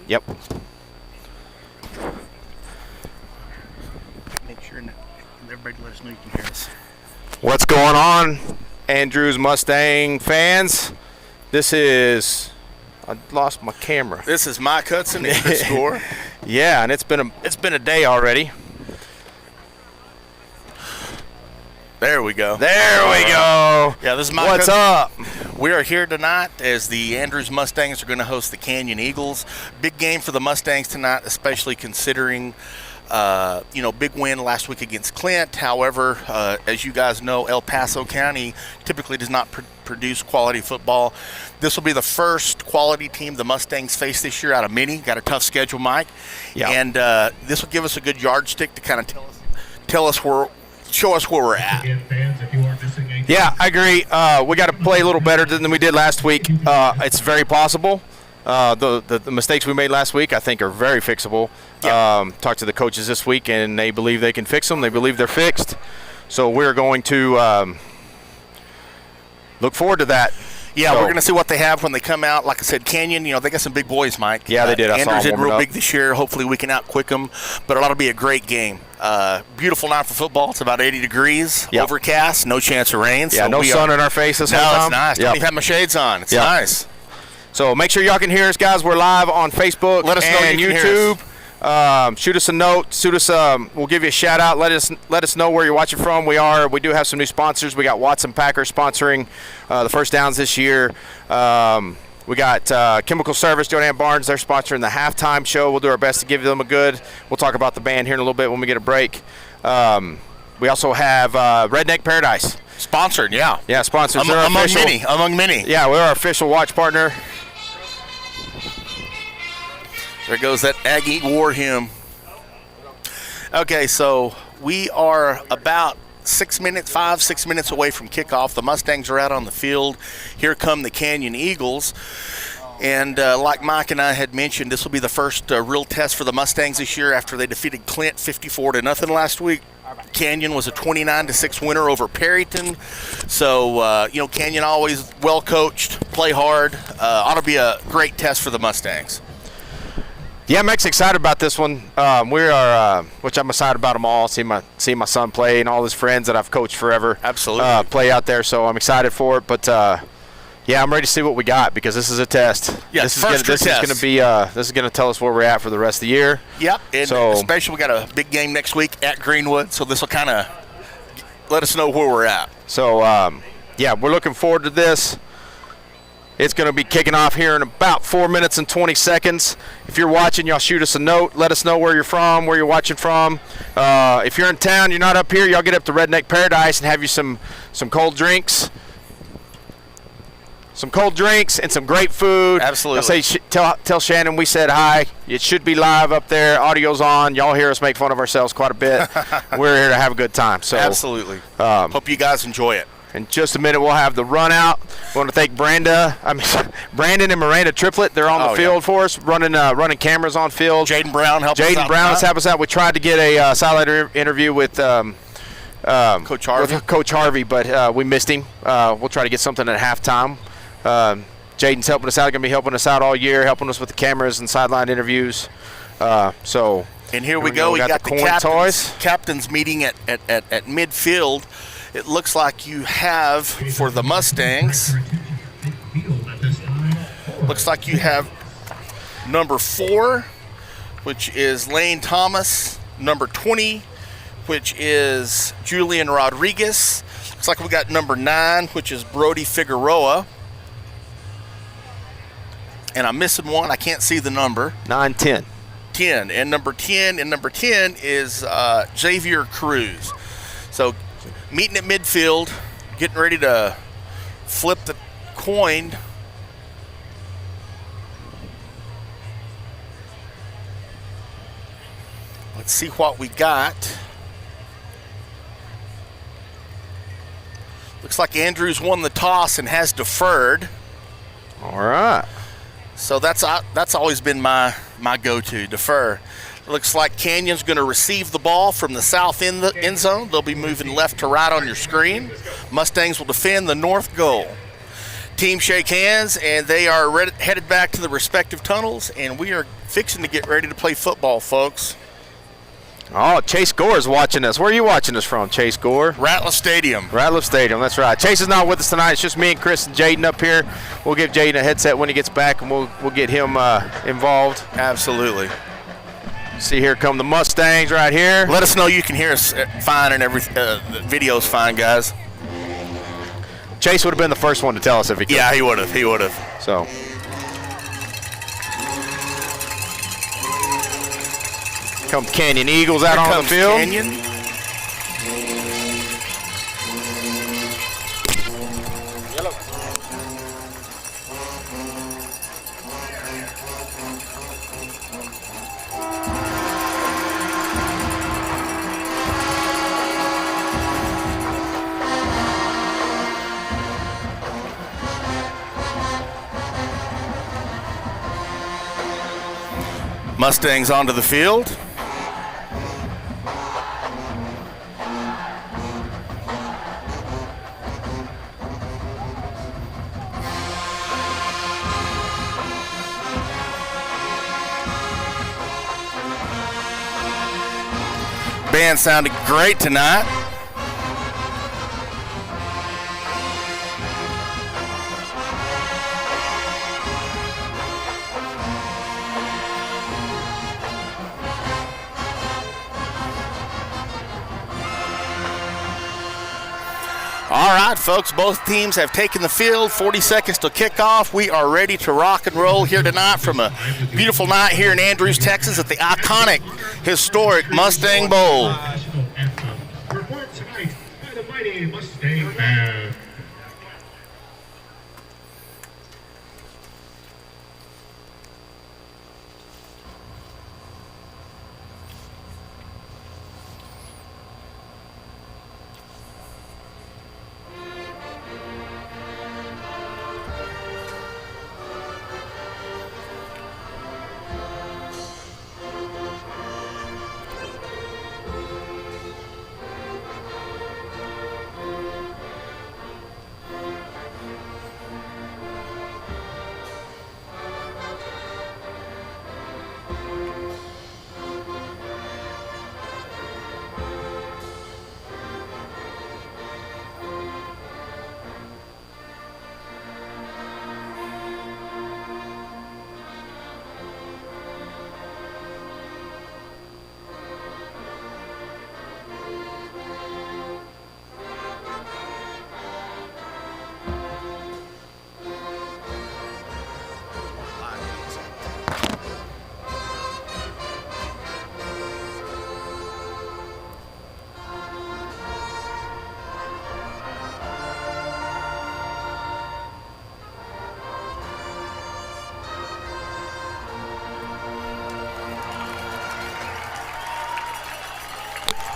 Yep. Make sure everybody let us know you can hear us. What's going on, Andrews Mustang fans? This is, I lost my camera. This is Mike Hudson and Chris Gore. Yeah, and it's been a day already. There we go. There we go. Yeah, this is Mike What's Hudson. up? We are here tonight as the Andrews Mustangs are going to host the Canyon Eagles. Big game for the Mustangs tonight, especially considering, big win last week against Clint. However, as you guys know, El Paso County typically does not produce quality football. This will be the first quality team the Mustangs face this year out of many. Got a tough schedule, Mike. Yeah. And this will give us a good yardstick to kind of show us where we're at. Yeah, I agree. We got to play a little better than we did last week. It's very possible. The mistakes we made last week, I think, are very fixable. Yep. Talked to the coaches this week, and they believe they can fix them. They believe they're fixed. So we're going to look forward to that. Yeah, so, we're going to see what they have when they come out. Like I said, Canyon, they got some big boys, Mike. Yeah, they did. Andrews did real big this year. Hopefully we can out-quick them, but it ought to be a great game. Beautiful night for football. It's about 80 degrees, yep. Overcast, no chance of rain. Yeah, so no sun in our face this whole time. No, it's nice. Yep. Don't even have my shades on. It's nice. So make sure y'all can hear us, guys. We're live on Facebook and YouTube. Shoot us a note. We'll give you a shout out. Let us know where you're watching from. We do have some new sponsors. We got Watson Packer sponsoring the first downs this year. We got Chemical Service, Joanne Barnes. They're sponsoring the halftime show. We'll do our best to give them a good. We'll talk about the band here in a little bit when we get a break. We also have Redneck Paradise. Sponsored, yeah. Yeah, sponsored. Among many. Yeah, we're our official watch partner. There goes that Aggie war hymn. Okay, so we are about 6 minutes away from kickoff. The Mustangs are out on the field. Here come the Canyon Eagles. And like Mike and I had mentioned, this will be the first real test for the Mustangs this year after they defeated Clint 54-0 last week. Canyon was a 29-6 winner over Perryton. So, Canyon always well coached, play hard. Ought to be a great test for the Mustangs. Yeah, I'm actually excited about this one. Which I'm excited about them all. See my son play and all his friends that I've coached forever. Absolutely. Play out there, so I'm excited for it. But yeah, I'm ready to see what we got because this is a test. Yeah, this is going to tell us where we're at for the rest of the year. Yep, and especially we got a big game next week at Greenwood, so this will kind of let us know where we're at. So yeah, we're looking forward to this. It's going to be kicking off here in about 4 minutes and 20 seconds. If you're watching, y'all shoot us a note. Let us know where you're from, where you're watching from. If you're in town, you're not up here, y'all get up to Redneck Paradise and have you some cold drinks. Some cold drinks and some great food. Absolutely. Tell Shannon we said hi. It should be live up there. Audio's on. Y'all hear us make fun of ourselves quite a bit. We're here to have a good time. So absolutely. Hope you guys enjoy it. In just a minute, we'll have the run out. We want to thank Brandon and Miranda Triplett. They're on the field for us, running cameras on field. Jaden Brown helped us out. Jaden Brown has helped us out. We tried to get a satellite interview with Coach Harvey. But we missed him. We'll try to get something at halftime. Jaden's helping us out. Going to be helping us out all year, helping us with the cameras and sideline interviews. And here we go. We got the captain's meeting at midfield. It looks like you have, for the Mustangs, number 4, which is Lane Thomas, number 20, which is Julian Rodriguez. Looks like we got number 9, which is Brody Figueroa. And I'm missing one. I can't see the number. 9-10. 10. And number 10 is Xavier Cruz. So meeting at midfield, getting ready to flip the coin. Let's see what we got. Looks like Andrews won the toss and has deferred. All right. So that's always been my go-to, defer. Looks like Canyon's going to receive the ball from the south end zone. They'll be moving left to right on your screen. Mustangs will defend the north goal. Team shake hands, and they are headed back to the respective tunnels, and we are fixing to get ready to play football, folks. Oh, Chase Gore is watching us. Where are you watching us from, Chase Gore? Ratliff Stadium. Ratliff Stadium, that's right. Chase is not with us tonight. It's just me and Chris and Jaden up here. We'll give Jaden a headset when he gets back, and we'll get him involved. Absolutely. See, here come the Mustangs right here. Let us know you can hear us fine, and the video's fine, guys. Chase would have been the first one to tell us if he could. Yeah, he would have. He would have. So. Come Canyon Eagles out on the field. Canyon. Mustangs onto the field. Band sounded great tonight. All right, folks, both teams have taken the field. 40 seconds to kick off. We are ready to rock and roll here tonight from a beautiful night here in Andrews, Texas at the iconic, historic Mustang Bowl. Performed tonight by the mighty Mustang Band.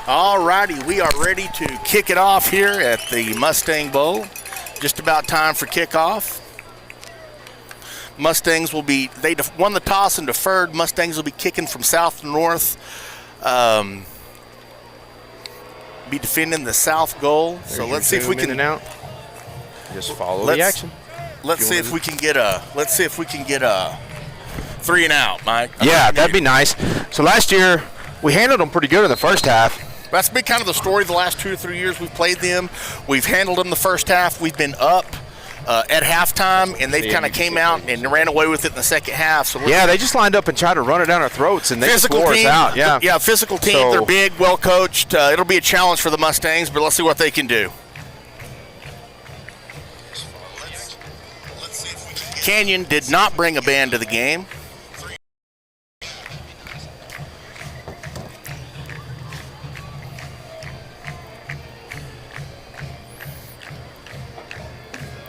All righty, we are ready to kick it off here at the Mustang Bowl. Just about time for kickoff. Mustangs will be, they won the toss and deferred. Mustangs will be kicking from south to north. Be defending the south goal. So let's see if we can. In and out. Just follow the action. Let's see if we can get a 3 and out, Mike. Yeah, that'd be nice. So last year we handled them pretty good in the first half. That's been kind of the story the last 2 or 3 years we've played them. We've handled them the first half. We've been up at halftime, and they've kind of came out and ran away with it in the second half. So yeah, they just lined up and tried to run it down our throats, and they score us out. Yeah, physical team. So, they're big, well coached. It'll be a challenge for the Mustangs, but let's see what they can do. Canyon did not bring a band to the game.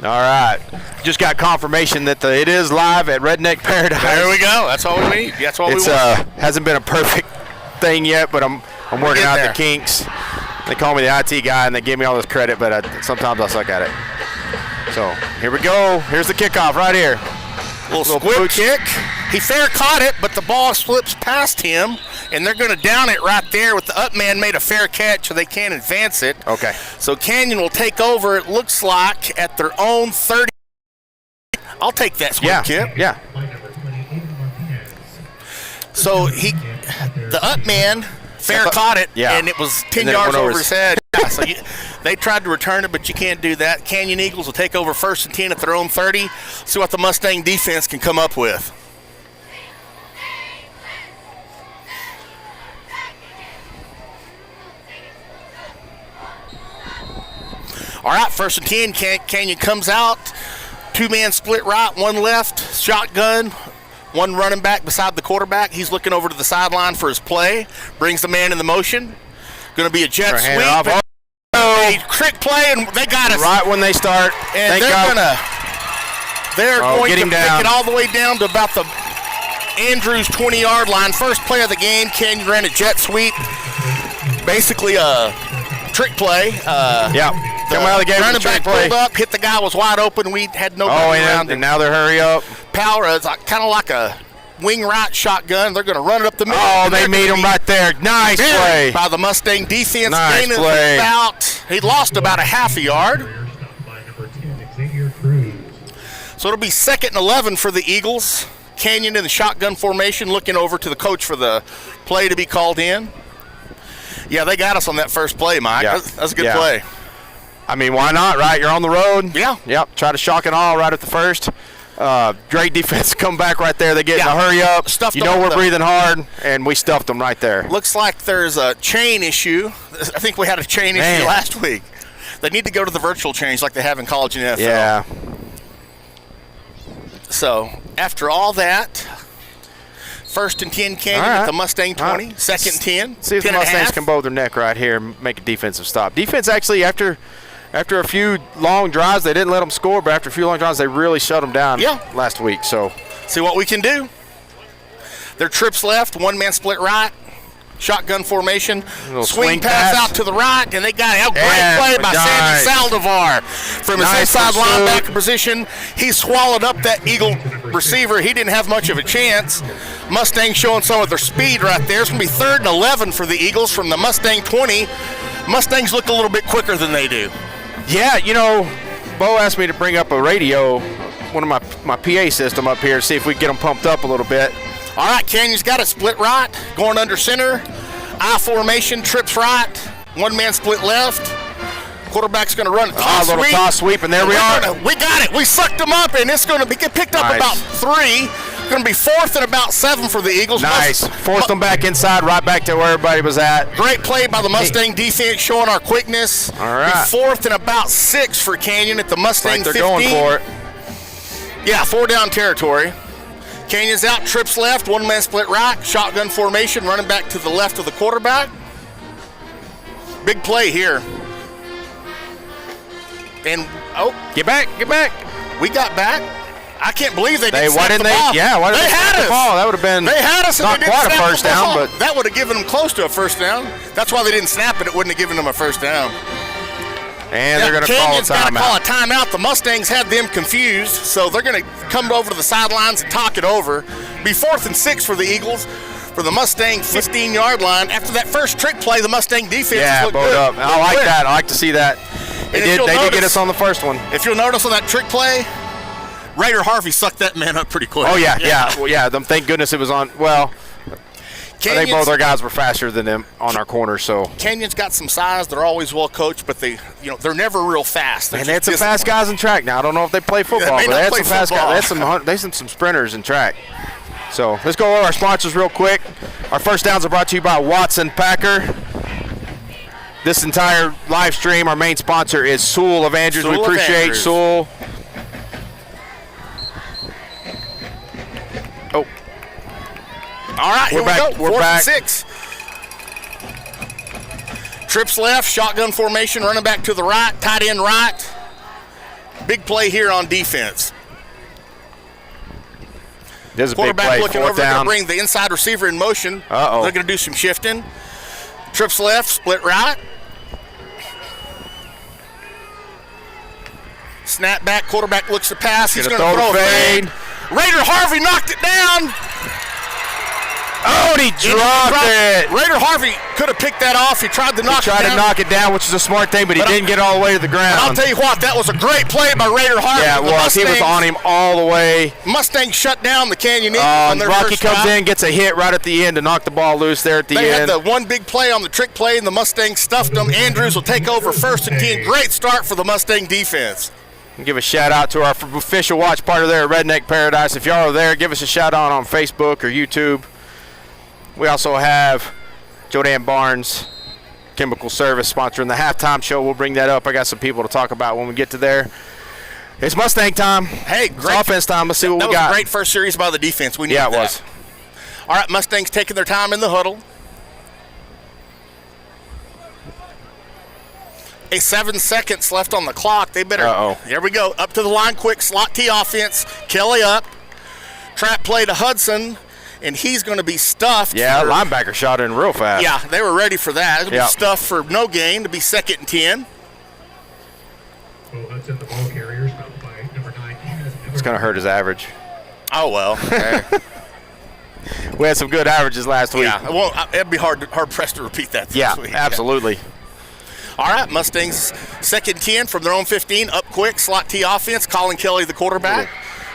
All right. Just got confirmation that it is live at Redneck Paradise. There we go. That's all we need. That's all we want. Hasn't been a perfect thing yet, but I'm working out the kinks. They call me the IT guy, and they give me all this credit, but sometimes I suck at it. So here we go. Here's the kickoff right here. Little squib kick. He fair caught it, but the ball slips past him, and they're going to down it right there with the up man made a fair catch so they can't advance it. Okay. So Canyon will take over, it looks like, at their own 30. I'll take that swing kip. Yeah. So the up man, fair caught it, and it was 10 yards over his head. Yeah, so they tried to return it, but you can't do that. Canyon Eagles will take over 1st and 10 at their own 30. See what the Mustang defense can come up with. All right, 1st and 10, Canyon comes out. 2-man split right, 1 left, shotgun, 1 running back beside the quarterback. He's looking over to the sideline for his play. Brings the man into motion. Going to be a jet sweep. A trick play, and they got us. Right when they start. And they're going to pick it all the way down to about the Andrews 20-yard line. First play of the game, Canyon ran a jet sweep. Basically a trick play. Come out of the game. Running back pulled up, hit the guy, was wide open. We had no around. And now they're hurry up. Power is kind of like a wing right shotgun. They're going to run it up the middle. Oh, they meet him right there. Nice play by the Mustang defense. Nice play. He lost about a half a yard. So it'll be 2nd and 11 for the Eagles. Canyon in the shotgun formation, looking over to the coach for the play to be called in. Yeah, they got us on that first play, Mike. Yeah. That's a good play. I mean, why not, right? You're on the road. Yeah. Yep. Try to shock it all right at the first. Great defense come back right there. They get in a hurry up. Stuffed you know we're breathing hard, and we stuffed them right there. Looks like there's a chain issue. I think we had a chain issue last week. They need to go to the virtual chains like they have in college and NFL. Yeah. So after all that, 1st and 10 Canyon at the Mustang 20. 2nd and 10. See if the Mustangs can bow their neck right here and make a defensive stop. Defense actually, after a few long drives, they didn't let them score, but after a few long drives, they really shut them down last week. So see what we can do. Their trips left, 1-man split right, shotgun formation, swing pass out to the right, and they got a great play by Sandy Saldivar from his inside linebacker position. He swallowed up that Eagle receiver. He didn't have much of a chance. Mustang showing some of their speed right there. It's going to be 3rd and 11 for the Eagles from the Mustang 20. Mustangs look a little bit quicker than they do. Yeah, Bo asked me to bring up a radio, one of my PA system up here, to see if we can get them pumped up a little bit. All right, Canyon's got a split right, going under center. I formation, trips right, 1-man split left. Quarterback's going to run a toss sweep. Toss sweep, and there we are. We got it. We sucked them up, and it's going to be picked up about 3. It's going to be 4th and about 7 for the Eagles. Nice. Forced them back inside, right back to where everybody was at. Great play by the Mustang defense, showing our quickness. All right. 4th and about 6 for Canyon at the Mustang 15. They're going for it. Yeah, 4-down territory. Canyon's out, trips left, 1-man split right, shotgun formation, running back to the left of the quarterback. Big play here. And, get back. We got back. I can't believe they didn't snap the ball. Yeah, why did they snap the ball? That would have been they had us not quite a first down, but that would have given them close to a first down. That's why they didn't snap it. It wouldn't have given them a first down. And they're going to call a timeout. Canyon's got to call a timeout. The Mustangs had them confused, so they're going to come over to the sidelines and talk it over. Be 4th and 6 for the Eagles. For the Mustang 15-yard line. After that first trick play, the Mustang defense looked good. Up. I like that. I like to see that. They did get us on the first one. If you'll notice on that trick play, Raider Harvey sucked that man up pretty quick. Oh, yeah. Thank goodness it was on. Well, I think both our guys were faster than them on our corner. So Canyon's got some size. They're always well coached, but they're never real fast. And they had some fast guys in track. Now I don't know if they play football, but they had some fast guys. They had some sprinters in track. So let's go over our sponsors real quick. Our first downs are brought to you by Watson Packer. This entire live stream, our main sponsor is Sewell of Andrews. We appreciate Sewell. Oh. All right, here we go. We're back. 4th and 6. Trips left, shotgun formation, running back to the right, tight end right. Big play here on defense. There's a big quarterback play. Looking over, they're going to bring the inside receiver in motion. Uh-oh. They're going to do some shifting. Trips left, split right. Snap back, quarterback looks to pass. He's going to throw a fade. Raider Harvey knocked it down. Oh, and he dropped it. Raider Harvey could have picked that off. He tried to knock it down, which is a smart thing, but he didn't get all the way to the ground. I'll tell you what, that was a great play by Raider Harvey. Yeah, it was. He was on him all the way. Mustang shut down the Canyon Eagle on their Rocky first comes drive. in, gets a hit right at the end to knock the ball loose there at the end. They had the one big play on the trick play, and the Mustang stuffed them. Andrews will take over 1st and 10. Great start for the Mustang defense. Give a shout out to our official watch partner there at Redneck Paradise. If y'all are there, give us a shout out on Facebook or YouTube. We also have Jodan Barnes Chemical Service sponsoring the halftime show. We'll bring that up. I got some people to talk about when we get to there. It's Mustang time. Hey, great. It's offense time. Let's see what we got. That was a great first series by the defense. We needed that. Yeah, it was. All right, Mustangs taking their time in the huddle. 7 seconds left on the clock. They better. Here we go. Up to the line quick. Slot T offense. Kelly up. Trap play to Hudson, and he's going to be stuffed. Yeah, linebacker shot in real fast. Yeah, they were ready for that. It'll be stuffed for no gain to be 2nd and 10. Hudson, the ball carrier, stopped by number 9. It's going to hurt his average. Oh, well. Okay. We had some good averages last week. Yeah, well, it'd be hard pressed to repeat that this week. Absolutely. All right, Mustangs 2nd and 10 from their own 15. Up quick, slot T offense. Colin Kelly, the quarterback.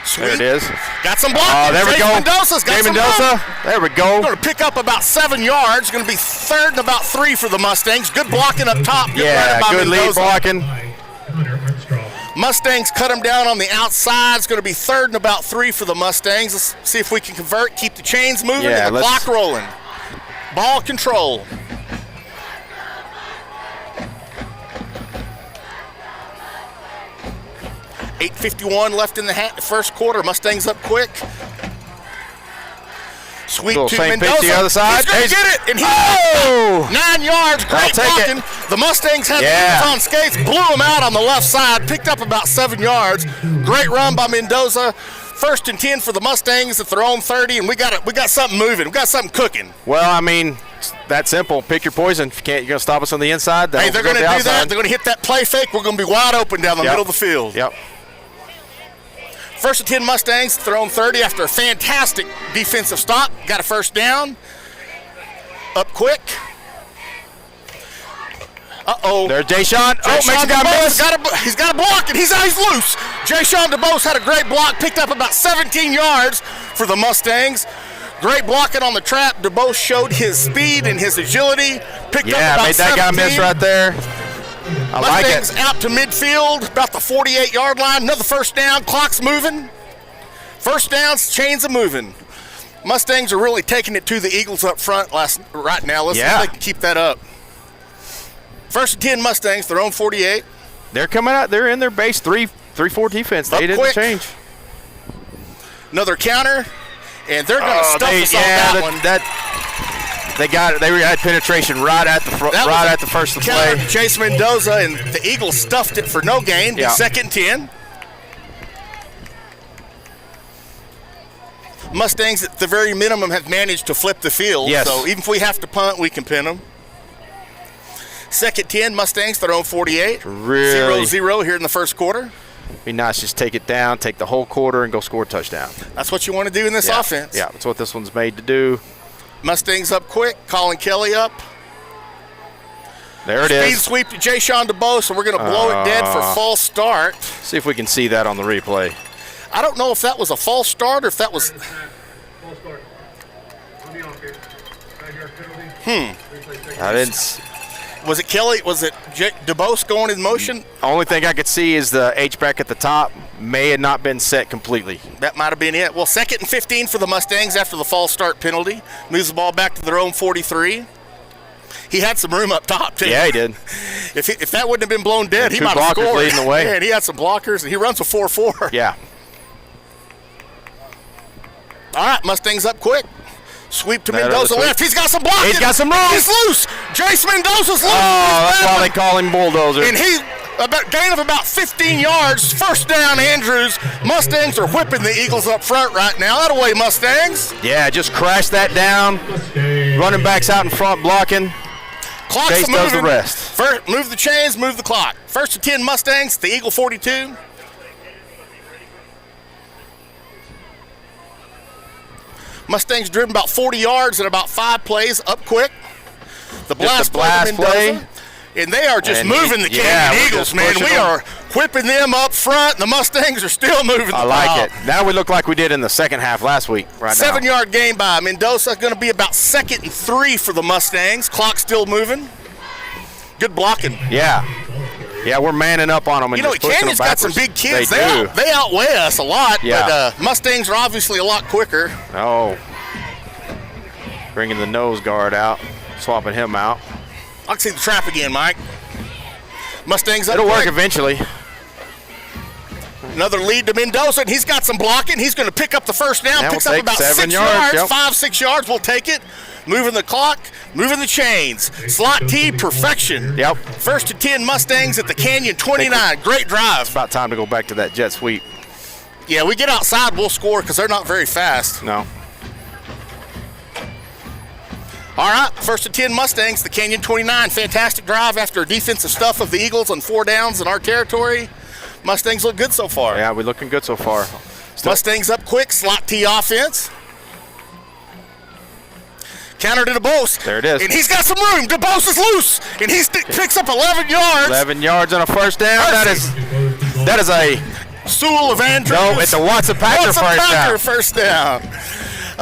Sweet. There it is. Got some blocking. Oh, there we go. Mendoza's got some Mendoza. There we go. Going to pick up about 7 yards. Going to be 3rd and about 3 for the Mustangs. Good blocking up top. Good lead blocking. Mustangs cut him down on the outside. It's going to be 3rd and about 3 for the Mustangs. Let's see if we can convert, keep the chains moving, and the clock rolling. Ball control. .851 left in the first quarter. Mustangs up quick. Sweep to Mendoza. The other side. He's going to get it. And 9 yards. Great blocking. The Mustangs had the on skates, blew him out on the left side, picked up about 7 yards. Great run by Mendoza. 1st and 10 for the Mustangs at their own 30, and we got something moving. We got something cooking. Well, I mean, it's that simple. Pick your poison. If you can't, you're going to stop us on the inside. Hey, they're going to do that. They're going to hit that play fake. We're going to be wide open down the middle of the field. Yep. 1st and 10 Mustangs, their own 30 after a fantastic defensive stop. Got a 1st down. Up quick. Uh-oh. There's Jay-Sean. Makes a guy miss. He's got a block, and he's loose. Jay-Sean DeBose had a great block, picked up about 17 yards for the Mustangs. Great blocking on the trap. DeBose showed his speed and his agility. Picked up about 17. Made that guy miss right there. I Mustangs like it. out to midfield, about the 48-yard line. Another 1st down. Clock's moving. 1st downs, chains are moving. Mustangs are really taking it to the Eagles up front right now. Let's see if they can keep that up. 1st and 10 Mustangs, their own 48. They're coming out. They're in their base 3-4 defense. They didn't change. Another counter, and they're going to stuff us on that one. They got it. They had penetration right at the first of the play. Chase Mendoza, and the Eagles stuffed it for no gain. 2nd and 10. Mustangs, at the very minimum, have managed to flip the field. Yes. So even if we have to punt, we can pin them. 2nd 10, Mustangs, their own 48. Really? 0-0 here in the first quarter. Be nice, just take it down, take the whole quarter, and go score a touchdown. That's what you want to do in this offense. Yeah, that's what this one's made to do. Mustangs up quick. Colin Kelly up. There it is. Speed sweep to Jay-Sean DeBose, so we're going to blow it dead for false start. See if we can see that on the replay. I don't know if that was a false start or if that was... I didn't... Was it Kelly? Was it DeBose going in motion? Only thing I could see is the H-back at the top may have not been set completely. That might have been it. Well, 2nd and 15 for the Mustangs after the false start penalty. Moves the ball back to their own 43. He had some room up top, too. Yeah, he did. If that wouldn't have been blown dead, he might have scored. Leading the way. Yeah, and he had some blockers, and he runs a 4-4. Yeah. All right, Mustangs up quick. Sweep to Mendoza left. He's got some blocking. He's got some room. He's loose. Jace Mendoza's loose. Oh, that's why they call him Bulldozer. And he, gain of about 15 yards. 1st down, Andrews. Mustangs are whipping the Eagles up front right now. That away, Mustangs. Yeah, just crash that down. Running backs out in front blocking. Clock's Chase does the rest. Move the chains, move the clock. 1st and 10 Mustangs, the Eagle 42. Mustangs driven about 40 yards in about 5 plays, up quick. The blast play. And they are just moving the Canyon Eagles, man. We are whipping them up front, and the Mustangs are still moving the ball. I like it. Now we look like we did in the second half last week. 7-yard gain by Mendoza. Going to be about 2nd and 3 for the Mustangs. Clock still moving. Good blocking. Yeah, we're manning up on them. And Canyon's got some big kids. They do. They outweigh us a lot, yeah. But Mustangs are obviously a lot quicker. Oh. Bringing the nose guard out, swapping him out. I can see the trap again, Mike. Mustangs up. It'll work eventually. Another lead to Mendoza, and he's got some blocking. He's going to pick up the first down. Now Picks we'll up about 6 yards, yep. 5-6 yards. We'll take it. Moving the clock, moving the chains. Slot T, perfection. Yep. 1st and 10 Mustangs at the Canyon 29. Great drive. It's about time to go back to that jet sweep. Yeah, we get outside, we'll score because they're not very fast. No. All right, 1st and 10 Mustangs, the Canyon 29. Fantastic drive after defensive stuff of the Eagles on 4 downs in our territory. Mustangs look good so far. Yeah, we're looking good so far. Mustangs up quick, slot T offense. Counter to DeBose. There it is. And he's got some room. DeBose is loose, and he picks up 11 yards. 11 yards on a first down. That is a Sewell of Andrews. No, it's a Watson-Packer first down.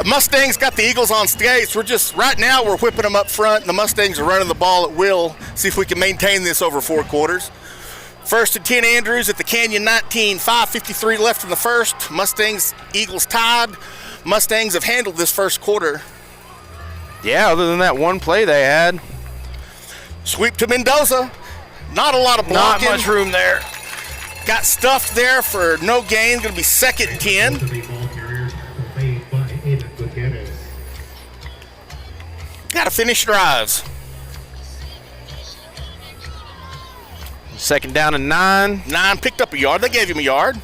Mustangs got the Eagles on skates. Right now we're whipping them up front, and the Mustangs are running the ball at will. See if we can maintain this over 4 quarters. 1st and 10 Andrews at the Canyon 19, 5:53 left in the first. Mustangs, Eagles tied. Mustangs have handled this first quarter. Yeah, other than that one play they had. Sweep to Mendoza. Not a lot of blocking. Not much room there. Got stuffed there for no gain. Going to be 2nd and 10. Got to finish drives. 2nd down and 9. 9 picked up a yard. They gave him a yard.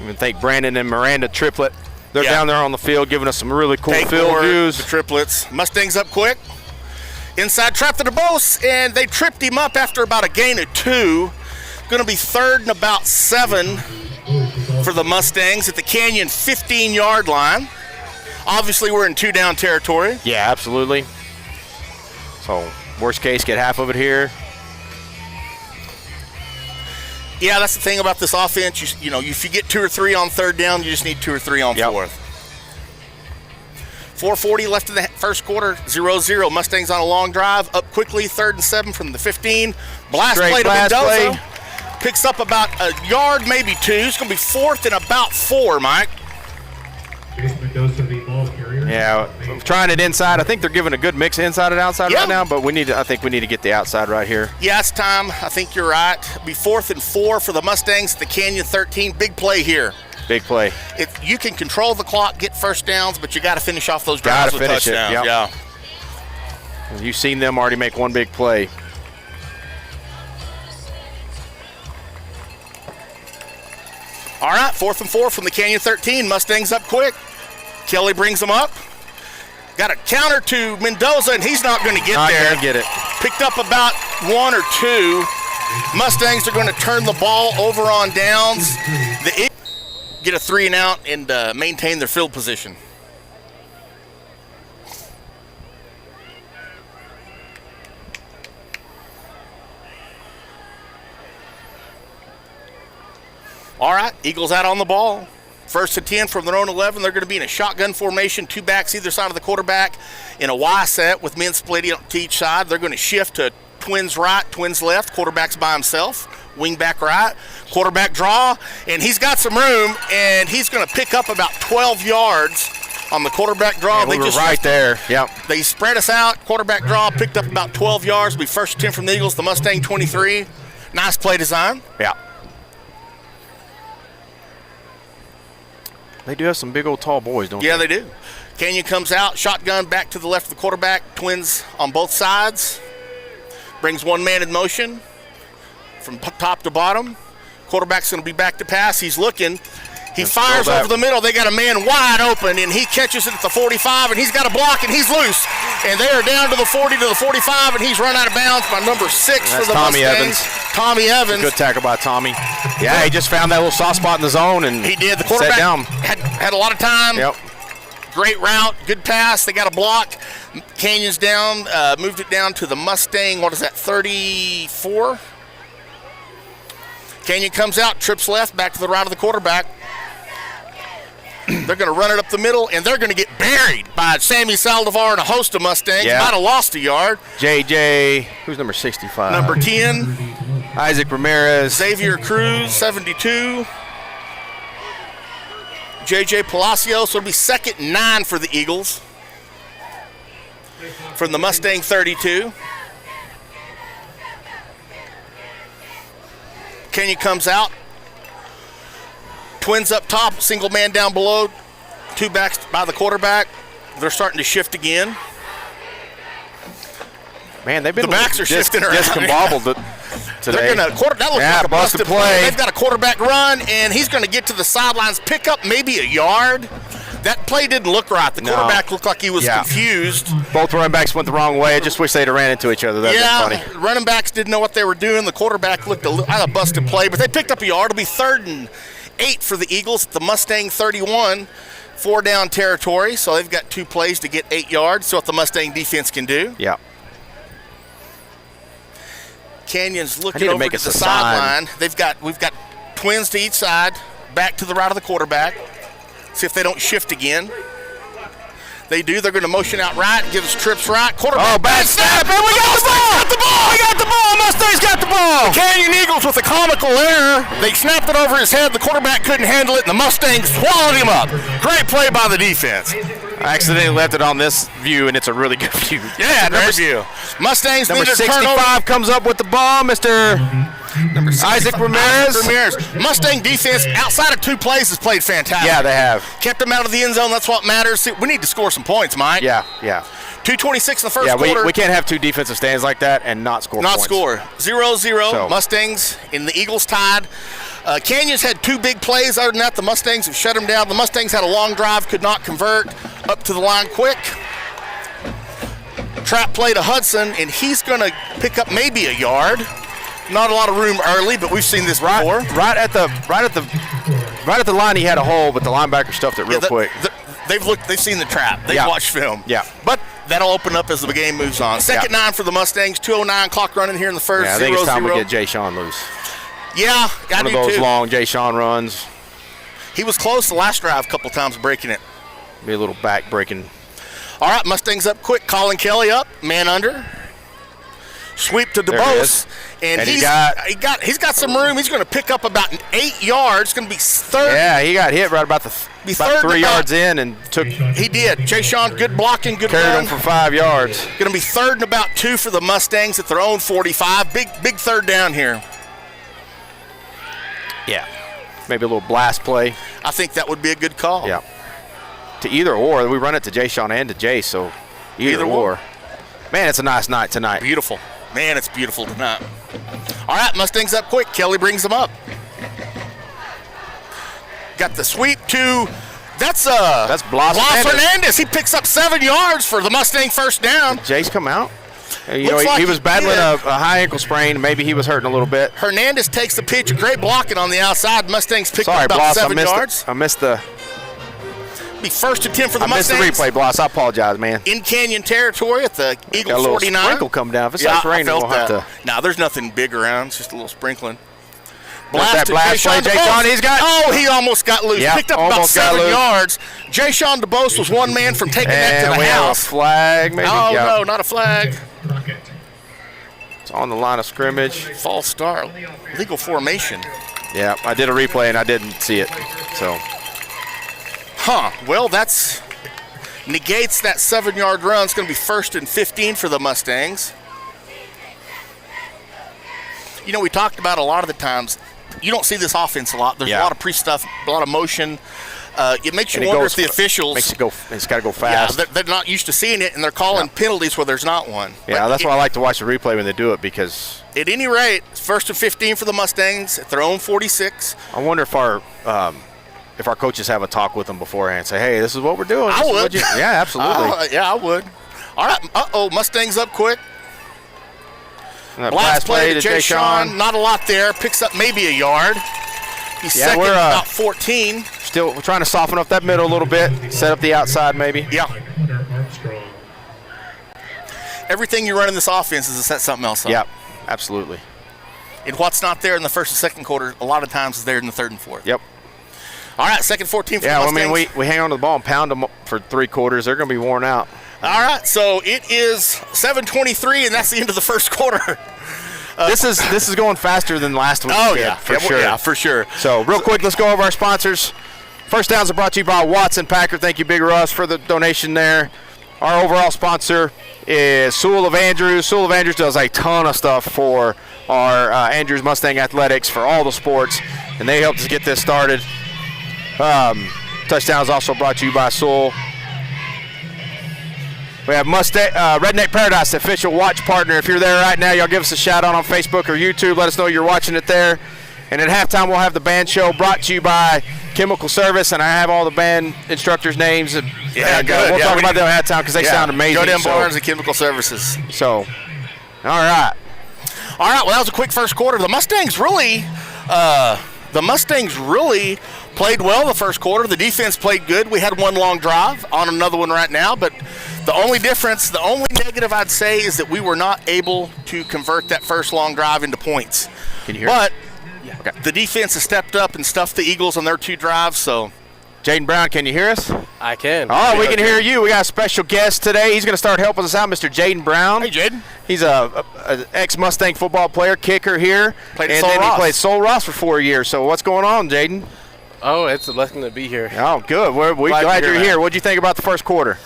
Even think Brandon and Miranda triplet. They're down there on the field giving us some really cool field views. The triplets. Mustangs up quick. Inside trap to DeBose, and they tripped him up after about a gain of 2. Going to be 3rd and about 7 for the Mustangs at the Canyon 15-yard line. Obviously, we're in 2-down territory. Yeah, absolutely. So, worst case, get half of it here. Yeah, that's the thing about this offense. You know, if you get 2 or 3 on 3rd down, you just need 2 or 3 on 4th. 4:40 left in the first quarter, 0-0. Mustangs on a long drive, up quickly, 3rd and 7 from the 15. Blast play to Mendoza. Picks up about a yard, maybe 2. It's going to be 4th and about 4, Mike. Yeah, I'm trying it inside. I think they're giving a good mix inside and outside right now, but I think we need to get the outside right here. Yeah, it's time. I think you're right. It'll be 4th and 4 for the Mustangs at the Canyon 13. Big play here. Big play. You can control the clock, get first downs, but you got to finish off those drives with touchdowns. Yep. Yeah. You've seen them already make one big play. All right, 4th and 4 from the Canyon 13. Mustangs up quick. Kelly brings them up. Got a counter to Mendoza, and he's not going to get there. Not going to get it. Picked up about 1 or 2. Mustangs are going to turn the ball over on downs. The Eagles get a 3 and out and maintain their field position. All right, Eagles out on the ball. 1st and 10 from their own 11. They're going to be in a shotgun formation, 2 backs either side of the quarterback in a Y set with men split to each side. They're going to shift to twins right, twins left. Quarterback's by himself. Wing back right. Quarterback draw, and he's got some room, and he's going to pick up about 12 yards on the quarterback draw. Yeah, we were right there. Yep. They spread us out. Quarterback draw picked up about 12 yards. It'll be 1st and 10 from the Eagles, the Mustang 23. Nice play design. Yeah. They do have some big old tall boys, don't they? Yeah, they do. Canyon comes out, shotgun back to the left of the quarterback, twins on both sides. Brings one man in motion from top to bottom. Quarterback's going to be back to pass. He's looking. He fires over the middle. They got a man wide open, and he catches it at the 45, and he's got a block, and he's loose. And they are down to the 40 to the 45, and he's run out of bounds by number 6 for the Tommy Mustangs. Evans. Tommy Evans. Good tackle by Tommy. Yeah, he just found that little soft spot in the zone and He did. The sat quarterback down. had a lot of time. Yep. Great route, good pass. They got a block. Canyon's down, moved it down to the Mustang. What is that, 34? Canyon comes out, trips left, back to the right of the quarterback. They're going to run it up the middle, and they're going to get buried by Sammy Saldivar and a host of Mustangs. Yeah. Might have lost a yard. JJ, who's number 65? Number 10, Isaac Ramirez. Xavier Cruz, 72. JJ Palacios, so it'll be 2nd and 9 for the Eagles. From the Mustang 32. Kenyon comes out. Twins up top, single man down below. 2 backs by the quarterback. They're starting to shift again. Man, they've been The backs are shifting around. discombobbled today. They're going to that looks like a busted play. They've got a quarterback run, and he's going to get to the sidelines, pick up maybe a yard. That play didn't look right. The quarterback looked like he was confused. Both running backs went the wrong way. I just wish they'd have ran into each other. That'd been funny. Running backs didn't know what they were doing. The quarterback looked like a busted play, but they picked up a yard. It'll be 3rd and 8 for the Eagles at the Mustang 31. 4 down territory, so they've got 2 plays to get 8 yards. So what the Mustang defense can do. Yeah. Canyon's looking over to the sideline. We've got twins to each side, back to the right of the quarterback. See if they don't shift again. They do. They're going to motion out right, gives trips right. Quarterback. Oh, bad snap. And we got the ball. We got the ball. Mustangs got the ball. The Canyon Eagles with a comical error. They snapped it over his head. The quarterback couldn't handle it, and the Mustangs swallowed him up. Great play by the defense. I accidentally left it on this view, and it's a really good view. Yeah, great view. Mustangs Number need a 65 turnover. comes up with the ball, Mr. Isaac Ramirez. Mustang defense, outside of 2 plays, has played fantastic. Yeah, they have. Kept them out of the end zone. That's what matters. See, we need to score some points, Mike. Yeah. 2:26 in the first Yeah, quarter. we can't have 2 defensive stands like that and not score points. 0-0. So. Mustangs and the Eagles tied. Canyons had 2 big plays. Other than that, the Mustangs have shut them down. The Mustangs had a long drive, could not convert. Up to the line quick. Trap play to Hudson, and he's going to pick up maybe a yard. Not a lot of room early, but we've seen this before. Right at the line, he had a hole, but the linebacker stuffed it real quick. They've seen the trap. They've watched film. Yeah. But that'll open up as the game moves on. 2nd 9 for the Mustangs. 2:09 clock running here in the first. Yeah, I think it's time we get Jay Sean loose. Yeah, I do One of those too. long Jay Sean runs. He was close the last drive a couple times breaking it. Be a little back breaking. All right, Mustangs up quick. Colin Kelly up, man under. Sweep to DeBose, and he's got some room. He's going to pick up about 8 yards. It's going to be 3rd. Yeah, he got hit right about 3 yards in and took. He did. Jay Sean, good blocking, good carried run. him for 5 yards. Going to be 3rd and about 2 for the Mustangs at their own 45. Big 3rd down here. Yeah, maybe a little blast play. I think that would be a good call. Yeah. To either or, we run it to Jay Sean and to Jay, so either or. Man, it's a nice night tonight. Beautiful. Man, it's beautiful tonight. All right, Mustangs up quick. Kelly brings them up. Got the sweep to, that's Blas Hernandez. He picks up 7 yards for the Mustang first down. Jay's come out. You Looks know, like he was he battling did. a high ankle sprain. Maybe he was hurting a little bit. Hernandez takes the pitch. Great blocking on the outside. Mustangs picked up Sorry, about Blas, 7 yards. I missed the Be 1st and 10 for the Mustangs. I missed the replay, Blas. I apologize, man. In Canyon territory at the Got Eagle a little 49. sprinkle come down. If it starts raining, we'll have to. No, there's nothing big around. It's just a little sprinkling. That blast play, Jay Sean, he's got. Oh, he almost got loose. Yep, Picked up about 7 yards. Jay Sean DeBose was one man from taking that to the we house. have a flag, maybe. Oh, Yep. no, not a flag. It's on the line of scrimmage. False start. Legal formation. Yeah, I did a replay and I didn't see it. So. Well, that's negates that 7-yard run. It's going to be 1st and 15 for the Mustangs. You know, we talked about a lot of the times, you don't see this offense a lot. There's a lot of pre-stuff, a lot of motion. It makes you wonder if the officials. It's got to go fast. Yeah, they're not used to seeing it, and they're calling penalties where there's not one. Yeah, that's why I like to watch the replay when they do it, because. At any rate, 1st and 15 for the Mustangs at their own 46. I wonder if our coaches have a talk with them beforehand. Say, hey, this is what we're doing. I would. Yeah, absolutely. Yeah, I would. All right. Uh-oh, Mustangs up quick. Blast play to Jay Sean. Sean. Not a lot there. Picks up maybe a yard. He's second, we're about 14. we're trying to soften up that middle a little bit. Set up the outside maybe. Yeah. Hunter Armstrong. Everything you run in this offense is to set something else up. Yep, absolutely. And what's not there in the first and second quarter, a lot of times is there in the third and fourth. Yep. All right, second 14 for the Yeah, I Mustangs. mean, we hang on to the ball and pound them for 3 quarters. They're going to be worn out. All right, so it is 7:23, and that's the end of the first quarter. This is going faster than last week. Oh, yeah. for sure. Yeah, for sure. So, real quick, let's go over our sponsors. First Downs are brought to you by Watson Packer. Thank you, Big Russ, for the donation there. Our overall sponsor is Sewell of Andrews. Sewell of Andrews does a ton of stuff for our Andrews Mustang Athletics for all the sports, and they helped us get this started. Touchdown is also brought to you by Sewell. We have Redneck Paradise, the official watch partner. If you're there right now, y'all give us a shout out on Facebook or YouTube. Let us know you're watching it there. And at halftime, we'll have the band show brought to you by Chemical Service, and I have all the band instructors' names. Yeah, good. We'll Yeah, talk we about them at halftime because they sound amazing. Go down Barnes and Chemical Services. So, all right. All right, well, that was a quick first quarter. The Mustangs really played well the first quarter. The defense played good. We had one long drive on another one right now, but the only negative I'd say is that we were not able to convert that first long drive into points. Can you hear But Okay. the defense has stepped up and stuffed the Eagles on their 2 drives, so. Jaden Brown, can you hear us? I can. Oh, we can hear you. We got a special guest today. He's going to start helping us out, Mr. Jaden Brown. Hey, Jaden. He's a ex-Mustang football player, kicker here. Played at and Sol then Ross. he played Sol Ross for 4 years. So what's going on, Jaden? Oh, it's a blessing to be here. Oh, good. We're Glad glad you're you're here, here. What'd you think about the first quarter?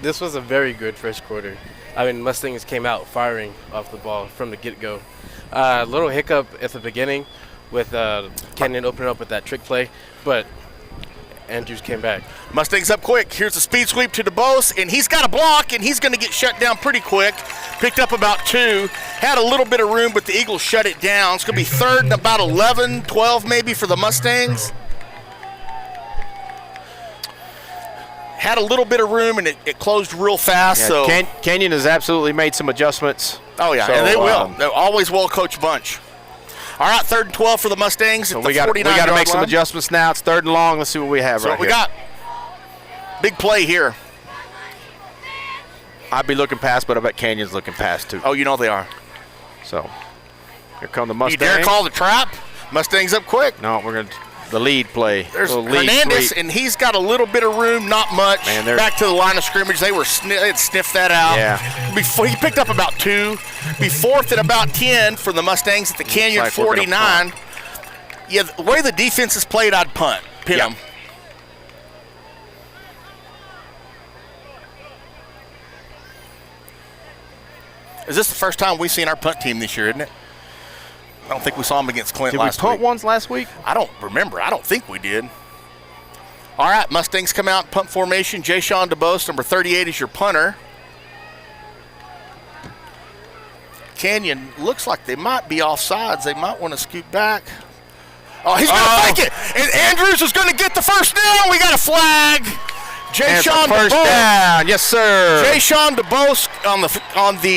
This was a very good first quarter. I mean, Mustangs came out firing off the ball from the get-go. A little hiccup at the beginning with Canon opening up with that trick play, but Andrews came back. Mustangs up quick. Here's a speed sweep to DeBose, and he's got a block, and he's going to get shut down pretty quick. Picked up about 2. Had a little bit of room, but the Eagles shut it down. It's going to be third and about 11, 12 maybe for the Mustangs. Had a little bit of room, and it closed real fast. Yeah, so Canyon has absolutely made some adjustments. Oh, yeah, So, and they will. They're always well-coached bunch. All right, third and 12 for the Mustangs So at we the got 49-yard to make some line. adjustments now. It's third and long. Let's see what we have So right we here. got big play here. I'd be looking past, but I bet Canyon's looking past too. Oh, you know they are. So here come the You Mustangs. dare call the trap? Mustangs up quick. No, we're going to the lead play. There's Little lead Hernandez, sweep. and he's got a little bit of room, not much. Man, they're- back to the line of scrimmage. They had sniffed that out. Yeah. Before he picked up about 2. Be fourth at about 10 for the Mustangs at the Canyon like we're gonna 49. Yeah, the way the defense is played, I'd punt. Pin Yeah. them. Is this the first time we've seen our punt team this year, isn't it? I don't think we saw them against Clint Did we last punt week. ones last week? I don't remember. I don't think we did. All right, Mustangs come out, punt formation. Jay Sean DeBose, number 38, is your punter. Canyon looks like they might be offsides. They might want to scoot back. Oh, he's going to take it. And Andrews is going to get the first down. We got a flag. Jay And Sean first DeBose. down. Yes, sir. Jay Sean DeBose on the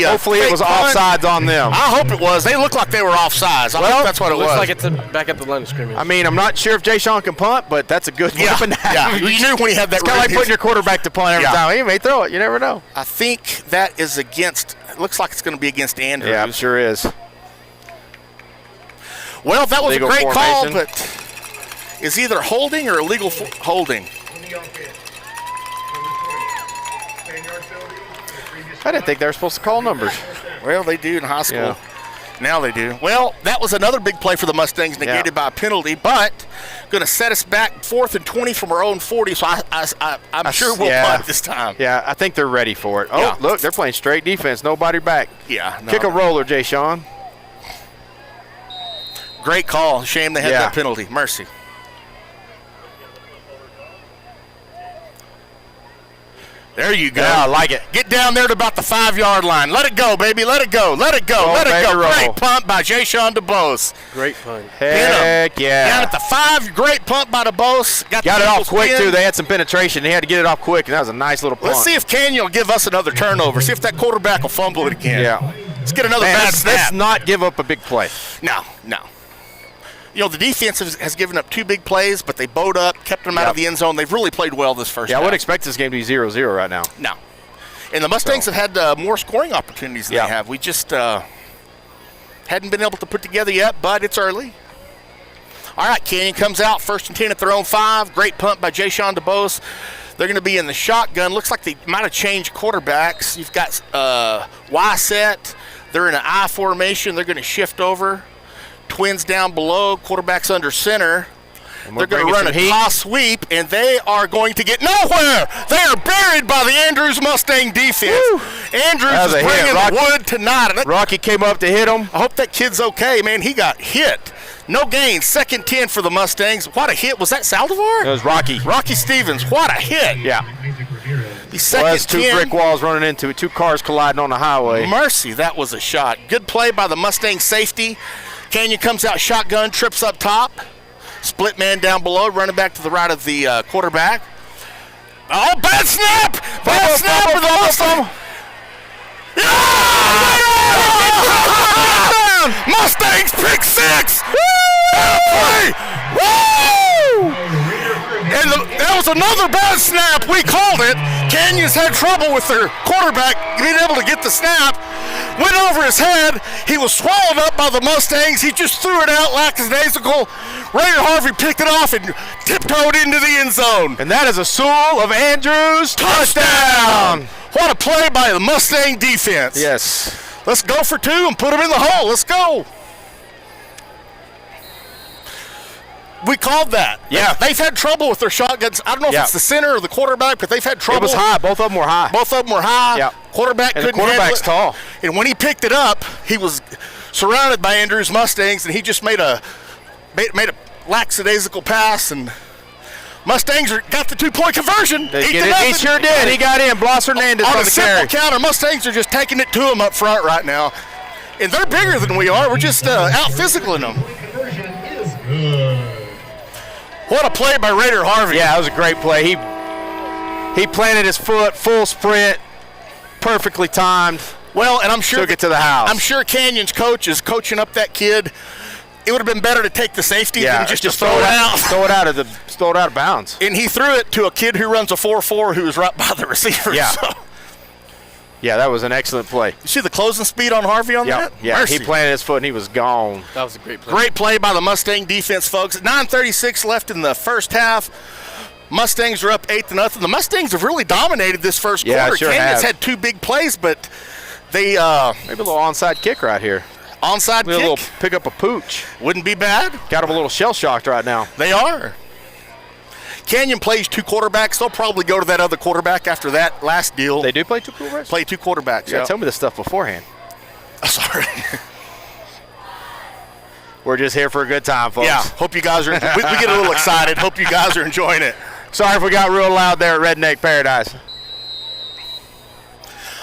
Hopefully it fake was punt. offsides on them. I hope it was. They look like they were offsides. I hope that's what it Looks was. like it's back at the line of scrimmage. I mean, I'm not sure if Jay Sean can punt, but that's a good yeah, weapon to have. yeah. You knew when he had that. It's kind of like putting your quarterback to punt every Yeah. time. He may throw it. You never know. I think that is against. It looks like it's going to be against Andrews. Yeah, it sure is. Well, that was Legal a great call, formation. but is either holding or illegal holding. On the offense. Number 20, 10-yard penalty for the previous I didn't think they were supposed to call numbers. Well, they do in high school. Yeah. Now they do. Well, that was another big play for the Mustangs, negated Yeah. by a penalty, but going to set us back 4th and 20 from our own 40. So I'm sure we'll yeah. punt this time. Yeah, I think they're ready for it. Oh, Yeah. look, they're playing straight defense. Nobody back. Yeah. no, Kick a no. roller, Jay Sean. Great call. Shame they had Yeah. that penalty. Mercy. There you go. Yeah, I like it. Get down there to about the 5-yard line. Let it go, baby. Let it go. Let it go. Roll, Let it baby, go. roll. Great punt by Jay-Sean DeBose. Great punt. Heck yeah. Down at the 5, great punt by DeBose. Got it off quick, too. They had some penetration. He had to get it off quick, and that was a nice little punt. Let's see if Canyon will give us another turnover. See if that quarterback will fumble it again. Yeah. Let's get another Man, bad let's snap. not give up a big play. No. You know, the defense has given up 2 big plays, but they bowed up, kept them out of the end zone. They've really played well this first half. I would expect this game to be 0-0 right now. No. And the Mustangs have had more scoring opportunities than they have. We just hadn't been able to put together yet, but it's early. All right, Canyon comes out, 1st and 10 at their own 5. Great punt by Jay-Sean DeBose. They're going to be in the shotgun. Looks like they might have changed quarterbacks. You've got Y set. They're in an I formation. They're going to shift over. Twins down below. Quarterback's under center. They're going to run a toss sweep, and they are going to get nowhere. They are buried by the Andrews Mustang defense. Woo. Andrews is bringing the wood tonight. Rocky came up to hit him. I hope that kid's okay, man. He got hit. No gain. 2nd 10 for the Mustangs. What a hit. Was that Saldivar? It was Rocky. Rocky Stevens. What a hit. Yeah. The 2nd Well, that's 2 10. brick walls running into it. 2 cars colliding on the highway. Mercy, that was a shot. Good play by the Mustang safety. Canyon comes out shotgun, trips up top. Split man down below, running back to the right of the quarterback. Oh, bad snap! Bad snap for the Mustang. Mustangs pick 6! Woo! And that was another bad snap. We called it. Canyons had trouble with their quarterback being able to get the snap. Went over his head. He was swallowed up by the Mustangs. He just threw it out lackadaisical. Raider Harvey picked it off and tiptoed into the end zone. And that is a Sewell of Andrews touchdown. What a play by the Mustang defense. Yes. Let's go for 2 and put them in the hole. Let's go. We called that. Yeah. They've had trouble with their shotguns. I don't know if it's the center or the quarterback, but they've had trouble. It was high. Both of them were high. Both of them were high. Yeah. Quarterback And couldn't the quarterback's handle it. tall. And when he picked it up, he was surrounded by Andrews Mustangs, and he just made a lackadaisical pass, and Mustangs got the 2-point conversion. He sure did. He got in. Bloss Hernandez on on a the simple carry. counter. Mustangs are just taking it to him up front right now. And they're bigger than we are. We're just out physicaling them. Conversion is good. What a play by Raider Harvey. Yeah, that was a great play. He planted his foot, full sprint, perfectly timed. Well, and I'm sure Took it to the house. I'm sure Canyon's coach is coaching up that kid. It would have been better to take the safety than just to throw it out. Throw it out of bounds. And he threw it to a kid who runs a 4.4 who was right by the receiver. Yeah. So. Yeah, that was an excellent play. You see the closing speed on Harvey on that? Yeah, Mercy. he planted his foot and he was gone. That was a great play. Great play by the Mustang defense, folks. 9:36 left in the first half. Mustangs are up 8-0. The Mustangs have really dominated this first quarter. Sure Canyon's have. had 2 big plays, but they Maybe a little onside kick right here. onside Maybe a kick little pick up a pooch. wouldn't be bad. Got him a little shell shocked right now. They are. Canyon plays 2 quarterbacks. They'll probably go to that other quarterback after that last deal. They do play 2 quarterbacks? Play 2 quarterbacks. Yeah, tell me this stuff beforehand. Sorry. We're just here for a good time, folks. Yeah. Hope you guys are. We get a little excited. Hope you guys are enjoying it. Sorry if we got real loud there at Redneck Paradise.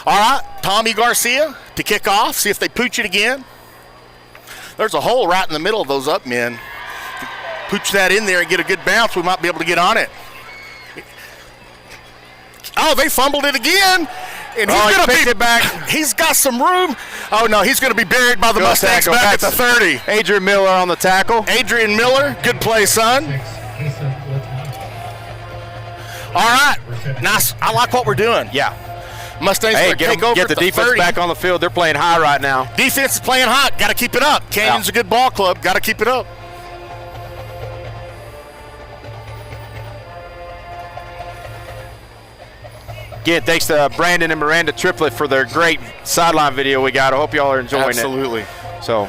All right, Tommy Garcia to kick off. See if they pooch it again. There's a hole right in the middle of those up men. Pooch that in there and get a good bounce, we might be able to get on it. Oh, they fumbled it again. And he's going to picked it back. He's got some room. Oh, no, he's going to be buried by the Mustangs tackle. back at the 30. Adrian Miller on the tackle. Adrian Miller, good play, son. All right, nice. I like what we're doing. Yeah. Mustangs Hey, are going to take over get the at defense 30. back on the field. They're playing high right now. Defense is playing hot. Got to keep it up. Canyon's a good ball club. Got to keep it up. Again, thanks to Brandon and Miranda Triplett for their great sideline video we got. I hope y'all are enjoying Absolutely. it. So,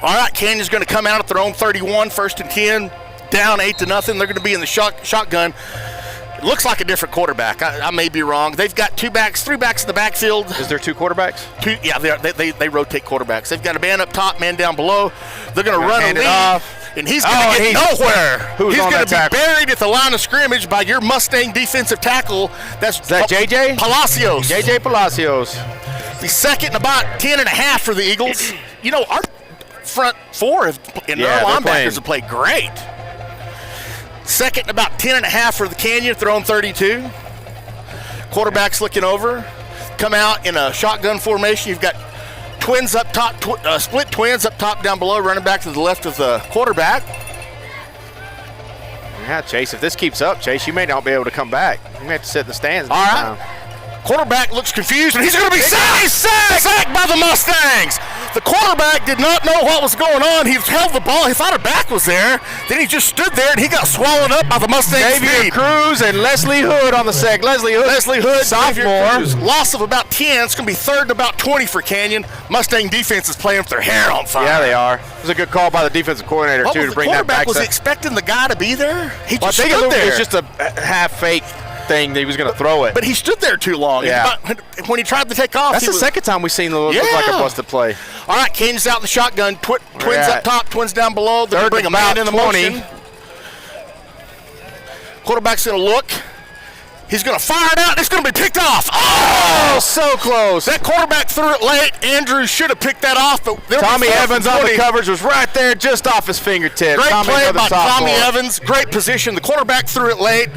all right, Canyon's going to come out at their own 31, 1st and 10, down 8-0. They're going to be in the shotgun. It looks like a different quarterback. I may be wrong. They've got 3 backs in the backfield. is there 2 quarterbacks? They rotate quarterbacks. They've got a man up top, man down below. They're going to run hand a it lead. off. and he's going to get nowhere. Who's he's on going that to be tackle? buried at the line of scrimmage by your Mustang defensive tackle. Is that JJ? Palacios. JJ Palacios. He's second and about 10 and a half for the Eagles. You know, our front four and their linebackers have played great. Second and about 10 and a half for the Canyon, thrown 32. Quarterback's looking over. Come out in a shotgun formation. You've got twins up top, split twins up top, down below, running back to the left of the quarterback. Yeah, Chase, if this keeps up, Chase, you may not be able to come back. You may have to sit in the stands. All right. Quarterback looks confused, and he's going to be sacked. Sacked by the Mustangs. The quarterback did not know what was going on. He held the ball. He thought a back was there. Then he just stood there, and he got swallowed up by the Mustangs. Xavier Cruz and Leslie Hood on the sack. Leslie Hood, sophomore. Loss of about 10. It's going to be third and about 20 for Canyon. Mustang defense is playing with their hair on fire. Yeah, they are. It was a good call by the defensive coordinator, too, to bring that back. Was he expecting the guy to be there? He just stood there. It was just a half-fake thing that he was going to throw it. But he stood there too long. Yeah. When he tried to take off, that's the second time we've seen the look like a busted play. All right, Canyon's out in the shotgun. Twins up top, twins down below. They're going to bring a man in the motion. Quarterback's going to look. He's going to fire it out, and it's going to be picked off. Oh, so close. That quarterback threw it late. Andrews should have picked that off. But Tommy Evans on the coverage was right there just off his fingertips. Great play by Tommy sophomore. Evans. Great position. The quarterback threw it late.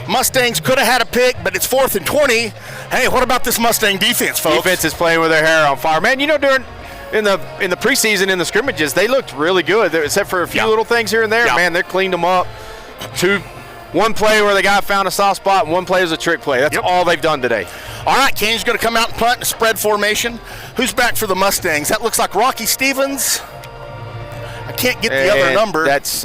Mustangs could have had a pick, but it's 4th and 20. Hey, what about this Mustang defense, folks? Defense is playing with their hair on fire. Man, you know, in the preseason, in the scrimmages, they looked really good, except for a few little things here and there. Man, they cleaned them up. One play where the guy found a soft spot, and one play was a trick play. That's all they've done today. All right, Canyon's going to come out and punt in a spread formation. Who's back for the Mustangs? That looks like Rocky Stevens. I can't get the other number. That's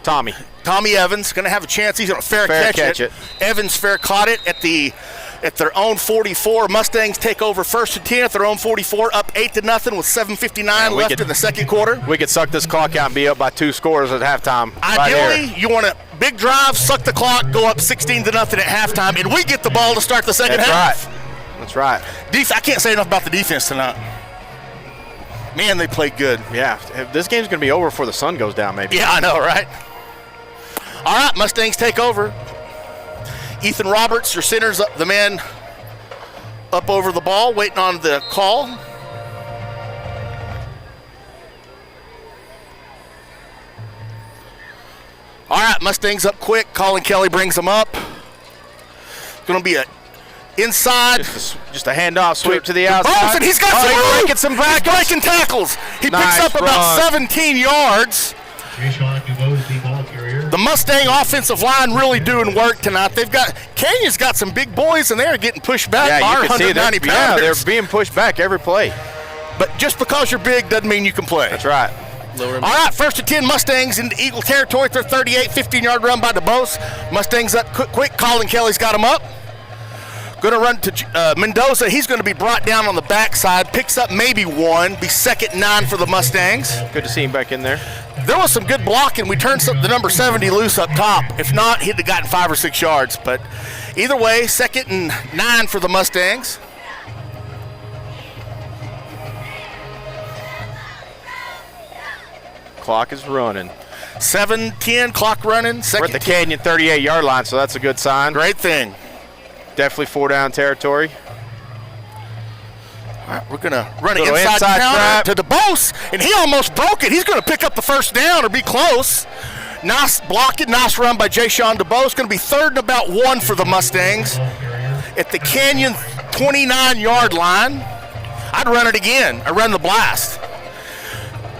Tommy. Tommy Evans going to have a chance. He's going to fair catch it. Evans fair caught it at their own 44. Mustangs take over 1st and 10 at their own 44, up 8-0 with 7:59 left in the second quarter. We could suck this clock out and be up by 2 scores at halftime. Ideally, you want a big drive, suck the clock, go up 16-0 at halftime, and we get the ball to start the second half. That's right. I can't say enough about the defense tonight. Man, they played good. Yeah, this game's going to be over before the sun goes down, maybe. Yeah, I know, right? All right, Mustangs take over. Ethan Roberts, your center's the man up over the ball, waiting on the call. All right, Mustangs up quick. Colin Kelly brings them up. Going to be a inside. Just a handoff sweep to the outside. And he's got some breaking tackles. He picks up about 17 yards. The Mustang offensive line really doing work tonight. Canyon's got some big boys, and they're getting pushed back by 190 pounders. Yeah, they're being pushed back every play. But just because you're big doesn't mean you can play. That's right. All right, 1st and 10 Mustangs into Eagle territory. They're 38, 15-yard run by DeBose. Mustangs up quick. Colin Kelly's got him up. Going to run to Mendoza. He's going to be brought down on the backside. Picks up maybe 1. Be 2nd and 9 for the Mustangs. Good to see him back in there. There was some good blocking. We turned the number 70 loose up top. If not, he'd have gotten 5 or 6 yards. But either way, 2nd and 9 for the Mustangs. Clock is running. 7:10, clock running. We're at the Canyon 38-yard line, so that's a good sign. Great thing. Definitely 4-down territory. All right, we're going to run an inside counter to DeBose, and he almost broke it. He's going to pick up the first down or be close. Nice blocking, nice run by Jayshawn DeBose. Going to be 3rd and about 1 for the Mustangs. At the Canyon 29-yard line, I'd run it again. I run the blast.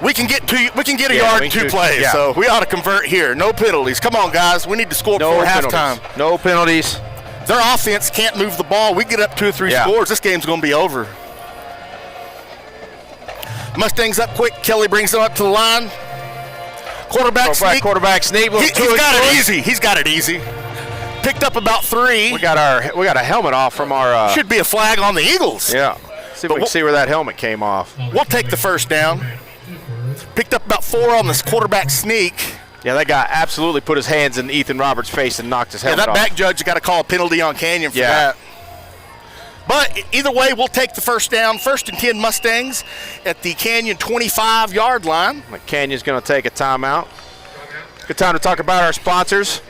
We can get a yard in 2 plays, so we ought to convert here. No penalties. Come on, guys. We need to score before halftime. No penalties. Their offense can't move the ball. We get up 2 or 3 scores, this game's going to be over. Mustangs up quick. Kelly brings them up to the line. Quarterback sneak. He's got it easy. Picked up about 3. We got a helmet off from our. Should be a flag on the Eagles. Yeah. See if we can see where that helmet came off. We'll take the first down. Picked up about 4 on this quarterback sneak. Yeah, that guy absolutely put his hands in Ethan Roberts' face and knocked his helmet off. That back judge got to call a penalty on Canyon for that. But either way, we'll take the first down. 1st and 10 Mustangs at the Canyon 25-yard line. Canyon's going to take a timeout. Good time to talk about our sponsors.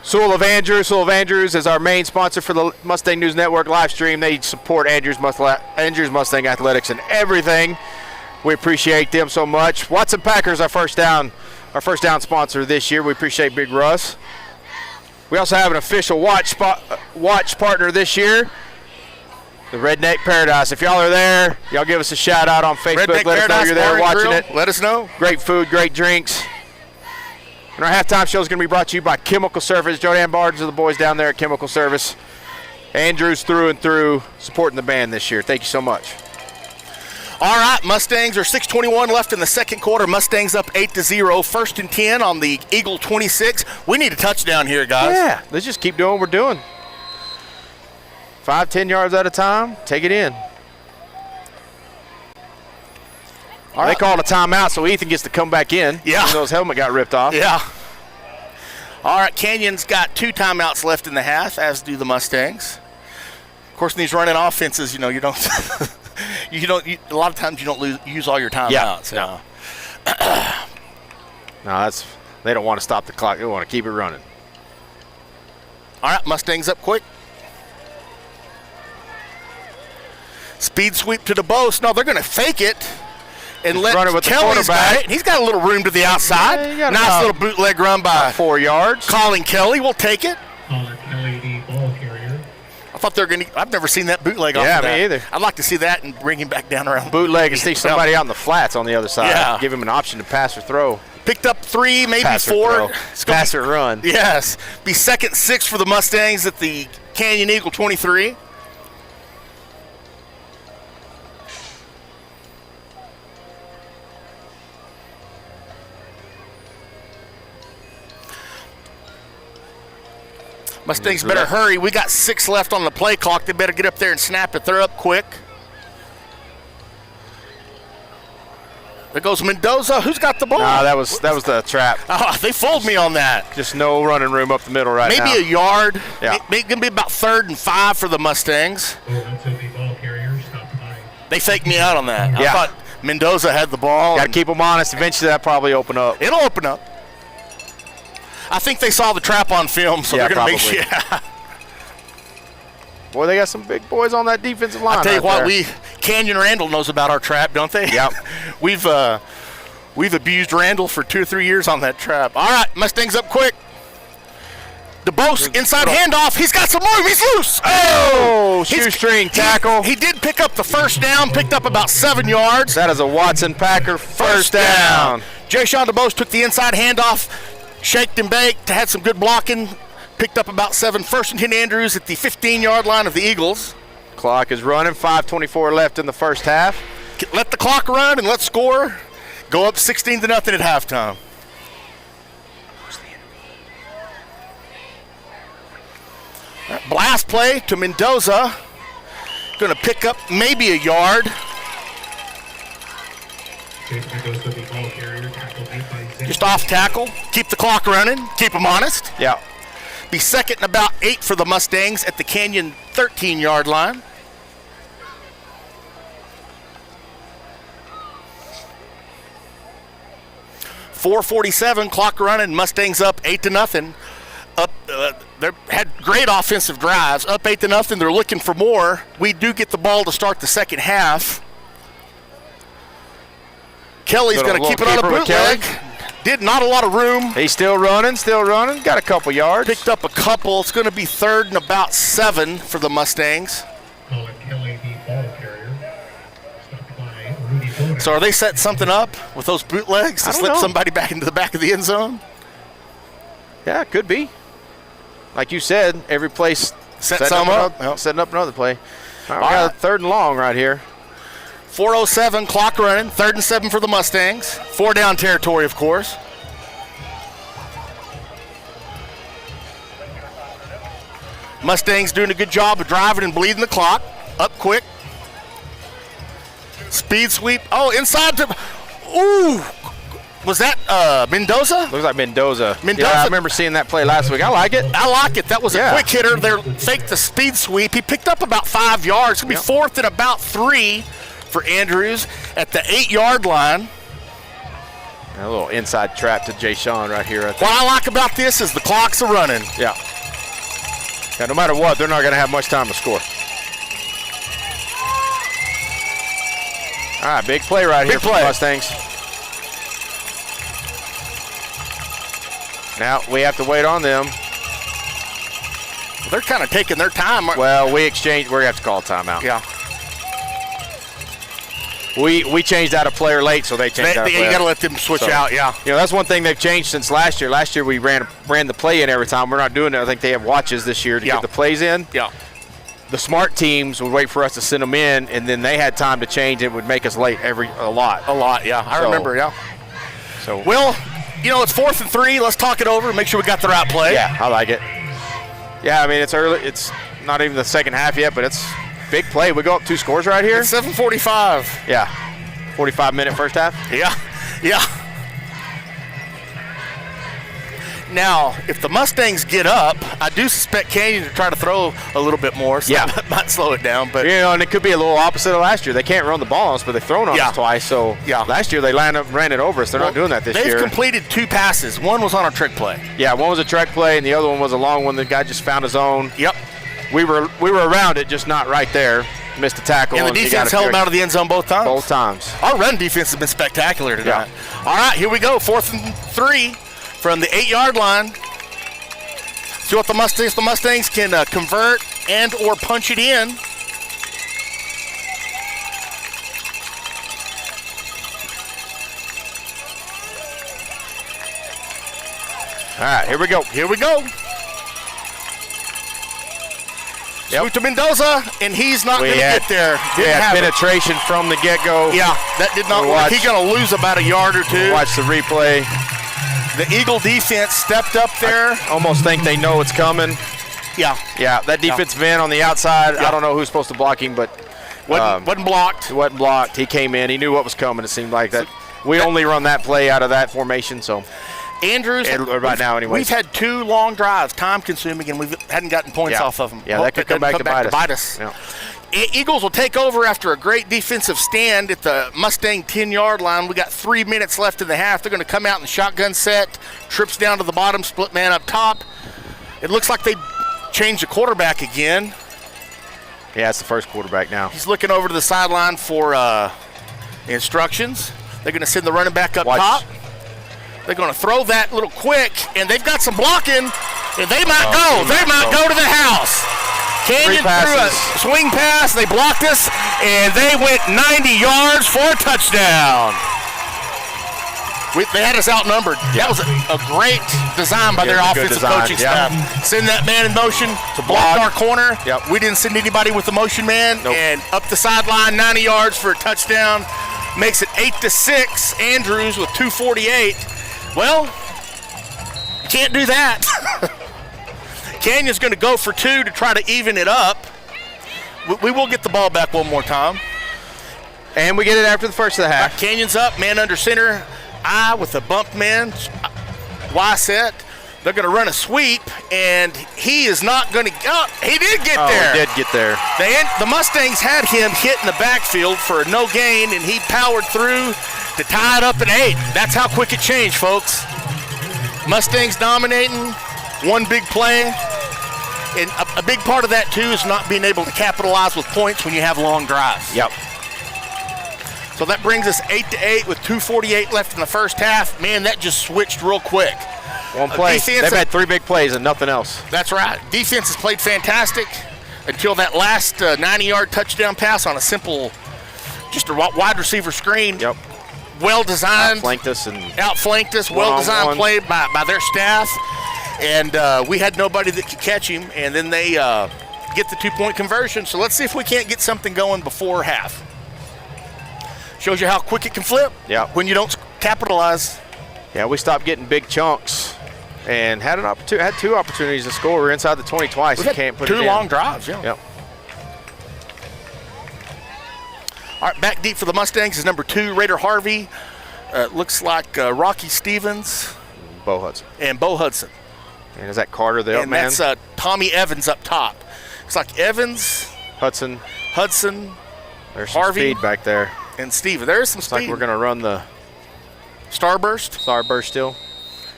Sewell of Andrews is our main sponsor for the Mustang News Network live stream. They support Andrews Mustang Athletics and everything. We appreciate them so much. Watson Packers, our first down sponsor this year. We appreciate Big Russ. We also have an official watch partner this year, the Redneck Paradise. If y'all are there, y'all give us a shout out on Facebook. Redneck Let us know you're there watching it. Let us know. Great food, great drinks. And our halftime show is going to be brought to you by Chemical Service. Jodan Barnes and the boys down there at Chemical Service. Andrews through and through supporting the band this year. Thank you so much. All right, Mustangs are 6:21 left in the second quarter. Mustangs up 8-0. 1st and 10 on the Eagle 26. We need a touchdown here, guys. Yeah, let's just keep doing what we're doing. 5-10 yards at a time. Take it in. All right. They called a timeout, so Ethan gets to come back in. Yeah. Even though his helmet got ripped off. Yeah. All right, Canyon's got 2 timeouts left in the half, as do the Mustangs. Of course, in these running offenses, you don't a lot of times you don't use all your timeouts. Yeah. No, they don't want to stop the clock. They want to keep it running. All right, Mustangs up quick. Speed sweep to DeBose. No, they're going to fake it and let Kelly's got it. He's got a little room to the outside. Yeah, nice little bootleg run by 4 yards. Colin Kelly will take it. Colin Kelly, the ball carrier. I thought they're going to. I've never seen that bootleg off of that. Yeah, me either. I'd like to see that and bring him back down around. Bootleg and stick somebody out in the flats on the other side. Yeah. Give him an option to pass or throw. Picked up 3, maybe Pass 4. Pass or run. Yes. Be 2nd and 6 for the Mustangs at the Canyon Eagle 23. Mustangs better hurry. We got 6 left on the play clock. They better get up there and snap it. They're up quick. There goes Mendoza. Who's got the ball? No, that was the trap. Oh, they fooled me on that. Just no running room up the middle right now. Maybe a yard. Yeah. Maybe going to be about 3rd and 5 for the Mustangs. That's the ball carrier. Stop by. They faked me out on that. Yeah. I thought Mendoza had the ball. Got to keep them honest. Eventually, that'll probably open up. It'll open up. I think they saw the trap on film, so Yeah, they're going to probably. make sure. Boy, they got some big boys on that defensive line. I'll tell you right what, there. Canyon Randall knows about our trap, don't they? Yep. We've abused Randall for 2 or 3 years on that trap. All right, Mustangs up quick. DeBose, inside handoff. He's got some room. He's loose. Oh, shoestring tackle. He did pick up the first down, picked up about 7 yards. That is a Watson Packer first down. Jayshawn DeBose took the inside handoff, shaked and baked, had some good blocking, picked up about 7. 1st and 10 Andrews at the 15-yard line of the Eagles. Clock is running. 5:24 left in the first half. Let the clock run and let's score. Go up 16-0 at halftime. Blast play to Mendoza. Going to pick up maybe a yard. Just off tackle. Keep the clock running. Keep them honest. Yeah. Be 2nd and about 8 for the Mustangs at the Canyon 13-yard line. .447, clock running, Mustangs up 8-0. They had great offensive drives, up 8-0. They're looking for more. We do get the ball to start the second half. Kelly's going to keep it on a bootleg. Did not a lot of room. He's still running. Got a couple yards. Picked up a couple. It's going to be 3rd and about 7 for the Mustangs. Colin Kelly, the ball carrier. Stopped by Rudy Boda. So are they setting something up with those bootlegs to slip somebody back into the back of the end zone? Yeah, it could be. Like you said, every place setting up another play. All right, we got a 3rd and long right here. 4:07, clock running, 3rd and 7 for the Mustangs. 4 down territory, of course. Mustangs doing a good job of driving and bleeding the clock. Up quick. Speed sweep. Oh, inside to. Ooh. Was that Mendoza? Looks like Mendoza. Mendoza. Yeah, I remember seeing that play last week. I like it. I like it. That was Yeah. a quick hitter. They faked the speed sweep. He picked up about 5 yards. It's going to be fourth and about 3 for Andrews at the 8-yard line. A little inside trap to Jay Sean right here. I think. What I like about this is the clocks are running. Yeah. Yeah, no matter what, they're not going to have much time to score. All right, big play right here for the Mustangs. Now we have to wait on them. They're kind of taking their time. Well, we exchanged. We're going to have to call a timeout. Yeah. We changed out a player late, so they changed out a player. You got to let them switch out, yeah. You know, that's one thing they've changed since last year. Last year we ran the play in every time. We're not doing it. I think they have watches this year to get the plays in. Yeah. The smart teams would wait for us to send them in, and then they had time to change. It would make us late a lot. A lot, yeah. I remember, yeah. So well, you know, it's 4th and 3. Let's talk it over and make sure we got the right play. Yeah, I like it. Yeah, I mean, it's early. It's not even the second half yet, but it's big play. We go up 2 scores right here. It's 7:45. Yeah. 45-minute first half? Yeah, yeah. Now, if the Mustangs get up, I do suspect Canyon to try to throw a little bit more, so that might slow it down. But you know, and it could be a little opposite of last year. They can't run the ball on us, but they've thrown on us twice. So last year they ran it over us. They're not doing that this year. They've completed 2 passes. One was on a trick play. Yeah, one was a trick play, and the other one was a long one. The guy just found his own. Yep. We were around it, just not right there. Missed a tackle. And the defense held him out of the end zone both times. Both times. Our run defense has been spectacular tonight. Yeah. All right, here we go. 4th and 3 from the 8-yard line. See what the Mustangs can convert and or punch it in. All right, here we go. Here we go. Yep. To Mendoza, and he's not going to get there. Didn't have penetration from the get-go. Yeah, that did not work. He's going to lose about a yard or 2. Watch the replay. The Eagle defense stepped up there. I almost think they know it's coming. Yeah. Yeah, that defensive end on the outside, I don't know who's supposed to block him, but wasn't blocked. It wasn't blocked. He came in. He knew what was coming, it seemed like. That. We only run that play out of that formation, so. Andrews, right now anyway. We've had 2 long drives, time-consuming, and we hadn't gotten points off of them. Yeah, that could come back to bite us. Yeah. Eagles will take over after a great defensive stand at the Mustang 10-yard line. We got 3 minutes left in the half. They're going to come out in the shotgun set, trips down to the bottom, split man up top. It looks like they changed the quarterback again. Yeah, it's the first quarterback now. He's looking over to the sideline for instructions. They're going to send the running back up top. They're going to throw that little quick, and they've got some blocking, and they might go. They might go to the house. Canyon threw a swing pass. They blocked us, and they went 90 yards for a touchdown. They had us outnumbered. That was a great design by their offensive coaching staff. Send that man in motion to block our corner. We didn't send anybody with the motion man, and up the sideline, 90 yards for a touchdown. Makes it 8-6. Andrews with 2:48. Well, can't do that. Canyon's going to go for 2 to try to even it up. We will get the ball back one more time. And we get it after the first of the half. Canyon's up, man under center. I with a bump man. Y set. They're going to run a sweep, and he is not going to go. He did get there. He did get there. The Mustangs had him hit in the backfield for a no gain, and he powered through to tie it up at 8. That's how quick it changed, folks. Mustangs dominating, one big play. And a big part of that, too, is not being able to capitalize with points when you have long drives. Yep. So that brings us 8-8 with 2:48 left in the first half. Man, that just switched real quick. One play. They've had 3 big plays and nothing else. That's right. Defense has played fantastic until that last 90-yard touchdown pass on a simple, just a wide receiver screen. Yep. Well designed. Outflanked us. Well designed play by their staff. And we had nobody that could catch him. And then they get the 2-point conversion. So let's see if we can't get something going before half. Shows you how quick it can flip when you don't capitalize. Yeah, we stopped getting big chunks and had 2 opportunities to score. We're inside the 20 twice. You can't put it in. 2 long drives, Yep. All right, back deep for the Mustangs is number 2, Raider Harvey. Looks like Rocky Stevens Bo Hudson. and Bo Hudson. And is that Carter, the up And man? that's Tommy Evans up top. Looks like Evans, Hudson. There's There's some Harvey. speed back there. and Steven. There's some Looks speed. like we're going to run the Starburst. Starburst still.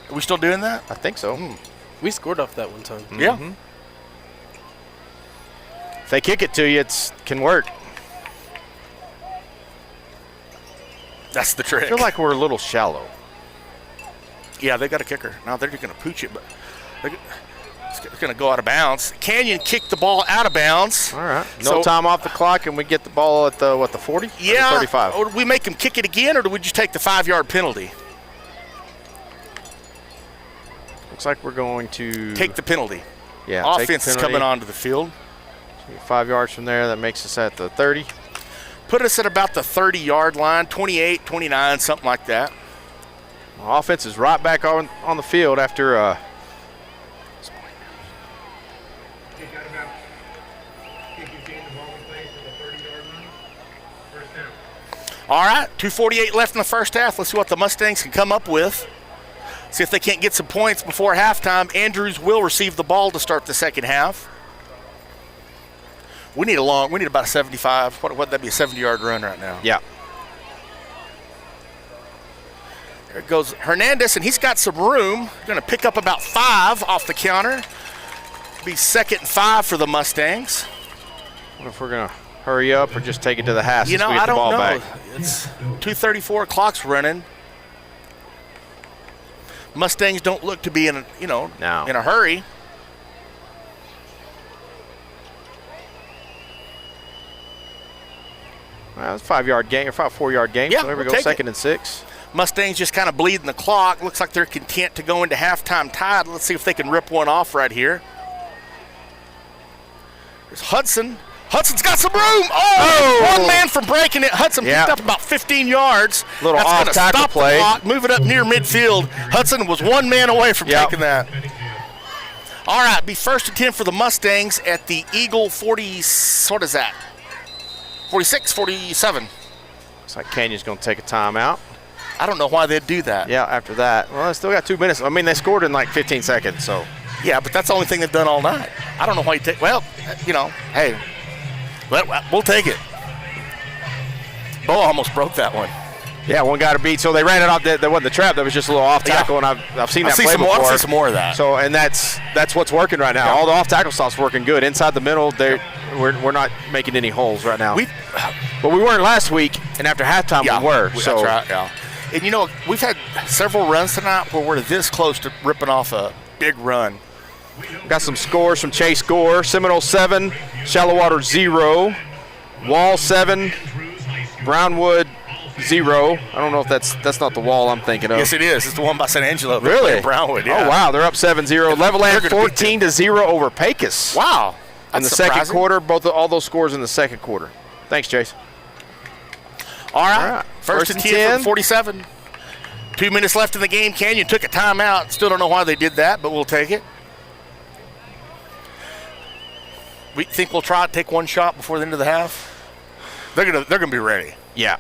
Are we still doing that? I think so. We scored off that one time. Yeah. If they kick it to you, it can work. That's the I trick. feel like we're a little shallow. Yeah, they got a kicker. Now they're going to pooch it, but it's going to go out of bounds. Canyon kicked the ball out of bounds. All right. No So- time off the clock, and we get the ball at the, 40? Or the Yeah. 35? Or do we make him kick it again, or do we just take the 5-yard penalty? Looks like we're going to Take the penalty. take the Offense is penalty. coming onto the field. 5 yards from there. That makes us at the 30. Put us at about the 30-yard line, 28, 29, something like that. Offense is right back on the field after Kick out about. Kick is in the ball in place at the 30-yard line. First down. All right, 2:48 left in the first half. Let's see what the Mustangs can come up with. See if they can't get some points before halftime. Andrews will receive the ball to start the second half. We need about a 75. What would that be, a 70-yard run right now? yeah. There goes Hernandez, and he's got some room. Going to pick up about 5 off the counter. Be 2nd and 5 for the Mustangs. What if we're going to hurry up or just take it to the half You since know, we get I the don't ball know. back? It's 2:34. Clock's running. Mustangs don't look to be in a hurry. Well, it's a 5-yard game or 4-yard game. Yeah, so there we we'll go. take it. 2nd and 6. Mustangs just kind of bleeding the clock. Looks like they're content to go into halftime tied. Let's see if they can rip one off right here. There's Hudson. Hudson's got some room. Oh! One man from breaking it. Hudson picked up about 15 yards. Little That's gonna off-tackle stop play. the clock, move it up near midfield. Hudson was one man away from taking that. All right, be 1st and 10 for the Mustangs at the Eagle 40. What is that? 46, 47. Looks like Canyon's going to take a timeout. I don't know why they'd do that. Yeah, after that. Well, they still got 2 minutes. I mean, they scored in like 15 seconds, so. Yeah, but that's the only thing they've done all night. I don't know why you take. Well, hey, we'll take it. Bo almost broke that one. Yeah, one got to beat. So they ran it off. That wasn't the trap. That was just a little off tackle, and I've seen that play before. I've seen some more of that. So, and that's what's working right now. Yeah. All the off tackle stuff's working good. Inside the middle, we're not making any holes right now. But we weren't last week, and after halftime we were. So. That's right. Yeah. And we've had several runs tonight where we're this close to ripping off a big run. Got some scores from Chase Gore. Seminole 7, Shallow Water 0, Wall 7, Brownwood 0. I don't know if that's not the Wall I'm thinking of. Yes, it is. It's the one by San Angelo. Really? Brownwood. Yeah. Oh wow, they're up 7-0. Leveland 14-0 over Pecos. Wow. In the second quarter, all those scores in the second quarter. Thanks, Chase. All right. First and 10 from 47. 2 minutes left in the game. Canyon took a timeout. Still don't know why they did that, but we'll take it. We think we'll try to take one shot before the end of the half. They're gonna be ready. Yeah.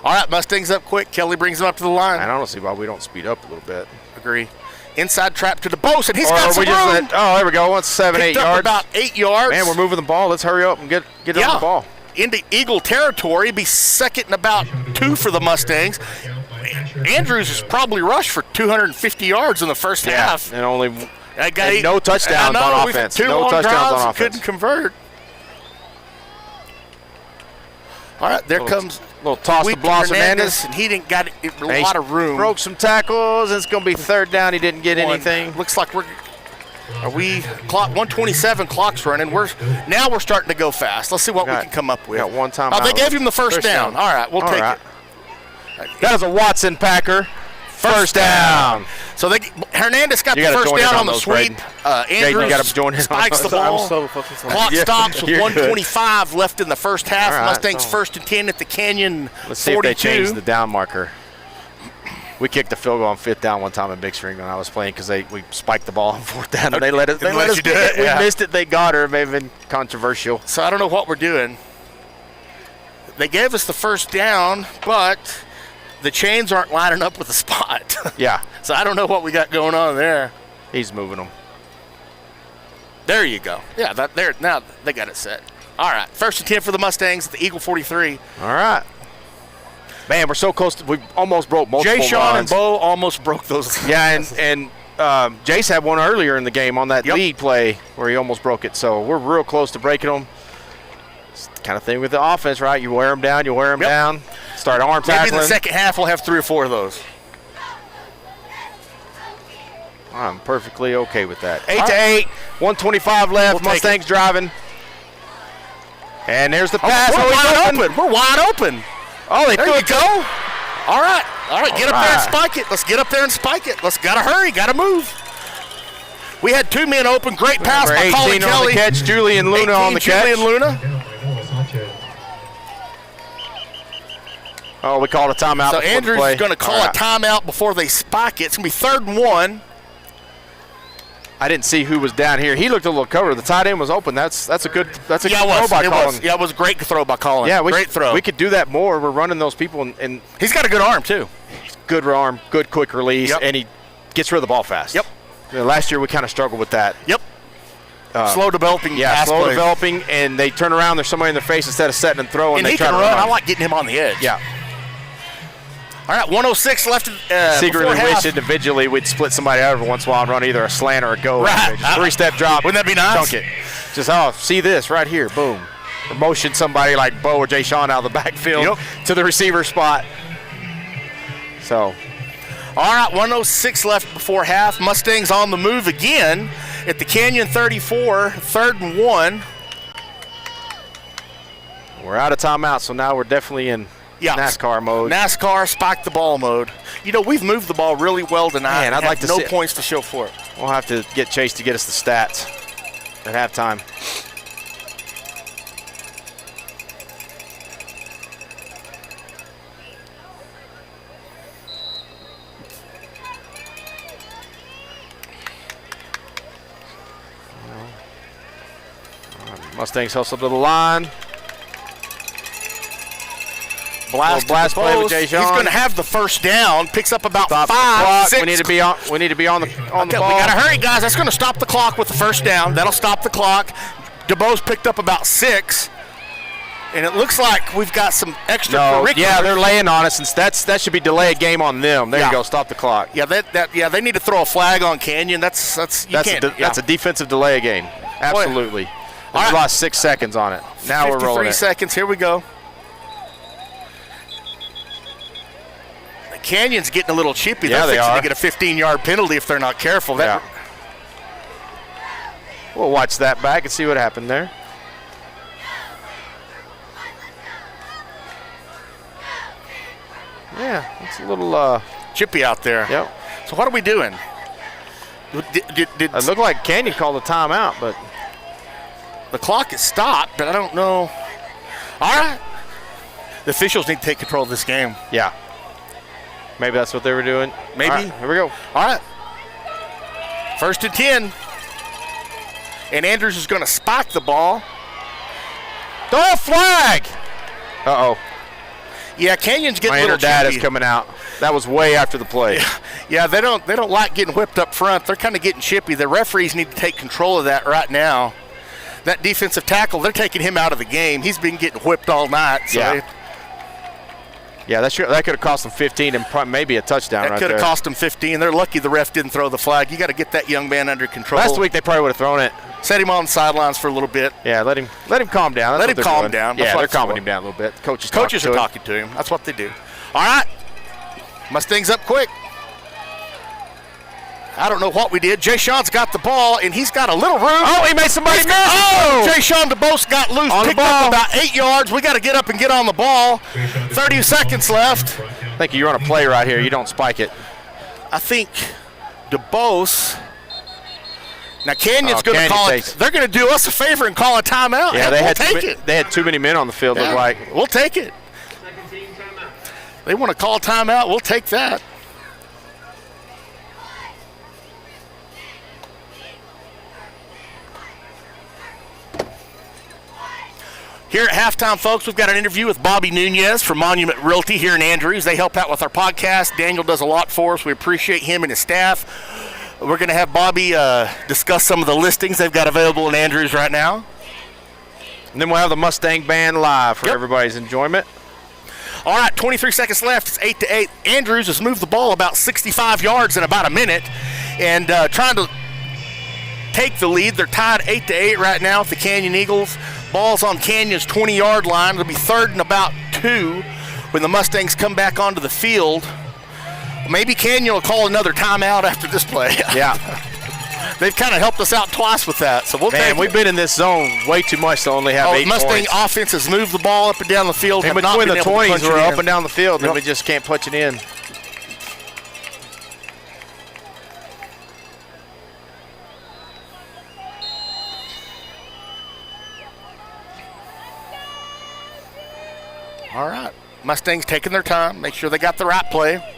All right, Mustangs up quick. Kelly brings them up to the line. I don't see why we don't speed up a little bit. Agree. Inside trap to the Bose, and he's Or got some room. there we go. Once 7-8 Picked up yards. about 8 yards. Man, we're moving the ball. Let's hurry up and get on the ball. Into Eagle territory. Be 2nd and about 2 for the Mustangs. Andrews has probably rushed for 250 yards in the first half. And only And no touchdowns on offense. Two No long touchdowns drives on and offense. couldn't convert. All right, there comes little toss to Blas Hernandez. and he didn't got a lot of room. Broke some tackles. It's going to be 3rd down. He didn't get anything. Looks like clock 127 clock's running. We're starting to go fast. Let's see what we can come up with. Got one time. Oh, they gave him the first down. All right, we'll take it. That is a Watson Packer. First down. So Hernandez got the gotta first join in down on on the those, sweep. Andrews you got to join in on spikes the those. ball. I'm so focused on Clock that. stops with you're 125 left in the first half. All right, Mustangs so 1st and 10 at the Canyon 42. Let's see if they change the down marker. We kicked the field goal on 5th down one time in Big Spring when I was playing because we spiked the ball on 4th down and they let us you do do it, it. yeah. We missed it. They got her. It may have been controversial. So I don't know what we're doing. They gave us the first down, but the chains aren't lining up with the spot. Yeah. So I don't know what we got going on there. He's moving them. There you go. Yeah, there. Now they got it set. All right, 1st and 10 for the Mustangs at the Eagle 43. All right. Man, we're so close. We almost broke multiple Jay Sean and runs. Bo almost broke those. Yeah, and Jace had one earlier in the game on that lead play where he almost broke it. So we're real close to breaking them. It's the kind of thing with the offense, right? You wear them down, down. Start arm tackling. Maybe in the second half we'll have 3 or 4 of those. I'm perfectly okay with that. 8-8, 125 left. We'll Mustangs driving. And there's the pass. We're wide open. We're wide open. Oh, they There threw you it. go. All right. Get up there and spike it. Let's get up there and spike it. Gotta hurry. Gotta move. We had 2 men open. Great pass by Colin 18 on Kelly. the catch. Julian Luna on the catch. Julian Luna. Oh, we called a timeout. So before the Andrews play. is going to call All a right. timeout before they spike it. It's going to be 3rd and 1. I didn't see who was down here. He looked a little covered. The tight end was open. That's a good throw by Colin. Yeah, it was a great throw by Colin. Yeah, great throw. We could do that more. We're running those people, and He's got a good arm too. good arm, good quick release, Yep. and he gets rid of the ball fast. Yep. Last year we kind of struggled with that. Yep. Slow developing. Yeah, pass slow play. developing, and they turn around. There's somebody in their face instead of setting and throwing. And they he try can to run. I like getting him on the edge. Yeah. All right, 106 left. Secretly before wish half. individually we'd split somebody out every once in a while and run either a slant or a go. Right. Just 3-step drop. Wouldn't that be nice? Chunk it. Just, see this right here. Boom. Or motion somebody like Bo or Jay Sean out of the backfield to the receiver spot. So. All right, 106 left before half. Mustangs on the move again at the Canyon 34, 3rd and 1. We're out of timeout, so now we're definitely in NASCAR mode. NASCAR spike the ball mode. You know, we've moved the ball really well tonight. Man, I'd like to no see points to show for it. We'll have to get Chase to get us the stats at halftime. Mustangs hustle to the line. Blast play with Jay He's Sean. going to have the first down. Picks up about Stop the 5, clock. 6. We need to be on. We need to be on the ball. We got to hurry, guys. That's going to stop the clock with the first down. That'll stop the clock. DeBose picked up about 6. And it looks like we've got some extra curriculum. Yeah, they're laying on us, and that should be delay a game on them. There you go. Stop the clock. Yeah, they need to throw a flag on Canyon. That's a defensive delay a game. Absolutely. We lost 6 seconds on it. Now we're rolling 53 it. seconds. Here we go. The Canyon's getting a little chippy. Yeah, They're they fixing are. to get a 15-yard penalty if they're not careful. We'll watch that back and see what happened there. Yeah, it's a little chippy out there. Yep. So what are we doing? It looked like Canyon called a timeout, but the clock is stopped, but I don't know. All right. The officials need to take control of this game. Yeah. Maybe that's what they were doing. Maybe. All right, here we go. All right. 1st and 10. And Andrews is going to spike the ball. Throw a flag. Uh-oh. Yeah, Canyon's getting My a little inner dad chippy. is coming out. That was way after the play. Yeah, they don't like getting whipped up front. They're kind of getting chippy. The referees need to take control of that right now. That defensive tackle, they're taking him out of the game. He's been getting whipped all night. So Yeah, that could have cost them 15 and maybe a touchdown. that right could have there. cost them 15. They're lucky the ref didn't throw the flag. You got to get that young man under control. Last week they probably would have thrown it. Set him on the sidelines for a little bit. Yeah, let him calm down. That's Let what him they're calm doing. down. Yeah, That's they're what calming it's him down a little bit. Coaches are talking to him. That's what they do. All right. Mustangs up quick. I don't know what we did. Jay Sean's got the ball, and he's got a little room. Oh, he made somebody miss. Oh! Jay Sean DeBose got loose, On the picked up ball. about 8 yards. We got to get up and get on the ball. 30 seconds left. I think you run a play right here. You don't spike it. I think DeBose. Now Canyon's going to Canyon call takes it. They're going to do us a favor and call a timeout. Yeah, We'll take it. They had too many men on the field. Yeah, Looked like. we'll take it. They want to call a timeout. We'll take that. Here at halftime, folks, we've got an interview with Bobby Nunez from Monument Realty here in Andrews. They help out with our podcast. Daniel does a lot for us. We appreciate him and his staff. We're going to have Bobby discuss some of the listings they've got available in Andrews right now. And then we'll have the Mustang band live for everybody's enjoyment. All right, 23 seconds left. It's 8-8. Andrews has moved the ball about 65 yards in about a minute and trying to take the lead. They're tied 8-8 right now with the Canyon Eagles. Ball's on Canyon's 20-yard line. It'll be 3rd and about 2 when the Mustangs come back onto the field. Maybe Canyon will call another timeout after this play. Yeah. They've kind of helped us out twice with that. So we've been in this zone way too much to only have 8 Mustang points. offense has moved the ball up and down the field. In between the 20s, we're up and down the field, and we just can't punch it in. All right. Mustangs taking their time. Make sure they got the right play.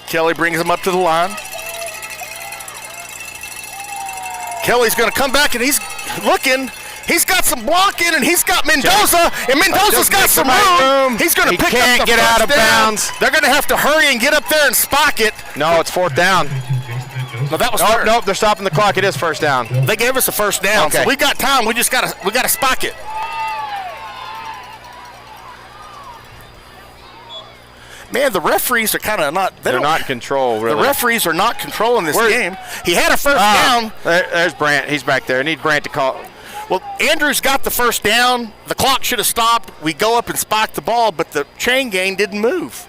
Kelly brings him up to the line. Kelly's going to come back, and he's looking. He's got some blocking, and he's got Mendoza, and Mendoza's got some room. He's going to pick up the get out of first down. bounds. They're going to have to hurry and get up there and spike it. No, it's 4th down. No, that was Nope, they're stopping the clock. It is 1st down. They gave us a first down, Okay. so we got time. We just got to spike it. Man, the referees are kind of not. They're not in control, really. The referees are not controlling this game. He had a first down. There's Brandt. He's back there. I need Brandt to call. Well, Andrews got the first down. The clock should have stopped. We go up and spike the ball, but the chain gang didn't move.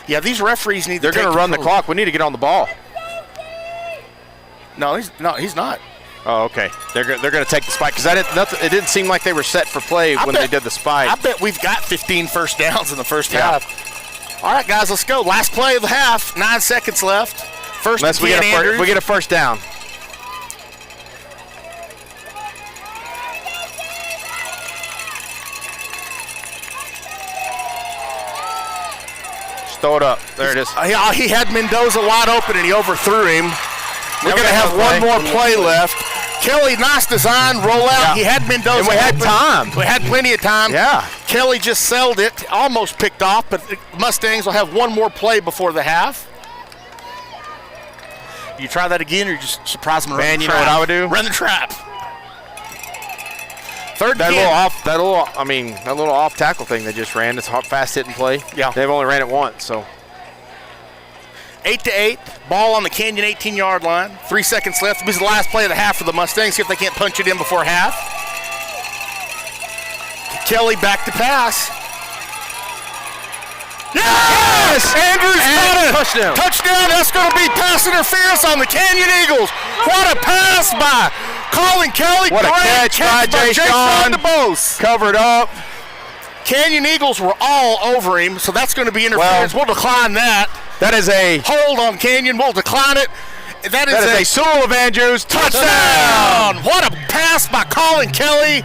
Yeah, these referees need. They're going to run the clock. We need to get on the ball. No, he's not. Oh, okay. They're going to take the spike because it didn't seem like they were set for play when they did the spike. I bet we've got 15 first downs in the first half. All right, guys, let's go. Last play of the half. 9 seconds left. Unless we get a first down. Just throw it up. There it is. He had Mendoza wide open, and he overthrew him. We're going to have one more play left. Kelly, nice design, roll out. Yeah. He had Mendoza. And we had time. We had plenty of time. Yeah. Kelly just sold it, almost picked off, but the Mustangs will have one more play before the half. You try that again, or you just surprise them? Man, you know what I would do? Run the trap. Third that little off tackle thing they just ran. It's a fast hitting play. Yeah. They've only ran it once, so. 8-8, ball on the Canyon 18-yard line. 3 seconds left. This is the last play of the half for the Mustangs. See if they can't punch it in before half. Kelly back to pass. Yes! Andrews got it. Touchdown. Touchdown. That's going to be pass interference on the Canyon Eagles. What a pass by Colin Kelly. What a catch by Jay-Sean DeBose. Covered up. Canyon Eagles were all over him, so that's going to be interference. We'll decline that. That is a hold on Canyon. We'll decline it. That is a Sewell of Andrews touchdown. What a pass by Colin Kelly.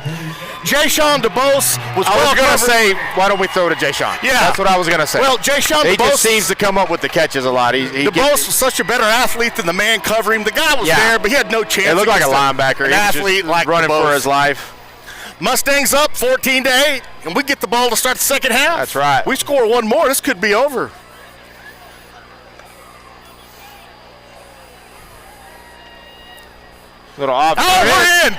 Jay-Sean DeBose was I was going to say, why don't we throw to Jay-Sean? Yeah. That's what I was going to say. Well, Jay-Sean DeBose. He just seems to come up with the catches a lot. DeBose was such a better athlete than the man covering him. The guy was there, but he had no chance. It looked like a linebacker. An athlete like running DeBose. for his life. Mustangs up 14-8, and we get the ball to start the second half. That's right. We score one more, this could be over. Little off. We're in.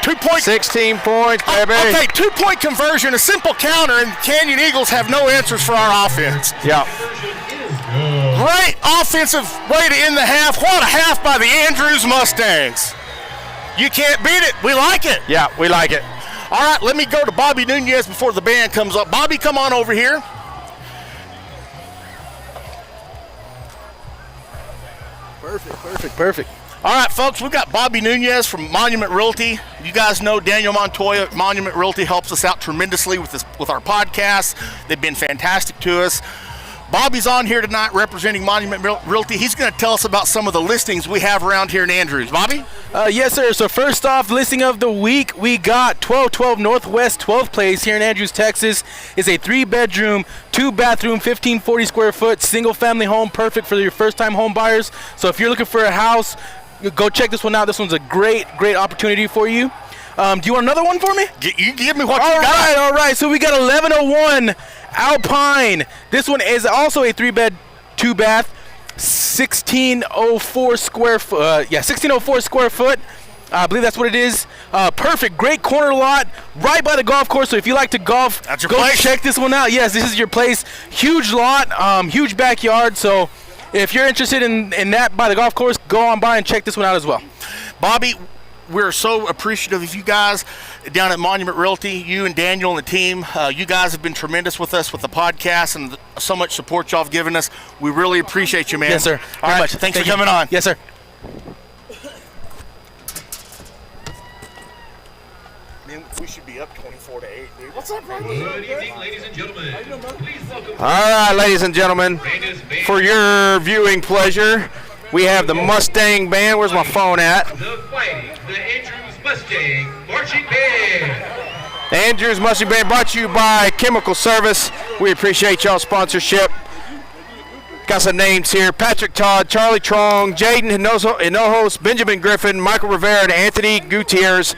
2 point. 16 points, baby. Okay, 2-point conversion, a simple counter, and Canyon Eagles have no answers for our offense. Yeah. Great offensive way to end the half. What a half by the Andrews Mustangs. You can't beat it. We like it. Yeah, we like it. All right, let me go to Bobby Nunez before the band comes up. Bobby, come on over here. Perfect. All right, folks, we've got Bobby Nunez from Monument Realty. You guys know Daniel Montoya. Monument Realty helps us out tremendously with our podcast. They've been fantastic to us. Bobby's on here tonight representing Monument Realty. He's going to tell us about some of the listings we have around here in Andrews. Bobby? Yes, sir. So first off, listing of the week, we got 1212 Northwest 12th Place here in Andrews, Texas. Is a 3-bedroom, 2-bathroom, 1540 square foot single family home, perfect for your first-time home buyers. So if you're looking for a house, go check this one out. This one's a great opportunity for you. Do you want another one for me? You give me what you got. All right. So we got 1101 Alpine. This one is also a 3-bed, 2-bath, 1604 square foot. 1604 square foot. I believe that's what it is. Perfect, great corner lot right by the golf course. So if you like to golf, that's your go place. Check this one out. Yes, this is your place. Huge lot, huge backyard. So if you're interested in that by the golf course, go on by and check this one out as well. Bobby, we're so appreciative of you guys down at Monument Realty, you and Daniel and the team. You guys have been tremendous with us with the podcast and so much support y'all have given us. We really appreciate you, man. Yes, sir. All right, thanks for coming on. Yes, sir. Man, we should be up 24-8, dude. What's up, Randy? Good evening, ladies and gentlemen. Please welcome. All right, ladies and gentlemen, for your viewing pleasure, we have the Mustang Band. Where's my phone at? The Fighting, the Andrews Mustang Marching Band. The Andrews Mustang Band brought to you by Chemical Service. We appreciate y'all's sponsorship. Got some names here: Patrick Todd, Charlie Trong, Jaden Hinojos, Benjamin Griffin, Michael Rivera, and Anthony Gutierrez.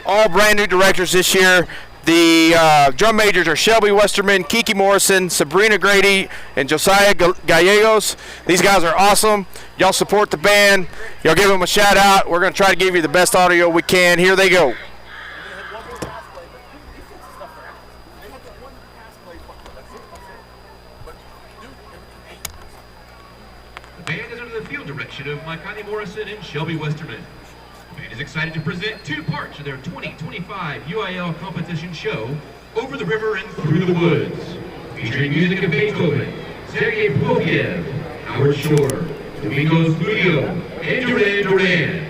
All brand new directors this year. The drum majors are Shelby Westerman, Kiki Morrison, Sabrina Grady, and Josiah Gallegos. These guys are awesome. Y'all support the band. Y'all give them a shout out. We're going to try to give you the best audio we can. Here they go. The band is under the field direction of Kiki Morrison and Shelby Westerman. The band is excited to present 2 parts of their 2025 UIL competition show, Over the River and Through the Woods, featuring music of Beethoven, Sergei Prokofiev, Howard Shore, Domingos Murillo, and Duran Duran.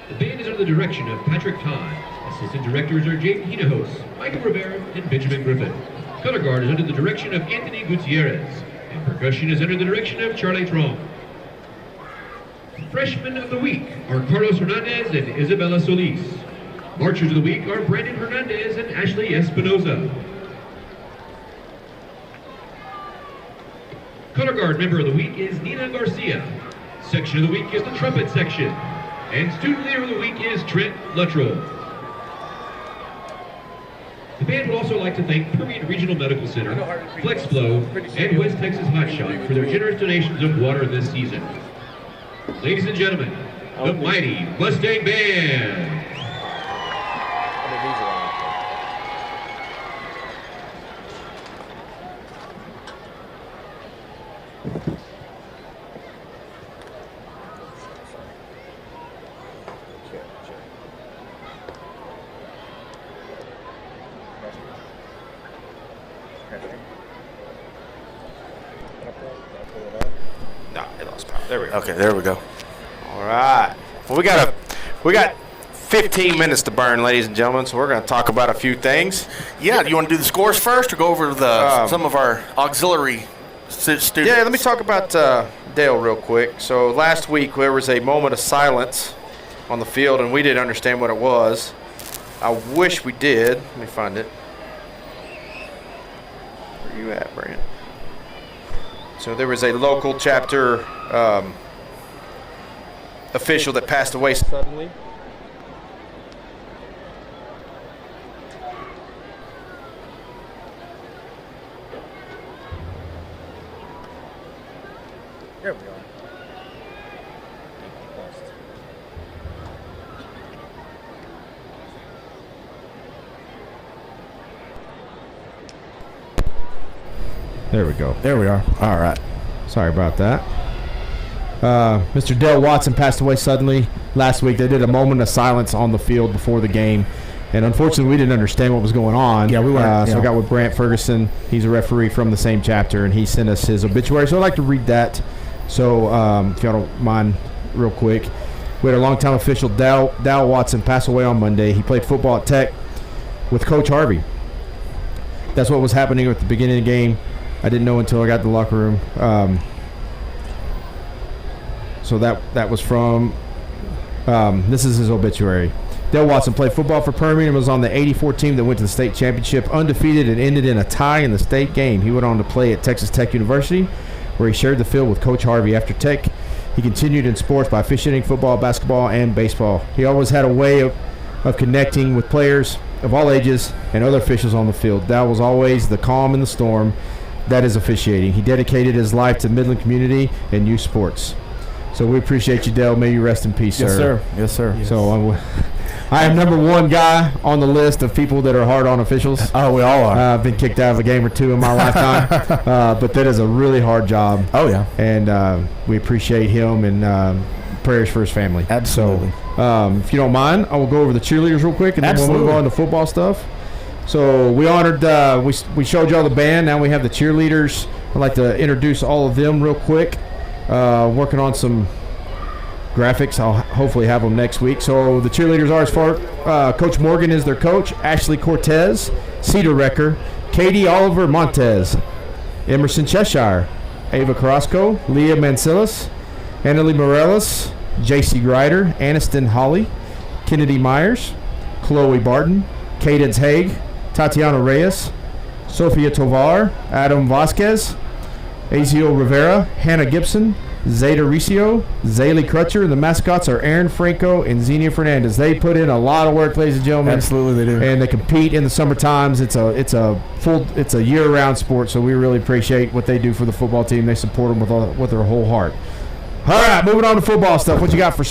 The band is under the direction of Patrick Todd. Assistant directors are Jaden Hinahos, Michael Rivera, and Benjamin Griffin. Color guard is under the direction of Anthony Gutierrez, and percussion is under the direction of Charlie Trong. Freshmen of the week are Carlos Hernandez and Isabella Solis. Marchers of the week are Brandon Hernandez and Ashley Espinoza. Color guard member of the week is Nina Garcia. Section of the week is the trumpet section. And student leader of the week is Trent Luttrell. The band would also like to thank Permian Regional Medical Center, FlexFlow, and West Texas Hotshot for their generous donations of water this season. Ladies and gentlemen, the mighty Mustang Band. No, it lost power. There we go. Okay, there we go. All right. Well, we got 15 minutes to burn, ladies and gentlemen. So we're going to talk about a few things. Yeah, do you want to do the scores first, or go over some of our auxiliary students? Yeah, let me talk about Dale real quick. So last week there was a moment of silence on the field, and we didn't understand what it was. I wish we did. Let me find it. Where you at, Brant? So there was a local chapter official that passed away suddenly. There we go. There we go. There we are. All right. Sorry about that. Mr. Dale Watson passed away suddenly last week. They did a moment of silence on the field before the game, and unfortunately, we didn't understand what was going on. Yeah, we weren't. So I got with Brant Ferguson. He's a referee from the same chapter, and he sent us his obituary. So I'd like to read that. So if y'all don't mind, real quick, we had a longtime official, Dal Watson, pass away on Monday. He played football at Tech with Coach Harvey. That's what was happening at the beginning of the game. I didn't know until I got to the locker room. So that was from, this is his obituary. Dale Watson played football for Permian and was on the 84 team that went to the state championship undefeated and ended in a tie in the state game. He went on to play at Texas Tech University, where he shared the field with Coach Harvey. After Tech, he continued in sports by officiating football, basketball, and baseball. He always had a way of connecting with players of all ages and other officials on the field. That was always the calm in the storm that is officiating. He dedicated his life to Midland community and youth sports. So we appreciate you, Dale. May you rest in peace, sir. Yes, sir. Yes, sir. Yes. So I am number one guy on the list of people that are hard on officials. Oh, we all are. I've been kicked out of a game or two in my lifetime, but that is a really hard job. Oh, yeah. And we appreciate him and prayers for his family. Absolutely. So if you don't mind, I will go over the cheerleaders real quick, and then we'll move on to football stuff. So we honored, we showed y'all the band. Now we have the cheerleaders. I'd like to introduce all of them real quick. Working on some graphics. I'll hopefully have them next week. So the cheerleaders are as far. Coach Morgan is their coach. Ashley Cortez, Cedar Wrecker, Katie Oliver Montez, Emerson Cheshire, Ava Carrasco, Leah Mancilis, Annalie Morales, J.C. Grider, Aniston Holly, Kennedy Myers, Chloe Barton, Cadence Haig, Tatiana Reyes, Sophia Tovar, Adam Vasquez, Azio Rivera, Hannah Gibson, Zeta Riccio, Zaylee Crutcher, and the mascots are Aaron Franco and Xenia Fernandez. They put in a lot of work, ladies and gentlemen. Absolutely, they do. And they compete in the summer times. It's a year-round sport, so we really appreciate what they do for the football team. They support them with their whole heart. All right, moving on to football stuff. What you got for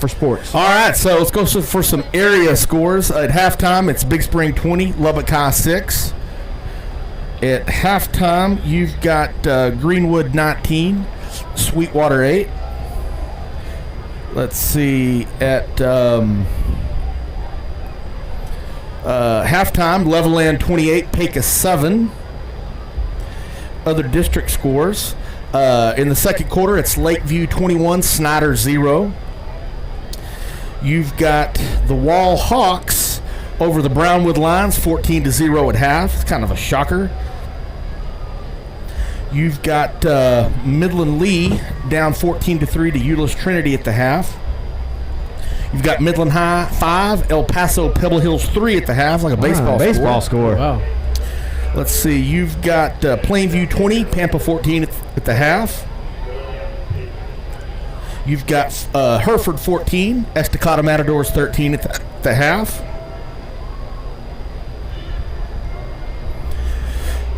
sports? All right, so let's go for some area scores. At halftime, it's Big Spring 20, Lubbock High 6. At halftime, you've got Greenwood 19, Sweetwater 8. Let's see, at halftime, Levelland 28, Pecos 7. Other district scores. In the second quarter, it's Lakeview 21, Snyder 0. You've got the Wall Hawks over the Brownwood Lions, 14-0 at half. It's kind of a shocker. You've got Midland Lee down 14-3 to Euless Trinity at the half. You've got Midland High 5, El Paso Pebble Hills 3 at the half, like a baseball score. Wow. Let's see. You've got Plainview 20, Pampa 14 at the half. You've got Hereford 14, Estacada Matadors 13 at the half.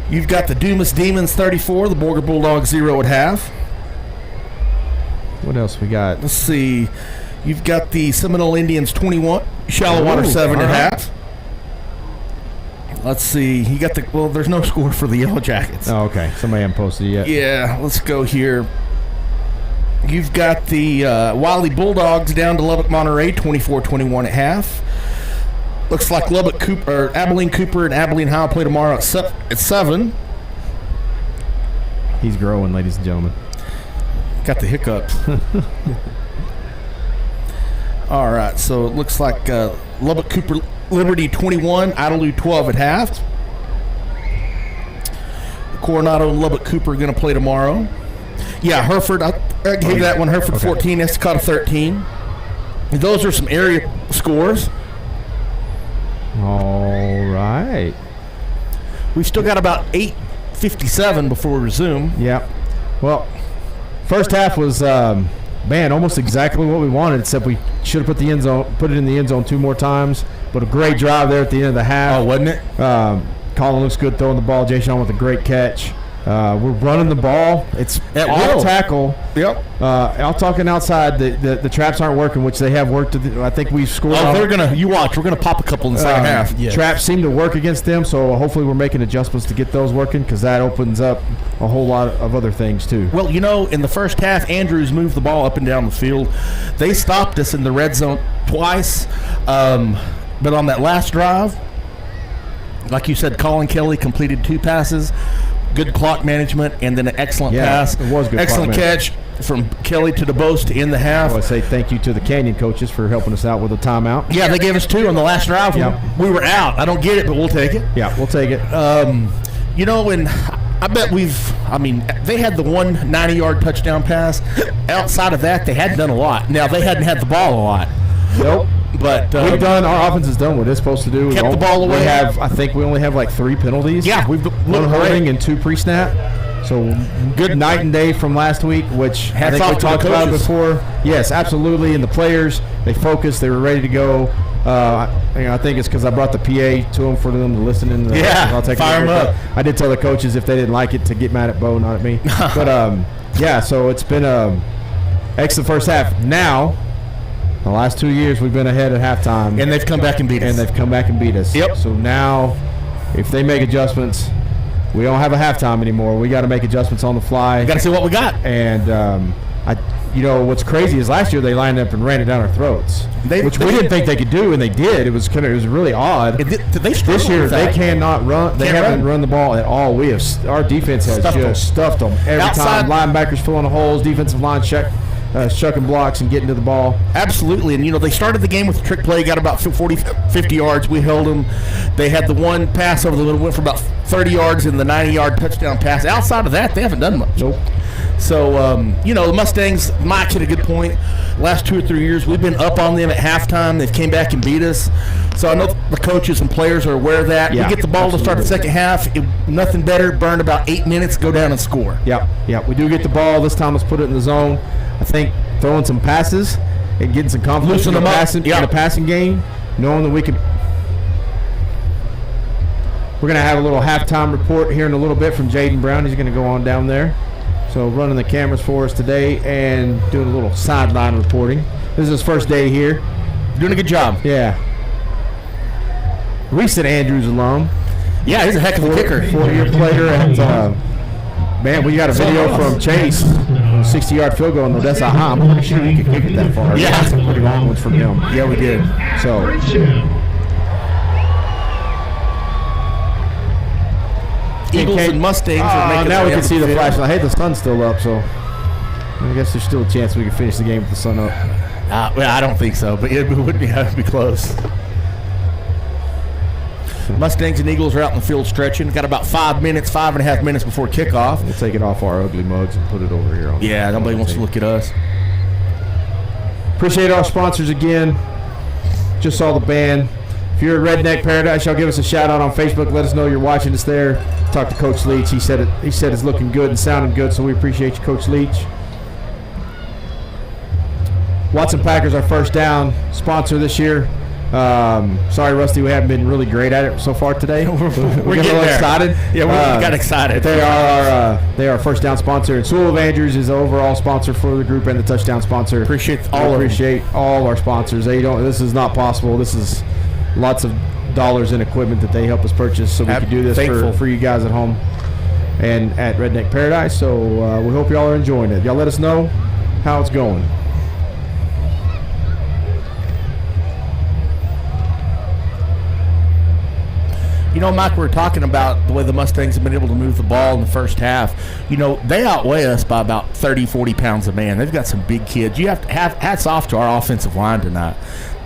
You've got the Dumas Demons 34, the Borger Bulldogs 0 at half. What else we got? Let's see. You've got the Seminole Indians 21, Shallow Water 7 at half. Let's see. You got there's no score for the Yellow Jackets. Oh, okay. Somebody hasn't posted it yet. Yeah, let's go here. You've got the Wiley Bulldogs down to Lubbock Monterey, 24-21 at half. Looks like Abilene Cooper and Abilene High will play tomorrow at 7. He's growing, ladies and gentlemen. Got the hiccups. All right, so it looks like Lubbock Cooper Liberty 21, Idalou 12 at half. Coronado and Lubbock Cooper are going to play tomorrow. Yeah, Hereford, I gave that one. Hereford 14, Estacada 13. And those are some area scores. All right. We've still got about 8:57 before we resume. Yeah. Well, first half was almost exactly what we wanted, except we should have put it in the end zone 2 more times. But a great drive there at the end of the half. Oh, wasn't it? Colin looks good throwing the ball. Jason on with a great catch. We're running the ball. It's at all tackle. Yep. I'm talking outside. The traps aren't working, which they have worked. I think we've scored. Oh, you watch. We're gonna pop a couple in the second half. Yes. Traps seem to work against them, so hopefully we're making adjustments to get those working, because that opens up a whole lot of other things too. Well, in the first half, Andrews moved the ball up and down the field. They stopped us in the red zone twice, but on that last drive, like you said, Colin Kelly completed 2 passes. Good clock management, and then an excellent pass. It was good. Excellent catch from Kelly to DeBose to end the half. I want to say thank you to the Canyon coaches for helping us out with a timeout. Yeah, they gave us 2 on the last drive. Yep. We were out. I don't get it, but we'll take it. Yeah, we'll take it. And I bet they had the one 90-yard touchdown pass. Outside of that, they hadn't done a lot. Now, they hadn't had the ball a lot. Nope. But our offense has done what it's supposed to do. Kept the ball away. I think we only have like 3 penalties. Yeah, we've one holding and 2 pre-snap. So good night and day from last week, which I think we talked about before. Yes, absolutely. And the players, they focused. They were ready to go. I think it's because I brought the PA to them for them to listen in. I'll take fire them up. I did tell the coaches if they didn't like it to get mad at Bo, not at me. But so it's been excellent first half. Now, the last 2 years we've been ahead at halftime, and they've come back and beat us. Yep. So now, if they make adjustments, we don't have a halftime anymore. We got to make adjustments on the fly. Got to see what we got. And what's crazy is last year they lined up and ran it down our throats, which we didn't think they could do, and they did. It was really odd. This year they cannot run. They haven't run the ball at all. Our defense has stuffed them every time. Linebackers filling the holes. Defensive line shucking blocks and getting to the ball. Absolutely. And, they started the game with a trick play, got about 40, 50 yards. We held them. They had the one pass over the middle, went for about 30 yards in the 90-yard touchdown pass. Outside of that, they haven't done much. Nope. So, the Mustangs, Mike hit a good point. Last 2 or 3 years, we've been up on them at halftime. They've came back and beat us. So I know the coaches and players are aware of that. Yeah, we get the ball to start the second half. Nothing better. Burn about 8 minutes, go down and score. Yeah. We do get the ball. This time let's put it in the zone. I think throwing some passes and getting some confidence in the passing game, knowing that we can. We're going to have a little halftime report here in a little bit from Jaden Brown. He's going to go on down there. So running the cameras for us today and doing a little sideline reporting. This is his first day here. Doing a good job. Yeah. Recent Andrews alum. Yeah, he's a heck of a kicker. 4-year player. And, man, we got a video from Chase. 60-yard field goal in Odessa High. I'm pretty sure he could kick it that far. Yeah. Some pretty long ones from him. Yeah, we did. So. Eagles and Mustangs are making now we can see the flashlight. Hey, the sun's still up, so I guess there's still a chance we can finish the game with the sun up. Well, I don't think so, but it would be close. Mustangs and Eagles are out in the field stretching. Got about 5.5 minutes before kickoff. We'll take it off our ugly mugs and put it over here. Nobody wants to look at us. Appreciate our sponsors again. Just saw the band. If you're at Redneck Paradise, y'all give us a shout out on Facebook. Let us know you're watching us there. Talk to Coach Leach. He said it's looking good and sounding good, so we appreciate you, Coach Leach. Watson Packers, our first down sponsor this year. Sorry, Rusty, we haven't been really great at it so far today. We're getting a little excited. Yeah, we got excited. They are our first down sponsor, and Sewell of Andrews is the overall sponsor for the group and the touchdown sponsor. Appreciate all our sponsors. This is not possible. This is lots of dollars in equipment that they help us purchase so we can do this for you guys at home and at Redneck Paradise. So we hope y'all are enjoying it. Y'all let us know how it's going. Mike, we're talking about the way the Mustangs have been able to move the ball in the first half. They outweigh us by about 30, 40 pounds a man. They've got some big kids. You have to have hats off to our offensive line tonight.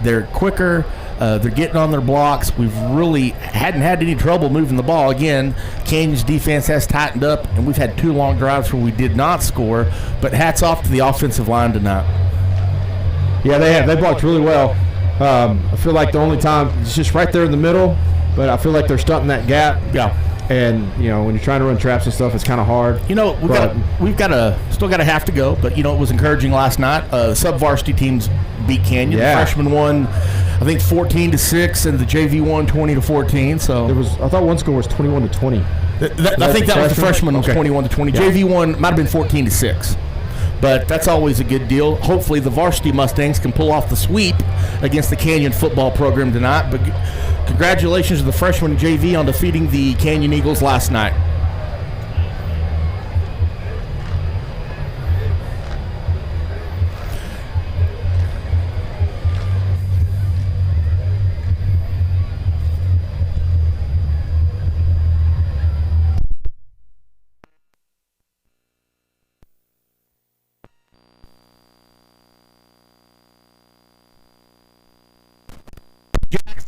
They're quicker. They're getting on their blocks. We've really hadn't had any trouble moving the ball. Again, Canyon's defense has tightened up, and we've had 2 long drives where we did not score. But hats off to the offensive line tonight. Yeah, they have. They blocked really well. I feel like the only time it's just right there in the middle. But I feel like they're stunting that gap. Yeah. And, when you're trying to run traps and stuff, it's kind of hard. We've got a half to go, but, it was encouraging last night. The sub-varsity teams beat Canyon. Yeah. The freshman won, I think, 14-6, and the JV won 20-14. So I thought one score was 21-20. I think that was the freshman was 21-20. Yeah. JV won might have been 14-6. But that's always a good deal. Hopefully the Varsity Mustangs can pull off the sweep against the Canyon football program tonight. But congratulations to the freshman JV on defeating the Canyon Eagles last night.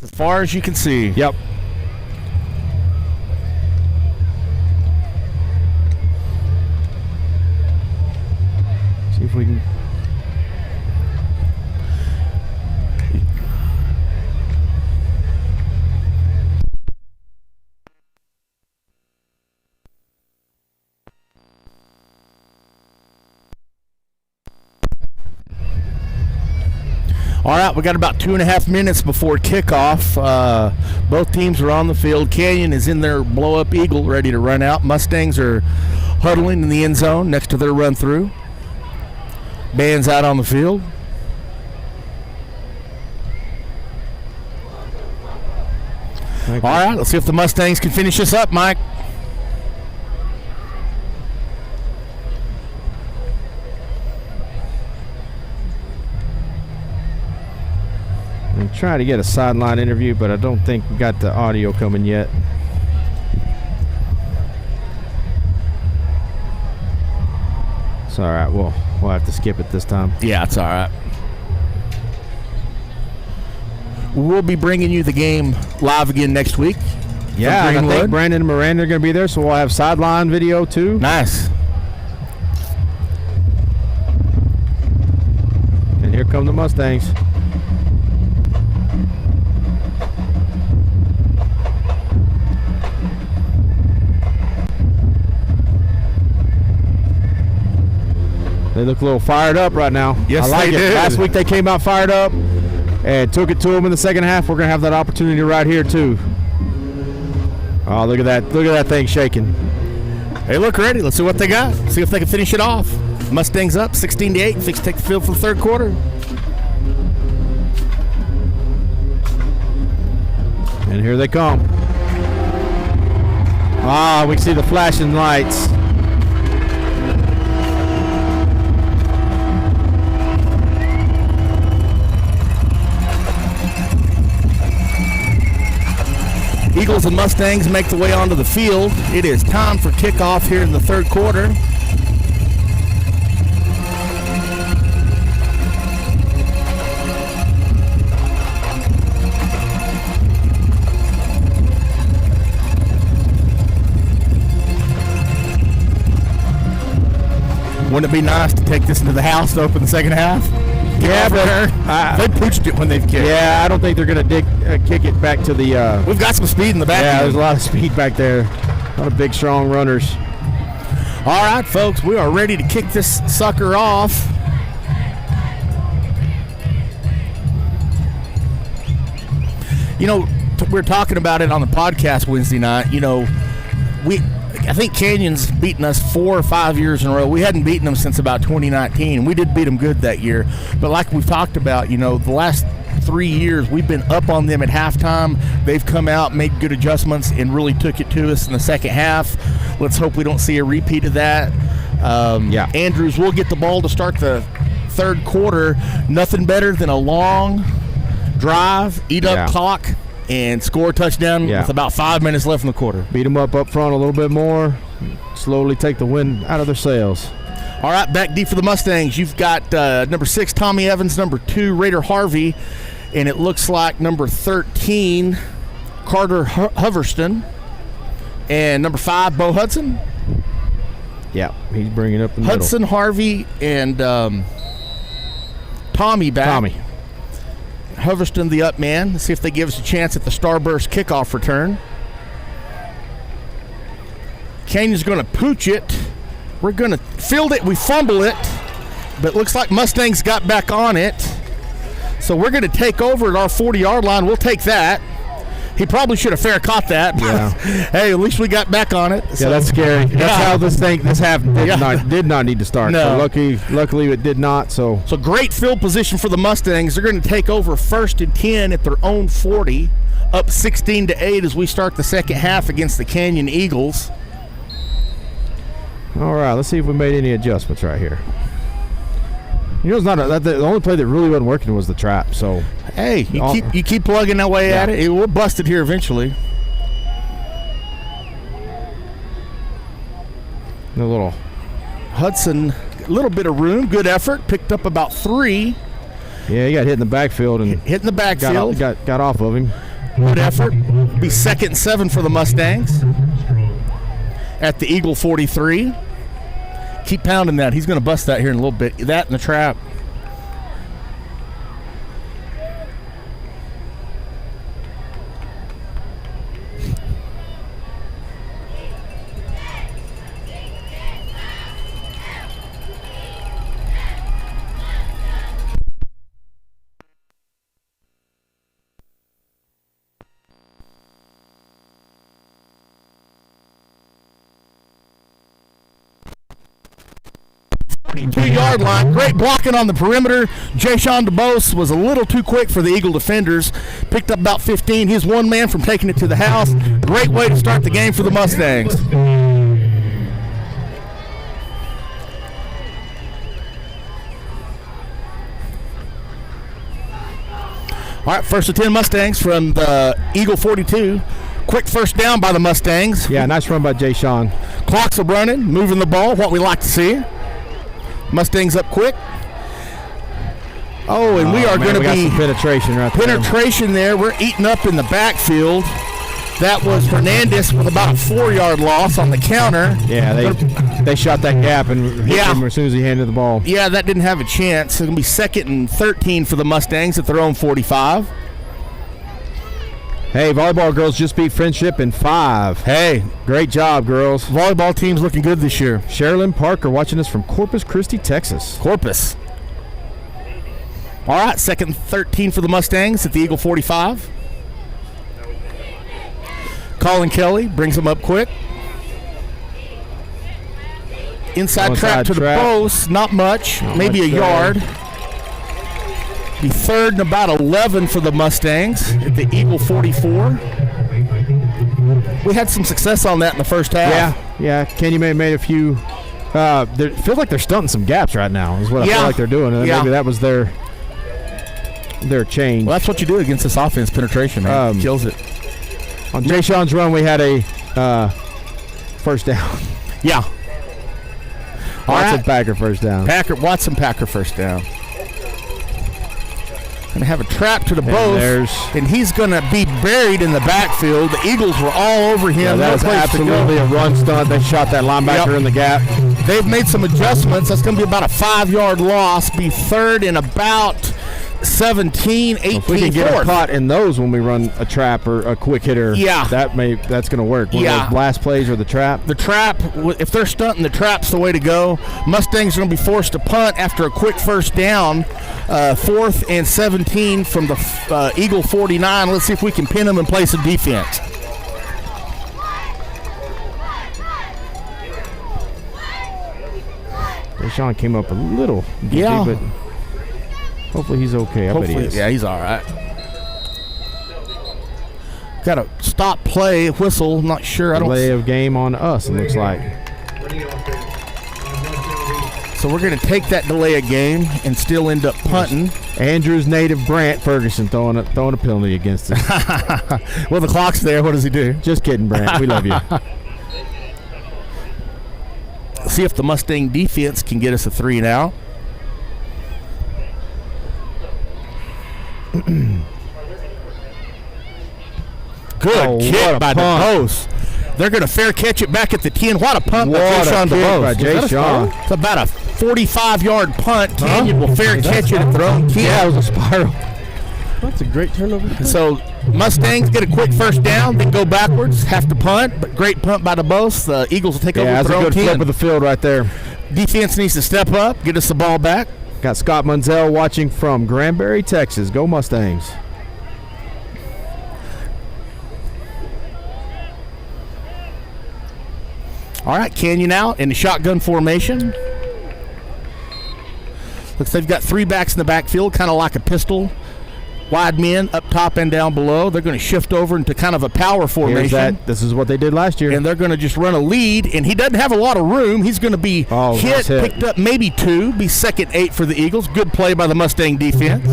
As far as you can see. Yep. All right, we got about 2.5 minutes before kickoff. Both teams are on the field. Canyon is in their blow-up Eagle ready to run out. Mustangs are huddling in the end zone next to their run-through. Band's out on the field. All right, let's see if the Mustangs can finish this up, Mike. I'm trying to get a sideline interview, but I don't think we got the audio coming yet. It's all right. We'll have to skip it this time. Yeah, it's all right. We'll be bringing you the game live again next week. Yeah, and I think Brandon and Miranda are going to be there, so we'll have sideline video too. Nice. And here come the Mustangs. They look a little fired up right now. Yes, I like they it. did. Last week they came out fired up and took it to them in the second half. We're going to have that opportunity right here too. Oh, look at that. Look at that thing shaking. They look ready. Let's see what they got. See if they can finish it off. Mustangs up 16-8. Fix take the field for the third quarter. And here they come. Ah, we see the flashing lights. Eagles and Mustangs make the way onto the field. It is time for kickoff here in the third quarter. Wouldn't it be nice to take this into the house to open the second half? Yeah, but they pooched it when they've kicked. Yeah, I don't think they're going to kick it back to the. We've got some speed in the back. Yeah, there's a lot of speed back there. A lot of big, strong runners. All right, folks, we are ready to kick this sucker off. You know, we're talking about it on the podcast Wednesday night. You know, I think Canyon's beaten us 4 or 5 years in a row. We hadn't beaten them since about 2019. We did beat them good that year. But like we've talked about, you know, the last 3 years, we've been up on them at halftime. They've come out, made good adjustments, and really took it to us in the second half. Let's hope we don't see a repeat of that. Yeah. Andrews will get the ball to start the third quarter. Nothing better than a long drive, eat up clock, and score a touchdown with about 5 minutes left in the quarter. Beat them up front a little bit more. Slowly take the wind out of their sails. All right, back deep for the Mustangs. You've got number 6, Tommy Evans, number 2, Raider Harvey, and it looks like number 13, Carter Hoverston, and number 5, Bo Hudson. Yeah, he's bringing up the Hudson, middle. Harvey, and Tommy back. Tommy. Hoverston the up man. Let's see if they give us a chance at the Starburst kickoff return. Canyon's going to pooch it. We're going to field it. We fumble it. But it looks like Mustangs got back on it. So we're going to take over at our 40-yard line. We'll take that. He probably should have fair caught that. Yeah. Hey, at least we got back on it. Yeah, that's scary. That's how this half did not need to start. No. So luckily it did not. So great field position for the Mustangs. They're going to take over 1st and 10 at their own 40, up 16-8 as we start the second half against the Canyon Eagles. All right, let's see if we made any adjustments right here. You know, it's not the only play that really wasn't working was the trap. So hey, you keep plugging that way at it. It will bust it here eventually. A little Hudson, a little bit of room, good effort, picked up about 3. Yeah, he got hit in the backfield and hit in the backfield. Got off of him. Good effort. Be 2nd and 7 for the Mustangs at the Eagle 43. Keep pounding that. He's going to bust that here in a little bit. That and the trap. 42-yard line. Great blocking on the perimeter. Jayshawn DeBose was a little too quick for the Eagle defenders. Picked up about 15. He's one man from taking it to the house. Great way to start the game for the Mustangs. All right, first and 10 Mustangs from the Eagle 42. Quick first down by the Mustangs. Yeah, nice run by Jay Sean. Clocks are running, moving the ball, what we like to see. Mustangs up quick. Oh, and we are going to be some penetration right there. Penetration there. We're eating up in the backfield. That was Hernandez with about a 4-yard loss on the counter. Yeah, they shot that gap and hit him as soon as he handed the ball. Yeah, that didn't have a chance. It's going to be 2nd and 13 for the Mustangs at their own 45. Hey, volleyball girls just beat Friendship in 5. Hey, great job, girls. Volleyball team's looking good this year. Sherilyn Parker watching us from Corpus Christi, Texas. Corpus. All right, 2nd and 13 for the Mustangs at the Eagle 45. Colin Kelly brings them up quick. Inside trap to the post, not much, maybe a yard. Be 3rd and about 11 for the Mustangs at the Eagle 44. We had some success on that in the first half. Yeah. Kenny made a few. It feels like they're stunting some gaps right now. Is what I feel like they're doing. And maybe that was their change. Well, that's what you do against this offense, penetration, man. Kills it. On Jay Sean's run, we had a first down. Yeah. Packer first down. Watson Packer first down. Going to have a trap to the both, and he's going to be buried in the backfield. The Eagles were all over him. Yeah, that was absolutely a run stunt. They shot that linebacker in the gap. They've made some adjustments. That's going to be about a 5-yard loss. Be 3rd and about 17, 18, if we can get a caught in those when we run a trap or a quick hitter, that's going to work. One of those blast plays or the trap. The trap, if they're stunting, the trap's the way to go. Mustangs are going to be forced to punt after a quick first down. 4th and 17 from the Eagle 49. Let's see if we can pin them and play some defense. Sean came up a little goofy, but hopefully he's okay. I bet he is. Yeah, he's all right. Got a stop play whistle. Not sure. Delay of game on us, it looks like. So we're going to take that delay of game and still end up punting. Andrews native Brant Ferguson throwing a penalty against us. Well, the clock's there. What does he do? Just kidding, Brant. We love you. See if the Mustang defense can get us a 3 now. Good kick by DeBose. They're going to fair catch it back at the 10. What a punt by Jayshawn DeBose. Jay Sean. It's about a 45-yard punt. Canyon will fair catch it at their own 10. Yeah, it was a spiral. That's a great turnover. So Mustangs get a quick first down, then go backwards, have to punt, but great punt by DeBose. The Eagles will take over that's their a own good 10. flip of the field right there. Defense needs to step up, get us the ball back. Got Scott Munzel watching from Granbury, Texas. Go Mustangs. All right, Canyon out in the shotgun formation. Looks they've got 3 backs in the backfield, kind of like a pistol. Wide men up top and down below. They're going to shift over into kind of a power formation. This is what they did last year. And they're going to just run a lead, and he doesn't have a lot of room. He's going to be hit, picked up maybe 2, be 2nd 8 for the Eagles. Good play by the Mustang defense.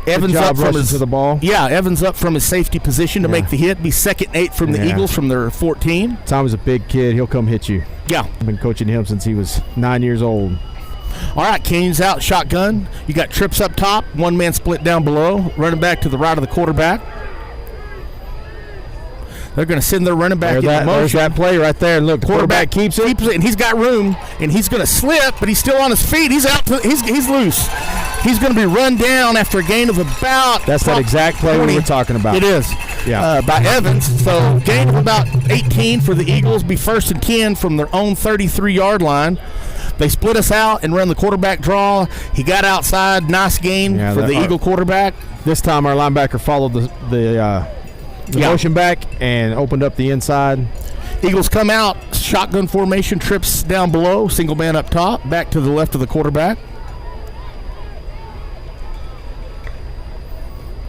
Evans up from his to the ball. Yeah, Evans up from his safety position to make the hit. Be 2nd 8 from the Eagles from their 14. Tommy's a big kid. He'll come hit you. Yeah. I've been coaching him since he was 9 years old. All right, Canyon's out, shotgun. You got trips up top, 1 man split down below, running back to the right of the quarterback. They're going to send their running back in motion. There's that play right there. And look, quarterback keeps it, and he's got room, and he's going to slip, but he's still on his feet. He's out. He's loose. He's going to be run down after a gain of about. That's that exact play 20. we were talking about. It is. Yeah. By Evans. So gain of about 18 for the Eagles. Be 1st and 10 from their own 33-yard line. They split us out and run the quarterback draw. He got outside. Nice gain for the Eagle quarterback. This time our linebacker followed the motion back and opened up the inside. Eagles come out, shotgun formation, trips down below, single man up top, back to the left of the quarterback.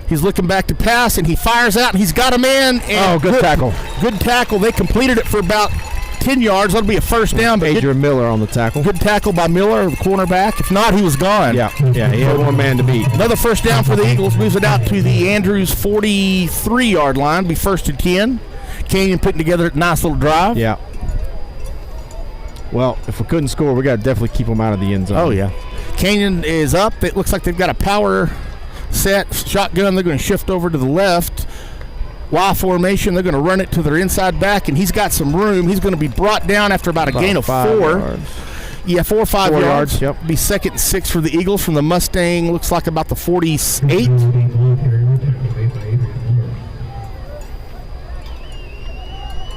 He's looking back to pass, and he fires out, and he's got a man. And good tackle. Good tackle. They completed it for about 10 yards. That'll be a first down. But Adrian Miller on the tackle. Good tackle by Miller, the cornerback. If not, he was gone. Yeah, he had one man to beat. Another first down for the Eagles. Moves it out to the Andrews 43-yard line. Be first and 10. Canyon putting together a nice little drive. Yeah. Well, if we couldn't score, we got to definitely keep them out of the end zone. Oh, yeah. Canyon is up. It looks like they've got a power set shotgun. They're going to shift over to the left. Y formation. They're going to run it to their inside back, and he's got some room. He's going to be brought down after about a gain of 4. Yards. Yeah, 4 or 5 yards. Yep. Be second and 6 for the Eagles from the Mustang. Looks like about the 48.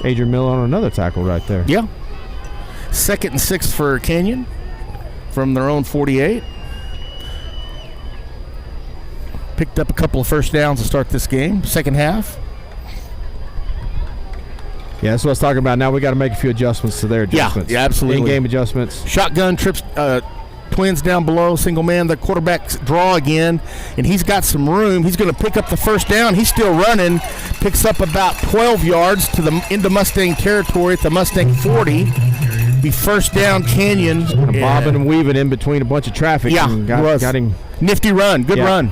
Adrian Miller on another tackle right there. Yeah. Second and 6 for Canyon from their own 48. Picked up a couple of first downs to start this game, second half. Yeah, that's what I was talking about. Now we got to make a few adjustments to their adjustments. Yeah, absolutely. In-game adjustments. Shotgun trips, twins down below, single man. The quarterback's draw again, and he's got some room. He's going to pick up the first down. He's still running. Picks up about 12 yards into Mustang territory at the Mustang 40. Be first down, Canyon. Bobbing and weaving in between a bunch of traffic. Yeah, and got him. Nifty run. Good run.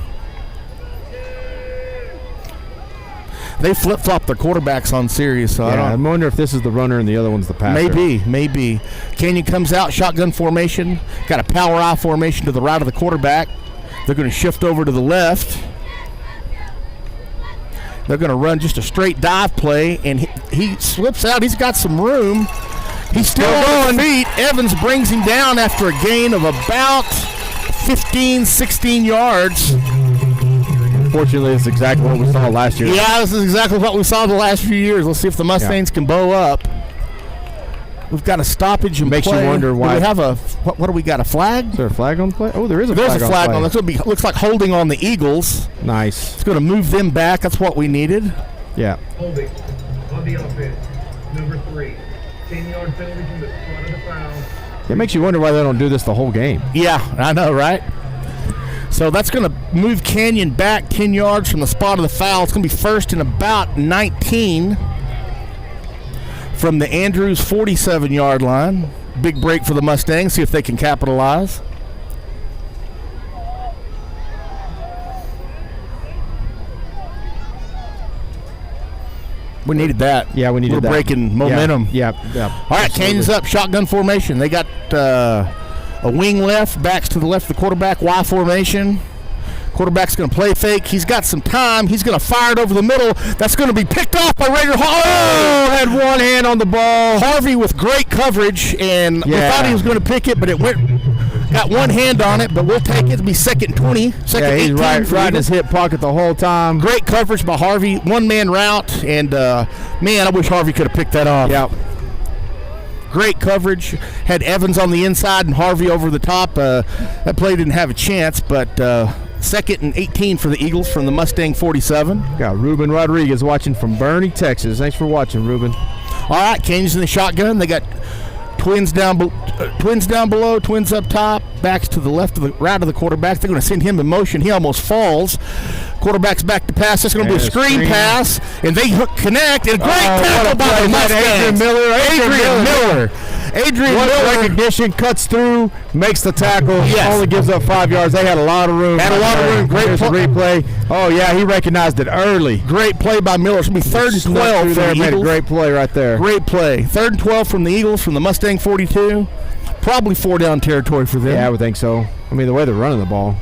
They flip-flop their quarterbacks on series, so I wonder if this is the runner and the other one's the passer. Maybe. Canyon comes out, shotgun formation. Got a power I formation to the right of the quarterback. They're going to shift over to the left. They're going to run just a straight dive play, and he slips out. He's got some room. He's still on feet. Evans brings him down after a gain of about 15, 16 yards. Unfortunately, it's exactly what we saw last year. Yeah, this is exactly what we saw the last few years. Let's see if the Mustangs can bow up. We've got a stoppage and makes play. You wonder why. Do we have a what do we got? A flag? Is there a flag on the play? Oh, there is a flag. There's a flag on That's going to be looks like holding on the Eagles. Nice. It's going to move them back. That's what we needed. Yeah. Holding on the offense, number 3. 10-yard penalty from the spot of the foul. It makes you wonder why they don't do this the whole game. Yeah, I know, right? So that's going to move Canyon back 10 yards from the spot of the foul. It's going to be first and about 19 from the Andrews 47-yard line. Big break for the Mustangs. See if they can capitalize. We needed that. Yeah, we needed that. We're breaking momentum. Yeah. All right, Canyon's up. Shotgun formation. They got a wing left, backs to the left of the quarterback, Y formation. Quarterback's going to play fake. He's got some time. He's going to fire it over the middle. That's going to be picked off by Raider Hall. Oh, had one hand on the ball. Harvey with great coverage, and we thought he was going to pick it, but it went. Got one hand on it, but we'll take it. It'll be second 20. Second 18. He's right in his hip pocket the whole time. Great coverage by Harvey. One-man route, and, man, I wish Harvey could have picked that off. Yep. Great coverage. Had Evans on the inside and Harvey over the top. That play didn't have a chance, but second and 18 for the Eagles from the Mustang 47. Got Ruben Rodriguez watching from Bernie, Texas. Thanks for watching, Ruben. All right, Canyon's in the shotgun. They got twins down below, twins up top, backs to the left of the right of the quarterback. They're going to send him in motion. He almost falls. Quarterback's back to pass. It's going to be a screen pass, and they connect. And great tackle by the Mustangs. Adrian Miller. Recognition, cuts through, makes the tackle. Yes. Only gives up 5 yards. They had a lot of room. Great replay. Oh, yeah, he recognized it early. Great play by Miller. It's going to be third and 12 for the Eagles. Made a great play right there. Great play. Third and 12 from the Eagles from the Mustang 42. Probably 4-down territory for them. Yeah, I would think so. I mean, the way they're running the ball.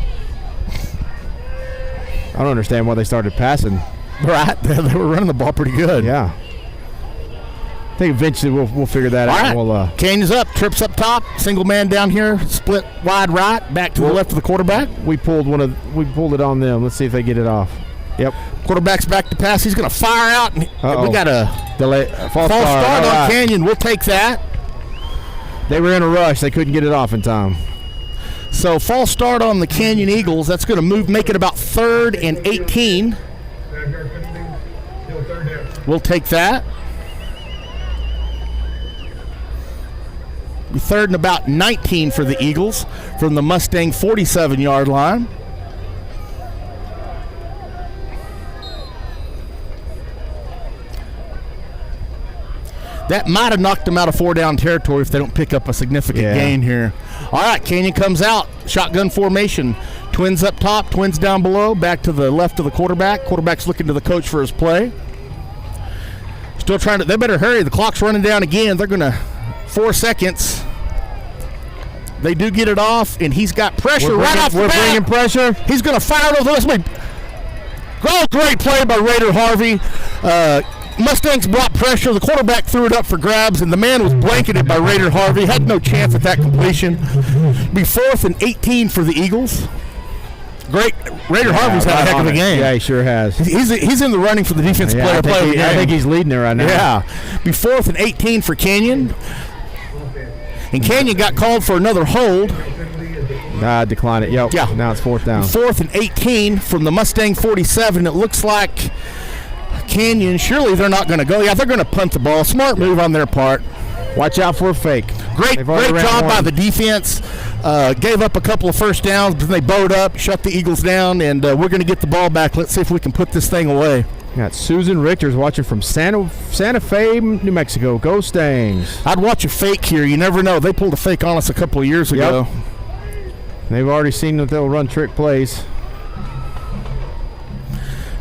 I don't understand why they started passing. Right. They were running the ball pretty good. Yeah. I think eventually we'll figure that out. All right. Canyon's up, trips up top, single man down here, split wide right, back to the left of the quarterback. We pulled it on them. Let's see if they get it off. Yep. Quarterback's back to pass. He's going to fire out. And we got a delay, false start on Canyon. We'll take that. They were in a rush. They couldn't get it off in time. So false start on the Canyon Eagles. That's going to make it about 3rd and 18. We'll take that. Third and about 19 for the Eagles from the Mustang 47-yard line. That might have knocked them out of 4-down territory if they don't pick up a significant gain here. All right, Canyon comes out. Shotgun formation. Twins up top, twins down below. Back to the left of the quarterback. Quarterback's looking to the coach for his play. Still trying to – they better hurry. The clock's running down again. They're going to – 4 seconds. They do get it off, and he's got pressure right off the bat. We're bringing pressure. He's going to fire over this way. Great play by Raider Harvey. Mustangs brought pressure. The quarterback threw it up for grabs, and the man was blanketed by Raider Harvey. Had no chance at that completion. Be 4th and 18 for the Eagles. Great. Raider Harvey's had a heck of a game. Yeah, he sure has. He's in the running for the defensive player of the game. I think he's leading it right now. Yeah. Be 4th and 18 for Canyon. And Canyon got called for another hold. Decline it. Yep. Yeah. Now it's 4th down. 4th and 18 from the Mustang 47. It looks like Canyon, surely they're not going to go. Yeah, they're going to punt the ball. Smart move on their part. Watch out for a fake. Great job by the defense. Gave up a couple of first downs, but they bowed up, shut the Eagles down, and we're going to get the ball back. Let's see if we can put this thing away. Got Susan Richter's watching from Santa Fe, New Mexico. Go Stangs. I'd watch a fake here. You never know. They pulled a fake on us a couple of years ago. They've already seen that they'll run trick plays.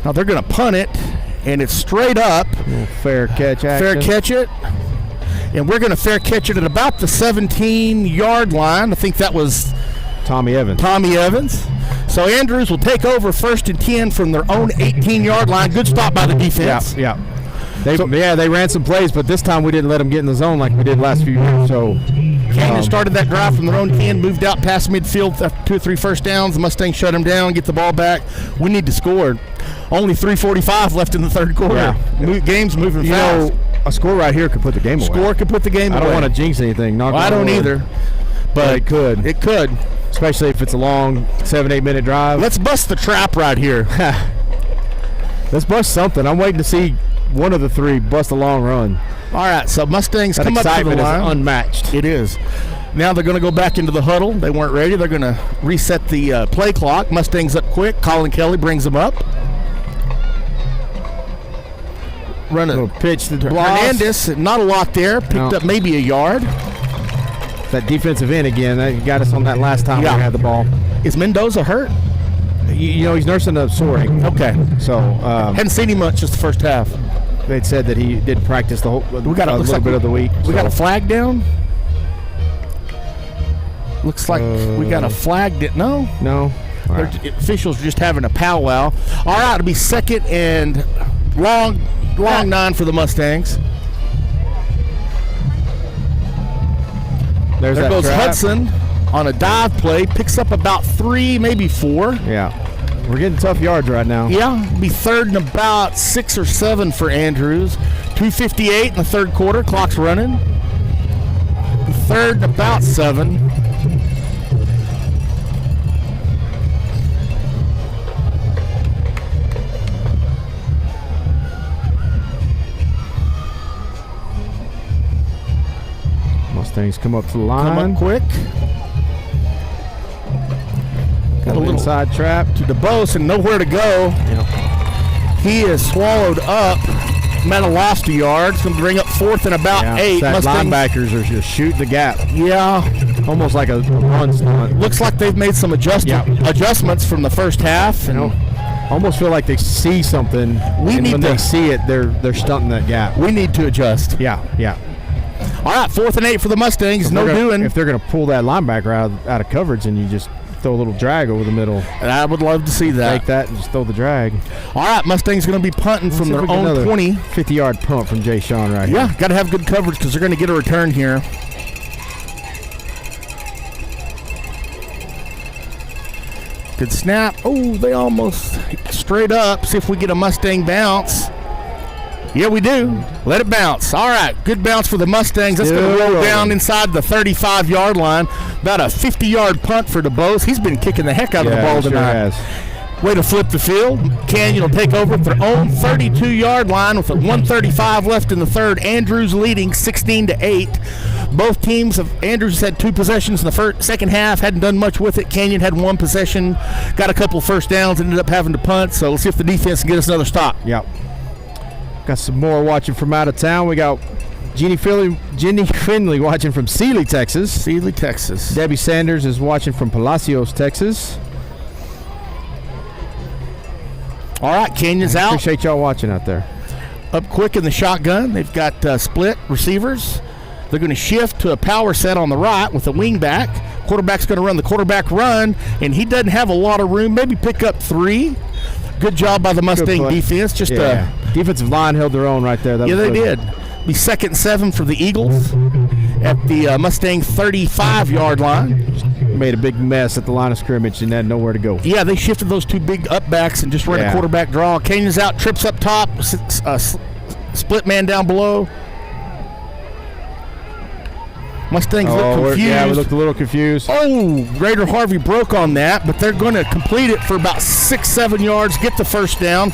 Now they're going to punt it, and it's straight up. Fair catch action. Fair catch it. And we're going to fair catch it at about the 17-yard line. I think that was Tommy Evans. So Andrews will take over 1st and 10 from their own 18-yard line. Good stop by the defense. Yeah. They ran some plays, but this time we didn't let them get in the zone like we did last few years. So Canyon started that drive from their own 10, moved out past midfield after 2 or 3 first downs. The Mustangs shut them down, get the ball back. We need to score. Only 3:45 left in the third quarter. Yeah. Game's moving fast. A score right here could put the game away. Score could put the game away. I don't want to jinx anything. I don't either. But it could. It could. Especially if it's a long 7-8 minute drive. Let's bust the trap right here. Let's bust something. I'm waiting to see one of the three bust a long run. All right, so Mustangs that come up to the line. Is unmatched. It is. Now they're going to go back into the huddle. They weren't ready. They're going to reset the play clock. Mustangs up quick. Colin Kelly brings them up. Run a pitch to Hernandez. Not a lot there. Picked up maybe a yard. That defensive end again. That got us on that last time we had the ball. Is Mendoza hurt? He's nursing a sore ankle. Okay. So hadn't seen him much just the first half. They'd said that he did practice the whole little bit of the week. We got a flag down. Looks like we got a flag. No. Right. Officials are just having a powwow. All right, it'll be 2nd and long 9 for the Mustangs. There goes trap. Hudson on a dive play. Picks up about 3, maybe 4. Yeah. We're getting tough yards right now. Yeah. It'll be 3rd and about 6 or 7 for Andrews. 2:58 in the third quarter. Clock's running. 3rd and about 7. Mustangs come up to the line. Come up quick. Got a little inside trap to DeBose and nowhere to go. Yep. He is swallowed up. Might have lost a yard. It's going to bring up 4th and about 8. Linebackers are just shooting the gap. Yeah. Almost like a run stunt. Looks like they've made some adjustments from the first half. And almost feel like they see something. When they see it, they're stunting that gap. We need to adjust. Yeah. All right, 4th and 8 for the Mustangs. If they're going to pull that linebacker out of coverage and you just throw a little drag over the middle. And I would love to see that. Take that and just throw the drag. All right, Mustangs going to be punting from their own 20. 50-yard punt from Jay Sean right here. Yeah, got to have good coverage because they're going to get a return here. Good snap. Oh, they almost straight up. See if we get a Mustang bounce. Yeah, we do. Let it bounce. All right, good bounce for the Mustangs. That's going to roll down inside the 35-yard line. About a 50-yard punt for DeBose. He's been kicking the heck out of the ball tonight. Way to flip the field. Canyon will take over at their own 32-yard line with a 1:35 left in the third. Andrews leading 16-8. Both teams Andrews had 2 possessions in the second half, hadn't done much with it. Canyon had 1 possession, got a couple first downs, ended up having to punt. So let's see if the defense can get us another stop. Yep. Got some more watching from out of town. We got Jenny Finley watching from Sealy, Texas. Sealy, Texas. Debbie Sanders is watching from Palacios, Texas. All right, Canyon's out. Appreciate y'all watching out there. Up quick in the shotgun. They've got split receivers. They're going to shift to a power set on the right with a wing back. Quarterback's going to run the quarterback run, and he doesn't have a lot of room. Maybe pick up 3. Good job by the Mustang defense. Defensive line held their own right there. They did. Be 2nd and 7 for the Eagles at the Mustang 35-yard line. Made a big mess at the line of scrimmage and had nowhere to go. Yeah, they shifted those 2 big up backs and just ran a quarterback draw. Canyon's out, trips up top, split man down below. Mustangs look confused. Yeah, we looked a little confused. Oh, Raider Harvey broke on that, but they're going to complete it for about 6-7 yards, get the first down.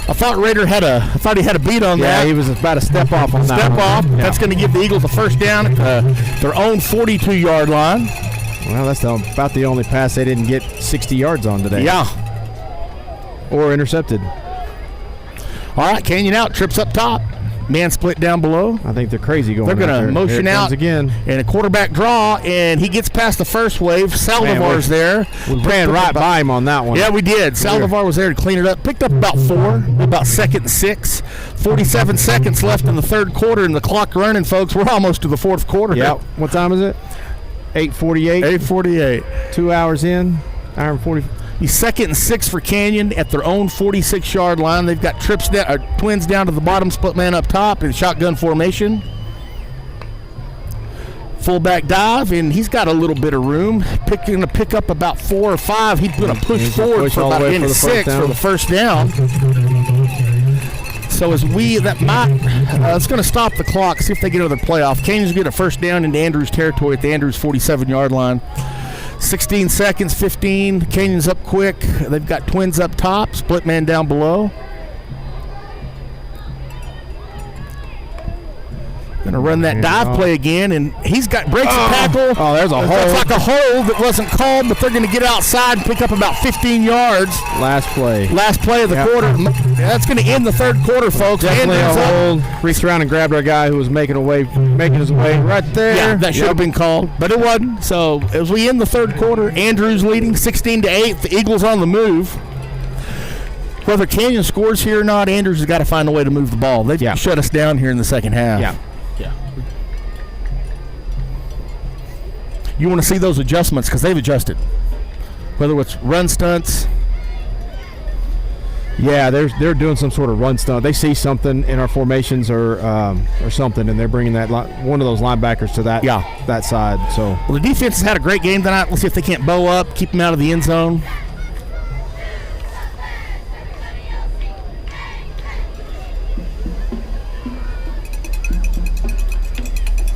I thought he had a beat on that. Yeah, he was about to step off on that. Step off. Yeah. That's going to give the Eagles a first down at their own 42-yard line. Well, that's about the only pass they didn't get 60 yards on today. Yeah. Or intercepted. All right, Canyon out, trips up top. Man split down below. I think they're crazy going. They're going to motion out again, and a quarterback draw, and he gets past the first wave. Saldivar's there. We ran right by him on that one. Yeah, we did. Saldivar was there to clean it up. Picked up about 4, about 2nd and 6. 47 seconds left in the third quarter, and the clock running, folks. We're almost to the fourth quarter. Yeah. What time is it? 8:48. 8:48. 2 hours in. Hour and 40. He's 2nd and 6 for Canyon at their own 46-yard line. They've got twins down to the bottom, split man up top in shotgun formation. Fullback dive, and he's got a little bit of room. Going to pick up about 4 or 5. He's going to push forward for about a 6 for the first down. So as it's going to stop the clock, see if they get another playoff. Canyon's get a first down into Andrews territory at the Andrews 47-yard line. 16 seconds, 15. Canyon's up quick. They've got twins up top, split man down below. Going to run that dive play again, and he's breaks a tackle. Oh, there's a hold. That's like a hold that wasn't called, but they're going to get outside and pick up about 15 yards. Last play of the quarter. That's going to end the third quarter, folks. Definitely a hold. Reached around and grabbed our guy who was making his way right there. Yeah, that should have been called, but it wasn't. So as we end the third quarter, Andrews leading 16-8. The Eagles on the move. Whether Canyon scores here or not, Andrews has got to find a way to move the ball. They've shut us down here in the second half. Yeah. You want to see those adjustments because they've adjusted. Whether it's run stunts. Yeah, they're doing some sort of run stunt. They see something in our formations or something, and they're bringing one of those linebackers to that side. So well, the defense has had a great game tonight. Let's see if they can't bow up, keep them out of the end zone.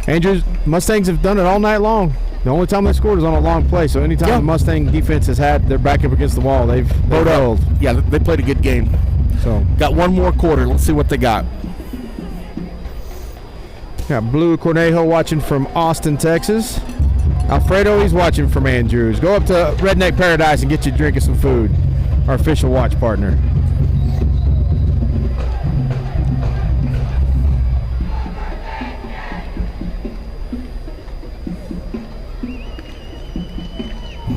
Andrews, Mustangs have done it all night long. The only time they scored is on a long play. So anytime the Mustang defense has had their back up against the wall, they've held. Yeah, they played a good game. So got one more quarter. Let's see what they got. Got Blue Cornejo watching from Austin, Texas. Alfredo, he's watching from Andrews. Go up to Redneck Paradise and get you a drink and some food. Our official watch partner.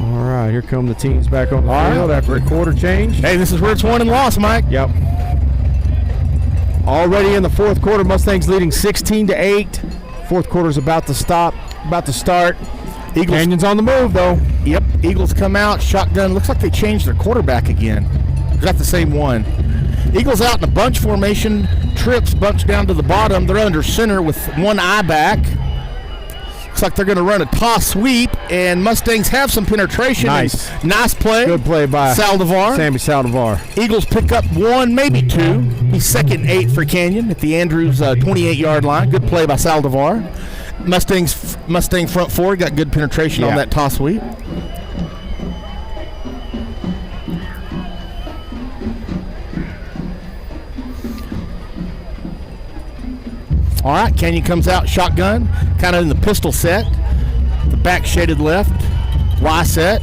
All right, here come the teams back on the field after a quarter change. Hey, this is where it's won and lost, Mike. Yep. Already in the fourth quarter, Mustangs leading 16-8. Fourth quarter's about to start. Eagles. Canyon's on the move, though. Yep, Eagles come out, shotgun. Looks like they changed their quarterback again. Got the same one. Eagles out in a bunch formation. Trips bunch down to the bottom. They're under center with one eye back. Looks like they're going to run a toss sweep, and Mustangs have some penetration. Nice play. Good play by Sammy Saldivar. Eagles pick up 1, maybe 2. He's 2nd and 8 for Canyon at the Andrews 28-yard line. Good play by Saldivar. Mustang front 4 got good penetration on that toss sweep. All right, Canyon comes out shotgun, kind of in the pistol set. The back shaded left, Y set.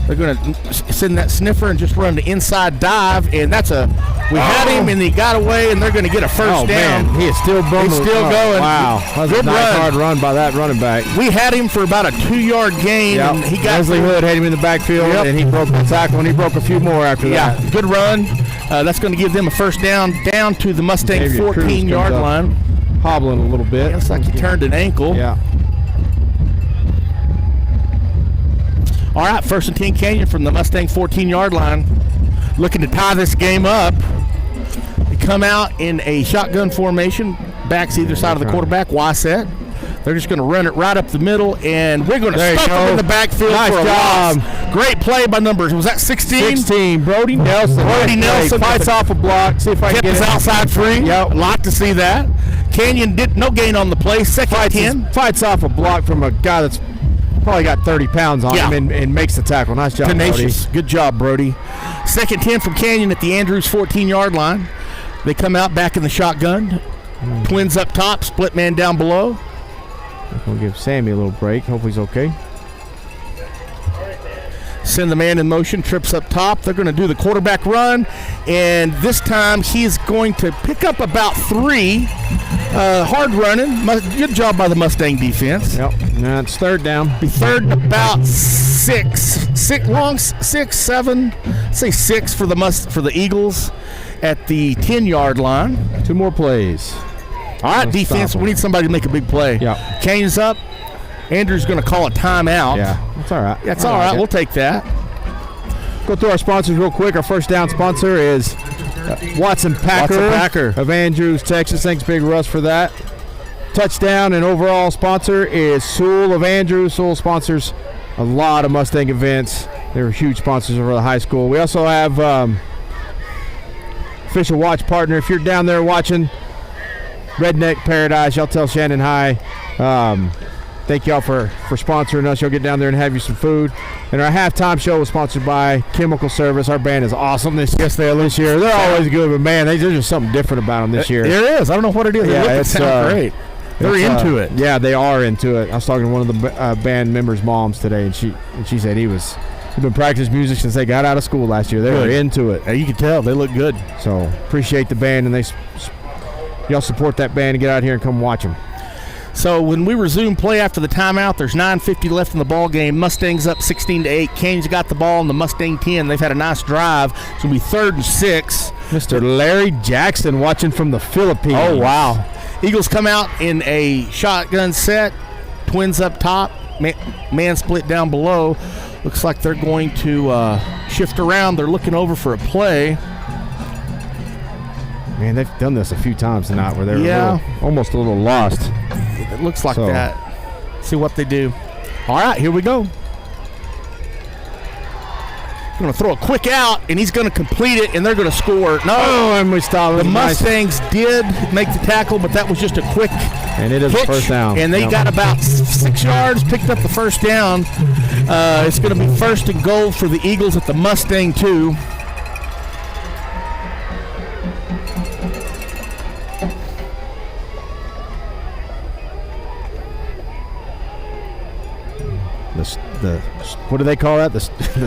They're going to send that sniffer and just run the inside dive, and that's we had him, and he got away, and they're going to get a first down. Man, he is still going. He's still going. Wow, that's Good a nice run. hard run by that running back. We had him for about a 2-yard gain, and he got Leslie Hood had him in the backfield, and he broke the tackle, and he broke a few more after that. Yeah, good run. That's going to give them a first down to the Mustang 14-yard line. Hobbling a little bit. Looks like he turned an ankle. Yeah. All right, 1st and 10 Canyon from the Mustang 14-yard line. Looking to tie this game up. They come out in a shotgun formation. Backs either side of the quarterback, Y set. They're just going to run it right up the middle, and we're going to stuff them in the backfield for a loss. Great play by numbers. Was that 16? 16. Brody Nelson. Brody Nelson fights off a block. See if I can kept get his it. outside free. Yep. A lot to see that. Canyon did no gain on the play. 2nd and 10. Fights off a block from a guy that's probably got 30 pounds on him and makes the tackle. Nice job, Tenacious. Brody. Good job, Brody. 2nd 10 from Canyon at the Andrews 14-yard line. They come out back in the shotgun. Twins up top, split man down below. We'll give Sammy a little break. Hopefully he's okay. Send the man in motion, trips up top. They're going to do the quarterback run, and this time he's going to pick up about 3. Hard running. Good job by the Mustang defense. Yep. Now it's 3rd down. Be 3rd and about 6 long, 6, 7. Say 6 for the Eagles at the 10-yard line. 2 more plays. All right, defense. We need somebody to make a big play. Yep. Canyon's up. Andrew's going to call a timeout. Yeah, that's all right. That's all right. We'll take that. Go through our sponsors real quick. Our first down sponsor is Watson Packer of Andrews, Texas. Thanks, Big Russ, for that. Touchdown and overall sponsor is Sewell of Andrews. Sewell sponsors a lot of Mustang events. They're huge sponsors over the high school. We also have official watch partner. If you're down there watching Redneck Paradise, y'all tell Shannon hi. Thank y'all for sponsoring us. You'll get down there and have you some food. And our halftime show was sponsored by Chemical Service. Our band is awesome this year. They're always good, but man, there's just something different about them this year. There is. I don't know what it is. Yeah, it sounds great. They're into it. Yeah, they are into it. I was talking to one of the band members' moms today, and she said he'd been practicing music since they got out of school last year. They were into it. You can tell they look good. So appreciate the band, and y'all support that band and get out here and come watch them. So when we resume play after the timeout, there's 9:50 left in the ball game. Mustangs up 16-8. Canyon's got the ball in the Mustang 10. They've had a nice drive. It's going to be 3rd and 6. Mr. Larry Jackson watching from the Philippines. Oh, wow. Eagles come out in a shotgun set. Twins up top. Man split down below. Looks like they're going to shift around. They're looking over for a play. Man, they've done this a few times tonight where they're almost a little lost. It looks like that. See what they do. All right, here we go. Going to throw a quick out, and he's going to complete it, and they're going to score. No, and we stop. The Mustangs did make the tackle, but that was just a quick and it is pitch, a first down. And they got about 6 yards, picked up the first down. It's going to be 1st and goal for the Eagles at the Mustang 2. The what do they call that? The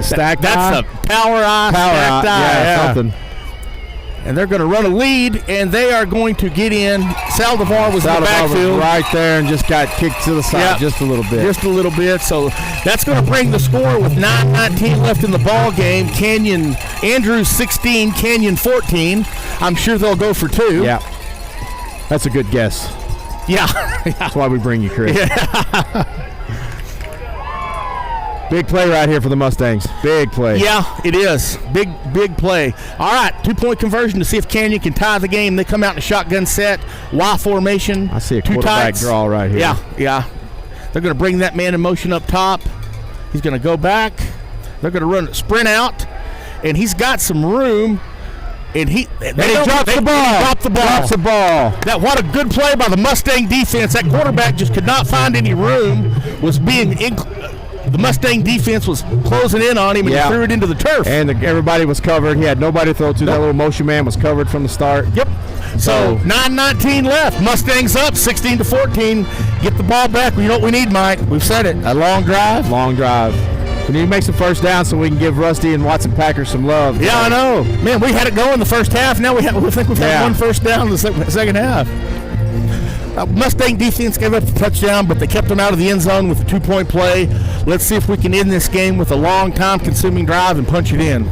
stacked That's eye? a power eye. Stacked eye. Yeah, something. And they're going to run a lead, and they are going to get in. Saldivar was in the backfield. Right there and just got kicked to the side just a little bit. Just a little bit. So that's going to bring the score with 9:19 left in the ball game. Andrews 16, Canyon 14. I'm sure they'll go for 2. Yeah. That's a good guess. Yeah. That's why we bring you, Chris. Yeah. Big play right here for the Mustangs. Big play. Yeah, it is. Big play. All right, 2-point conversion to see if Canyon can tie the game. They come out in a shotgun set, Y formation. I see a quarterback draw right here. Yeah. They're going to bring that man in motion up top. He's going to go back. They're going to run sprint out, and he's got some room. And he drops the ball. What a good play by the Mustang defense. That quarterback just could not find any room. Was being the Mustang defense was closing in on him, and he threw it into the turf. And everybody was covered. He had nobody to throw to. That little motion man was covered from the start. Yep. So 9:19 left. Mustangs up 16-14. Get the ball back. You know what we need, Mike? We've said it. A long drive. Long drive. We need to make some first down so we can give Rusty and Watson Packers some love. Yeah, I know. Man, we had it going the first half. Now we think we've had one first down in the second half. Mustang defense gave up the touchdown, but they kept them out of the end zone with a 2-point play. Let's see if we can end this game with a long time-consuming drive and punch it in.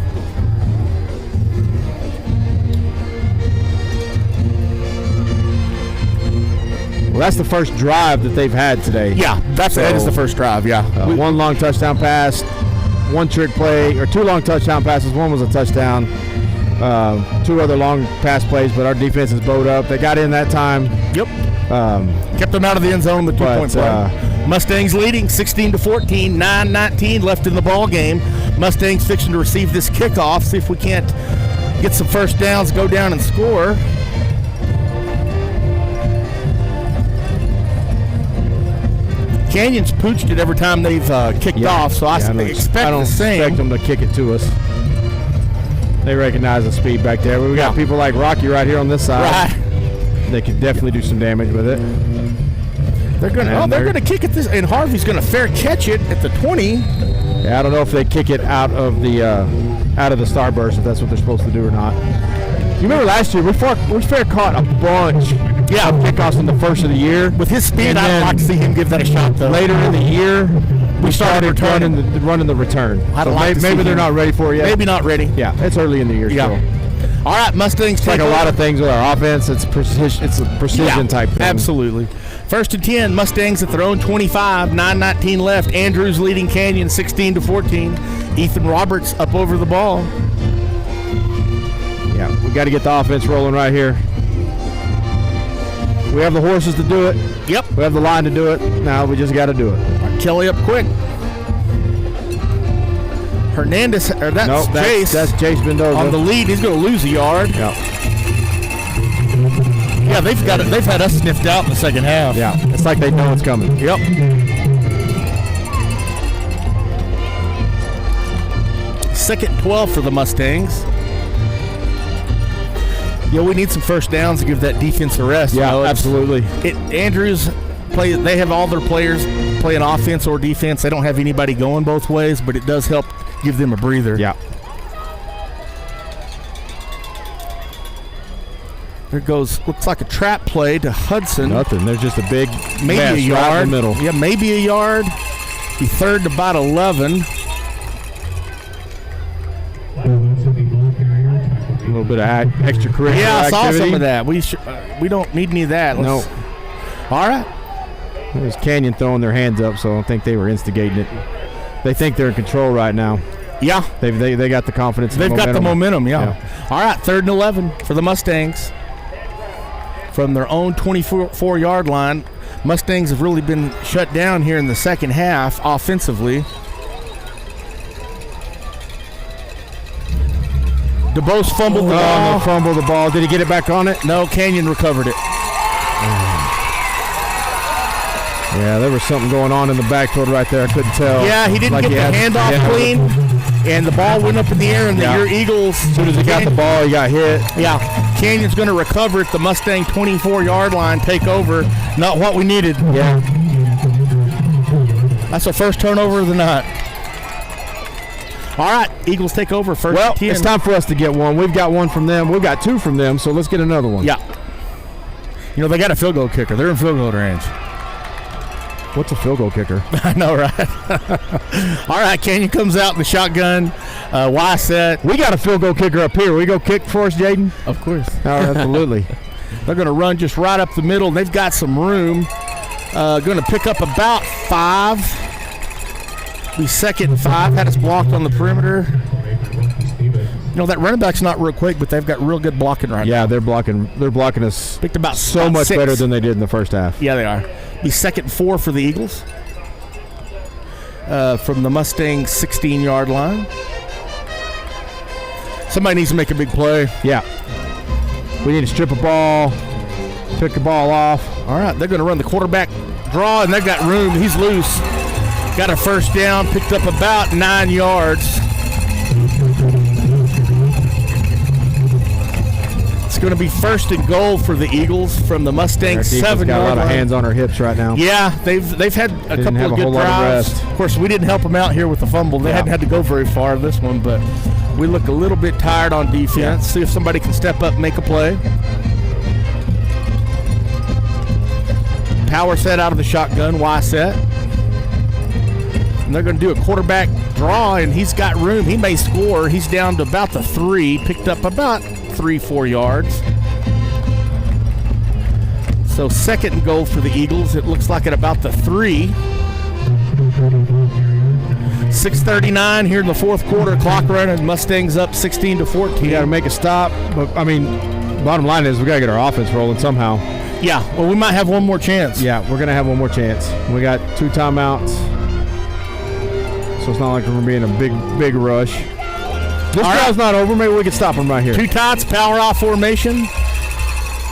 Well, that's the first drive that they've had today. Yeah, that is the first drive, yeah. One long touchdown pass, one trick play, or 2 long touchdown passes. One was a touchdown. 2 other long pass plays, but our defense is bowed up. They got in that time. Yep. Kept them out of the end zone with 2-point play. Mustangs leading 16-14, 9:19 left in the ball game. Mustangs fixing to receive this kickoff. See if we can't get some first downs, go down and score. Canyon's pooched it every time they've kicked off, so I expect the same. I don't expect them to kick it to us. They recognize the speed back there. We got people like Rocky right here on this side. Right. They could definitely do some damage with it. They're gonna kick it this, and Harvey's gonna fair catch it at the 20. Yeah, I don't know if they kick it out of the starburst, if that's what they're supposed to do or not. You remember last year we fair caught a bunch of kickoffs in the first of the year. With his speed, I'd like to see him give that a shot though. Later in the year, we started running the return. Maybe they're not ready for it yet. Maybe not ready. Yeah, it's early in the year still. All right, Mustangs take a lot of things with our offense. It's a precision type thing. Absolutely. 1st and 10, Mustangs at their own 25, 9:19 left. Andrews leading Canyon 16-14. Ethan Roberts up over the ball. Yeah, we got to get the offense rolling right here. We have the horses to do it. Yep. We have the line to do it. Now we just got to do it. Kelly up quick. Hernandez, or that's Chase. That's Chase Mendoza on the lead. He's going to lose a yard. Yeah. Yeah, they've had us sniffed out in the second half. Yeah, it's like they know it's coming. Yep. Second 12 for the Mustangs. Yeah, we need some first downs to give that defense a rest. Yeah, absolutely. Andrews they have all their players playing offense or defense. They don't have anybody going both ways, but it does help give them a breather. Yeah. There goes, looks like a trap play to Hudson. Nothing. There's just a big maybe a yard right in the middle. Yeah, maybe a yard. Be third to about 11. A little bit of extracurricular activity. Yeah, I saw some of that. We don't need any of that. No. All right. There's Canyon throwing their hands up, so I don't think they were instigating it. They think they're in control right now. Yeah. They got the confidence. They've got the momentum, yeah. All right, 3rd and 11 for the Mustangs. From their own 24-yard line. Mustangs have really been shut down here in the second half offensively. DeBose fumbled the ball. Fumbled the ball. Did he get it back on it? No, Canyon recovered it. Yeah, there was something going on in the backfield right there. I couldn't tell. Yeah, he didn't get the handoff clean, and the ball went up in the air, and your Eagles, as soon as he got the ball, he got hit. Yeah, Canyon's going to recover at the Mustang 24-yard line, take over. Not what we needed. Yeah. That's our first turnover of the night. All right, Eagles take over first. Well, 10. it's time for us to get one. We've got one from them. We've got 2 from them, so let's get another one. Yeah. You know, they got a field goal kicker. They're in field goal range. What's a field goal kicker? I know, right? All right, Canyon comes out in the shotgun. Y set. We got a field goal kicker up here. We go kick for us, Jaden? Of course. Oh, absolutely. They're going to run just right up the middle. They've got some room. Going to pick up about 5. Be 2nd and 5. Had us blocked on the perimeter. You know, that running back's not real quick, but they've got real good blocking right now. Yeah, they're blocking us picked about so much 6. better than they did in the first half. Yeah, they are. Be 2nd and 4 for the Eagles. From the Mustang 16-yard line. Somebody needs to make a big play. Yeah. We need to strip a ball, pick the ball off. All right, they're going to run the quarterback draw, and they've got room. He's loose. Got a first down, picked up about 9 yards. It's going to be 1st and goal for the Eagles from the Mustang 7-yard got a lot of line. hands on our hips right now. Yeah, they've had a couple have of a good whole lot of drives. rest. Of course, we didn't help them out here with the fumble. They hadn't had to go very far this one, but we look a little bit tired on defense. Yeah. See if somebody can step up and make a play. Power set out of the shotgun, Y set. And they're going to do a quarterback draw, and he's got room. He may score. He's down to about the 3, picked up about 3-4 yards. So 2nd and goal for the Eagles. It looks like at about the 3. 6:39 here in the 4th quarter. Clock running. Mustangs up 16-14. We got to make a stop. But, I mean, bottom line is we got to get our offense rolling somehow. Yeah, well, we might have one more chance. Yeah, we're going to have one more chance. We got 2 timeouts. So it's not like we're going to be in a big rush. This drive's not over. Maybe we can stop them right here. 2 tots, power off formation.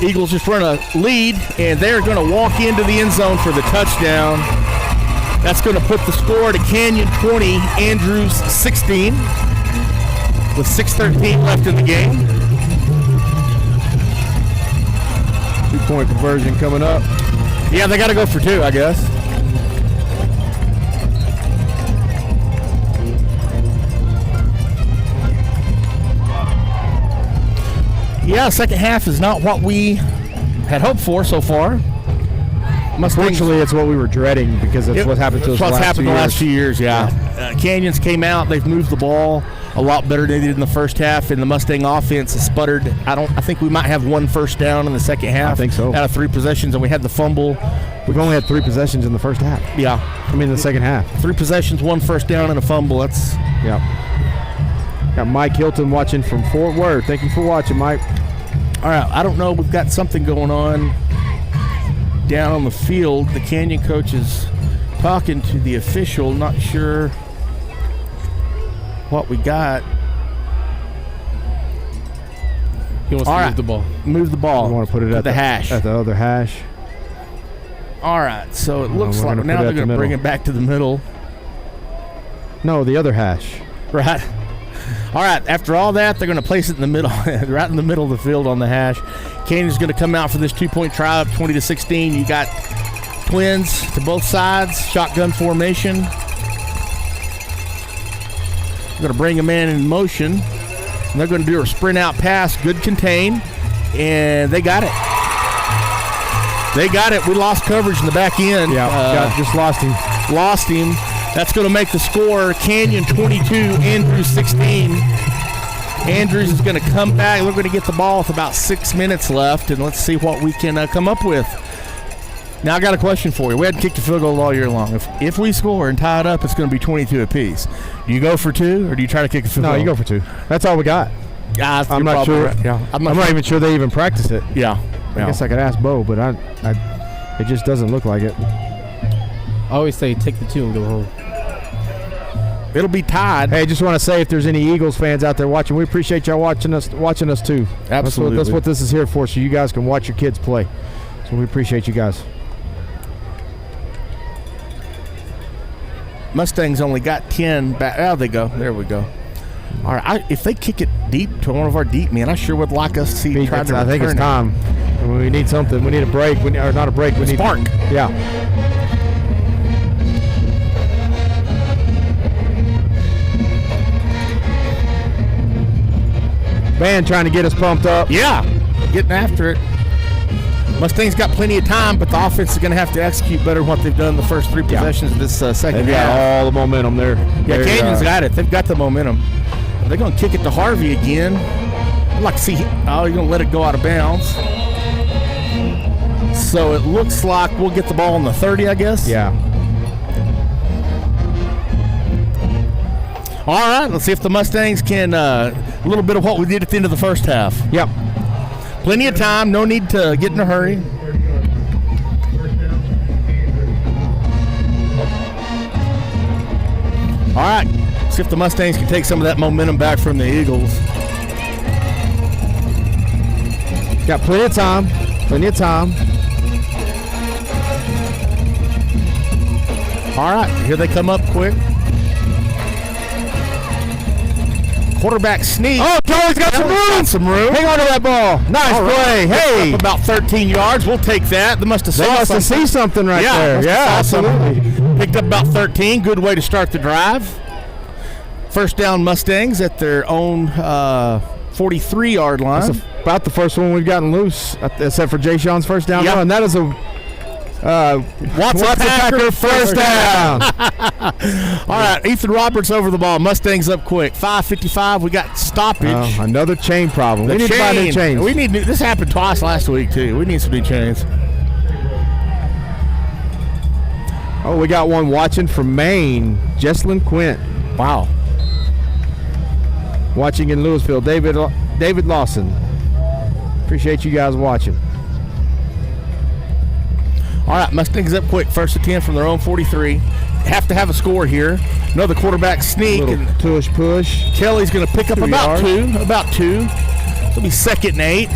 Eagles just run a lead, and they're going to walk into the end zone for the touchdown. That's going to put the score to Canyon 20, Andrews 16, with 6:13 left in the game. 2-point conversion coming up. Yeah, they got to go for 2, I guess. Yeah, second half is not what we had hoped for so far. Unfortunately, it's what we were dreading because it's what happened to us the last few years. Yeah. Canyons came out. They've moved the ball a lot better than they did in the first half, and the Mustang offense has sputtered. I think we might have 1 first down in the second half. I think so. Out of 3 possessions, and we had the fumble. We've only had 3 possessions in the first half. Yeah. I mean, the second half. 3 possessions, 1 first down, and a fumble. That's Got Mike Hilton watching from Fort Worth. Thank you for watching, Mike. all right. I don't know. We've got something going on down on the field. The Canyon coach is talking to the official. Not sure what we got. He wants to move the ball. Move the ball. We want to put it at the hash. At the other hash. All right. So it looks we're like gonna now put it they're at going the to bring middle. it back to the middle. No, the other hash. Right. All right. After all that, they're going to place it in the middle, right in the middle of the field on the hash. Canyon's going to come out for this 2-point try up 20-16. You got twins to both sides, shotgun formation. Going to bring a man in motion. And they're going to do a sprint out pass, good contain, and they got it. They got it. We lost coverage in the back end. Just lost him. Lost him. That's going to make the score Canyon 22, Andrews 16. Andrews is going to come back. We're going to get the ball with about 6 minutes left, and let's see what we can come up with. Now, I got a question for you. We hadn't kicked a field goal all year long. If we score and tie it up, it's going to be 22 apiece. Do you go for 2, or do you try to kick a field goal? No, you go for 2. That's all we got. I'm not sure. Right. Yeah, I'm not even sure they even practice it. Yeah. I guess I could ask Bo, but it just doesn't look like it. I always say take the 2 and go home. It'll be tied. Hey, just want to say if there's any Eagles fans out there watching, we appreciate y'all watching us too. Absolutely. That's what this is here for, so you guys can watch your kids play. So we appreciate you guys. Mustangs only got 10 back. Oh, they go. There we go. All right. If they kick it deep to one of our deep men, I sure would like us to see. I think it's time. We need something. We need a break. Or not a break. We need spark. Yeah. Band trying to get us pumped up. Yeah. Getting after it. Mustangs got plenty of time, but the offense is going to have to execute better than what they've done the first 3 possessions of this second They've half. got all the momentum there. Yeah, Canyon's got it. They've got the momentum. They're going to kick it to Harvey again. I'd like to see. Oh, you're going to let it go out of bounds. So it looks like we'll get the ball on the 30, I guess. Yeah. All right, let's see if the Mustangs can a little bit of what we did at the end of the first half. Yep. Plenty of time, no need to get in a hurry. All right, see if the Mustangs can take some of that momentum back from the Eagles. Got plenty of time. Plenty of time. All right, here they come up quick. Quarterback sneak. Oh, Kelly's got some room. Hang on to that ball. Nice play. Hey. Up about 13 yards. We'll take that. They must have seen something right there. Yeah, absolutely. Picked up about 13. Good way to start the drive. First down Mustangs at their own 43-yard line. That's about the first one we've gotten loose, except for Jay Sean's first down run. That is a Watson Packer first down. All right, Ethan Roberts over the ball. Mustangs up quick. 5:55. We got stoppage. Another chain problem. We need to buy new chains. We need this happened twice last week too. We need some new chains. Oh, we got one watching from Maine. Jesslyn Quint. Wow. Watching in Louisville. David Lawson. Appreciate you guys watching. All right, Mustangs up quick. First and 10 from their own 43. Have to have a score here. Another quarterback sneak. Push. Kelly's going to pick up about two. It'll be 2nd and 8.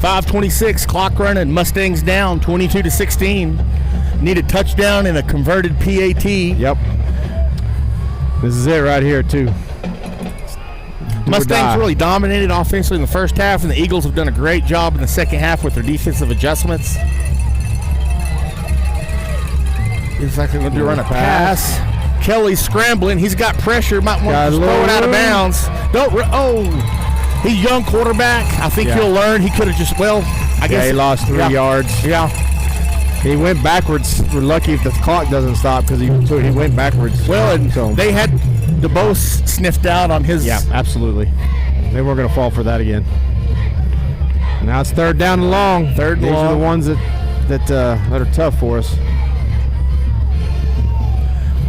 .5:26, clock running. Mustangs down 22-16. Need a touchdown and a converted PAT. Yep. This is it right here, too. Mustangs really dominated offensively in the first half, and the Eagles have done a great job in the second half with their defensive adjustments. He's actually going to run a pass. Kelly's scrambling. He's got pressure. Might want to throw it out of bounds. He's a young quarterback. I think he'll learn. He could have just, I guess. He lost 3 yards. Yeah. He went backwards. We're lucky if the clock doesn't stop because he went backwards. Well, and they had DeBose sniffed out on his. Yeah, absolutely. They weren't going to fall for that again. Now it's 3rd down and long. These are the ones that are tough for us.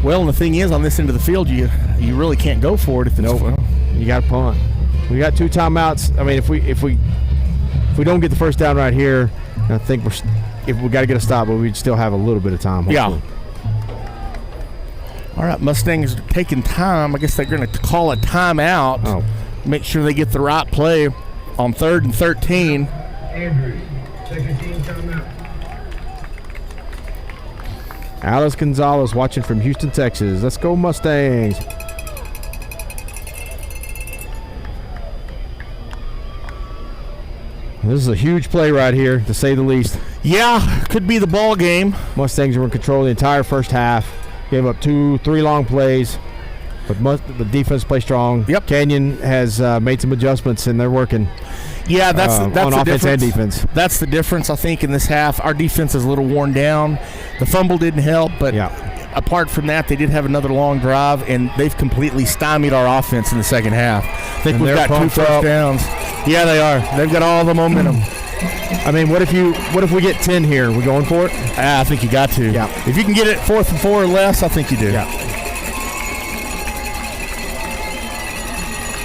Well, and the thing is, on this end of the field, you really can't go for it if it's. You got to punt. We got 2 timeouts. I mean, if we don't get the first down right here, I think we got to get a stop, but we'd still have a little bit of time. Hopefully. Yeah. All right, Mustangs are taking time. I guess they're going to call a timeout. Oh. Make sure they get the right play on 3rd and 13. Andrews, second team timeout. Alice Gonzalez watching from Houston, Texas. Let's go Mustangs. This is a huge play right here, to say the least. Yeah, could be the ball game. Mustangs were in control the entire first half. Gave up 2-3 long plays, but the defense played strong. Yep. Canyon has made some adjustments, and they're working. Yeah, that's on the offense difference. And defense. That's the difference, I think, in this half. Our defense is a little worn down. The fumble didn't help, but apart from that, they did have another long drive, and they've completely stymied our offense in the second half. I think we've got 2 first downs. Yeah, they are. They've got all the momentum. I mean, what if we get 10 here? We going for it? I think you got to. Yeah. If you can get it 4th and 4 or less, I think you do. Yeah.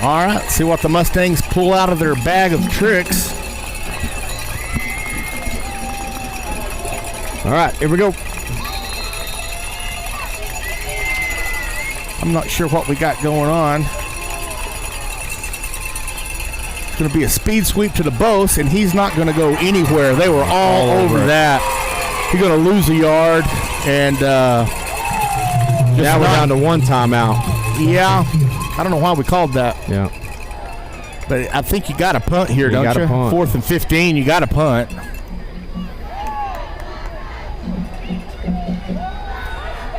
All right, see what the Mustangs pull out of their bag of tricks. All right, here we go. I'm not sure what we got going on. It's going to be a speed sweep to the Bose, and he's not going to go anywhere. They were all over that. He's going to lose a yard, and now we're down to 1 timeout. Yeah, I don't know why we called that. Yeah, but I think you got to punt here, don't you? Punt. 4th and 15, you got to punt.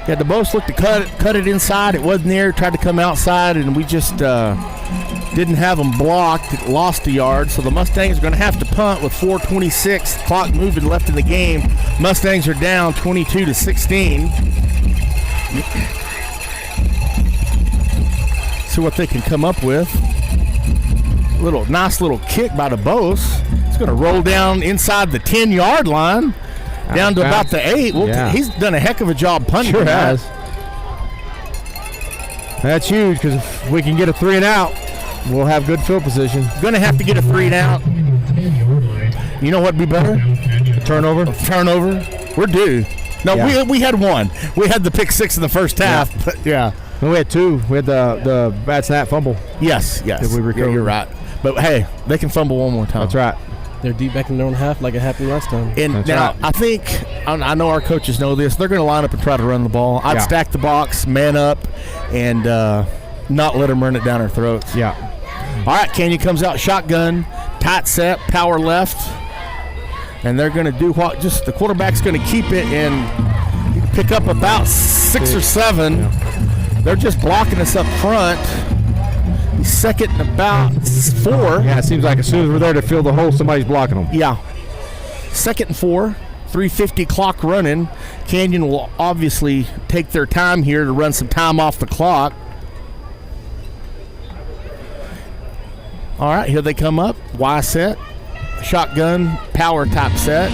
Yeah, DeBose looked to cut it inside. It wasn't there. Tried to come outside, and we just didn't have them blocked. It lost a yard, so the Mustangs are going to have to punt with 4:26 clock moving left in the game. Mustangs are down 22-16. See what they can come up with. Nice little kick by DeBose. It's going to roll down inside the 10-yard line. Down to about the 8. He's done a heck of a job punting. Sure has. That's huge because if we can get a 3 and out, we'll have good field position. Going to have to get a 3 and out. You know what'd be better? A turnover. We're due. No, we had 1. We had the pick 6 in the first half. Yeah. But we had 2. We had the bad snap fumble. Yes. Did we recover? You're right. But hey, they can fumble one more time. That's right. They're deep back in their own half like it happened last time. And That's now, right. I think, I know our coaches know this, they're going to line up and try to run the ball. I'd Yeah. stack the box, man up, and not let them run it down our throats. Yeah. All right, Canyon comes out shotgun, tight set, power left. And they're going to do what just the quarterback's going to keep it and pick up about 6 or 7. Yeah. They're just blocking us up front. He's second and about 4. Yeah, it seems like as soon as we're there to fill the hole, somebody's blocking them. Yeah. Second and 4, 3:50 clock running. Canyon will obviously take their time here to run some time off the clock. All right, here they come up. Y set, shotgun, power type set.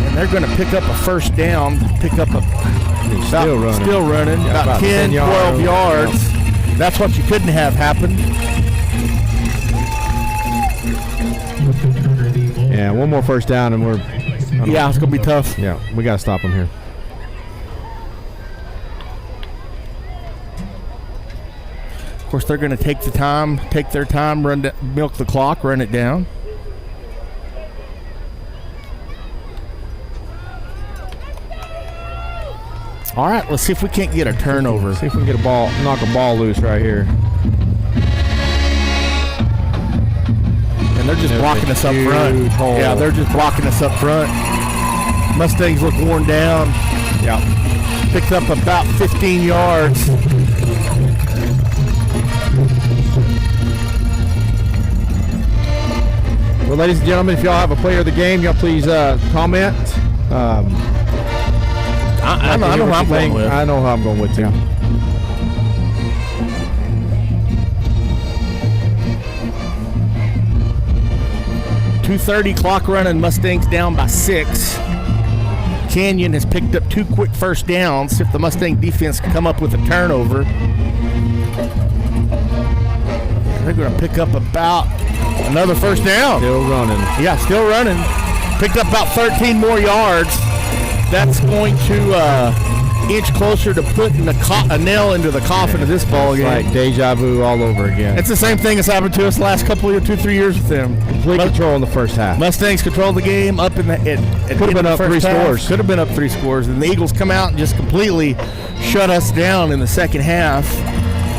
And they're going to pick up a first down, Still running. Yeah, about 10, 12 yards. That's what you couldn't have happened. Yeah, one more first down and we're. Yeah, it's going to be tough. Yeah, we got to stop them here. Of course, they're going to take their time, milk the clock, run it down. All right, let's see if we can't get a turnover. See if we can get a ball, knock a ball loose right here. And they're just blocking us up front. huge hole. Yeah, they're just blocking us up front. Mustangs look worn down. Yeah. Picked up about 15 yards. Well, ladies and gentlemen, if y'all have a player of the game, y'all please comment. I know who I'm going with. I know who I'm going with too. 2:30 clock running. Mustangs down by 6. Canyon has picked up 2 quick first downs. If the Mustang defense can come up with a turnover, they're going to pick up about another first down. Still running. Yeah, still running. Picked up about 13 more yards. That's going to inch closer to putting a nail into the coffin of this ball game. Like deja vu all over again. It's the same thing that's happened to us the last couple of 2-3 years with them. Complete control in the first half. Mustangs controlled the game up in the. Could have been up 3 scores. Could have been up 3 scores, and the Eagles come out and just completely shut us down in the second half.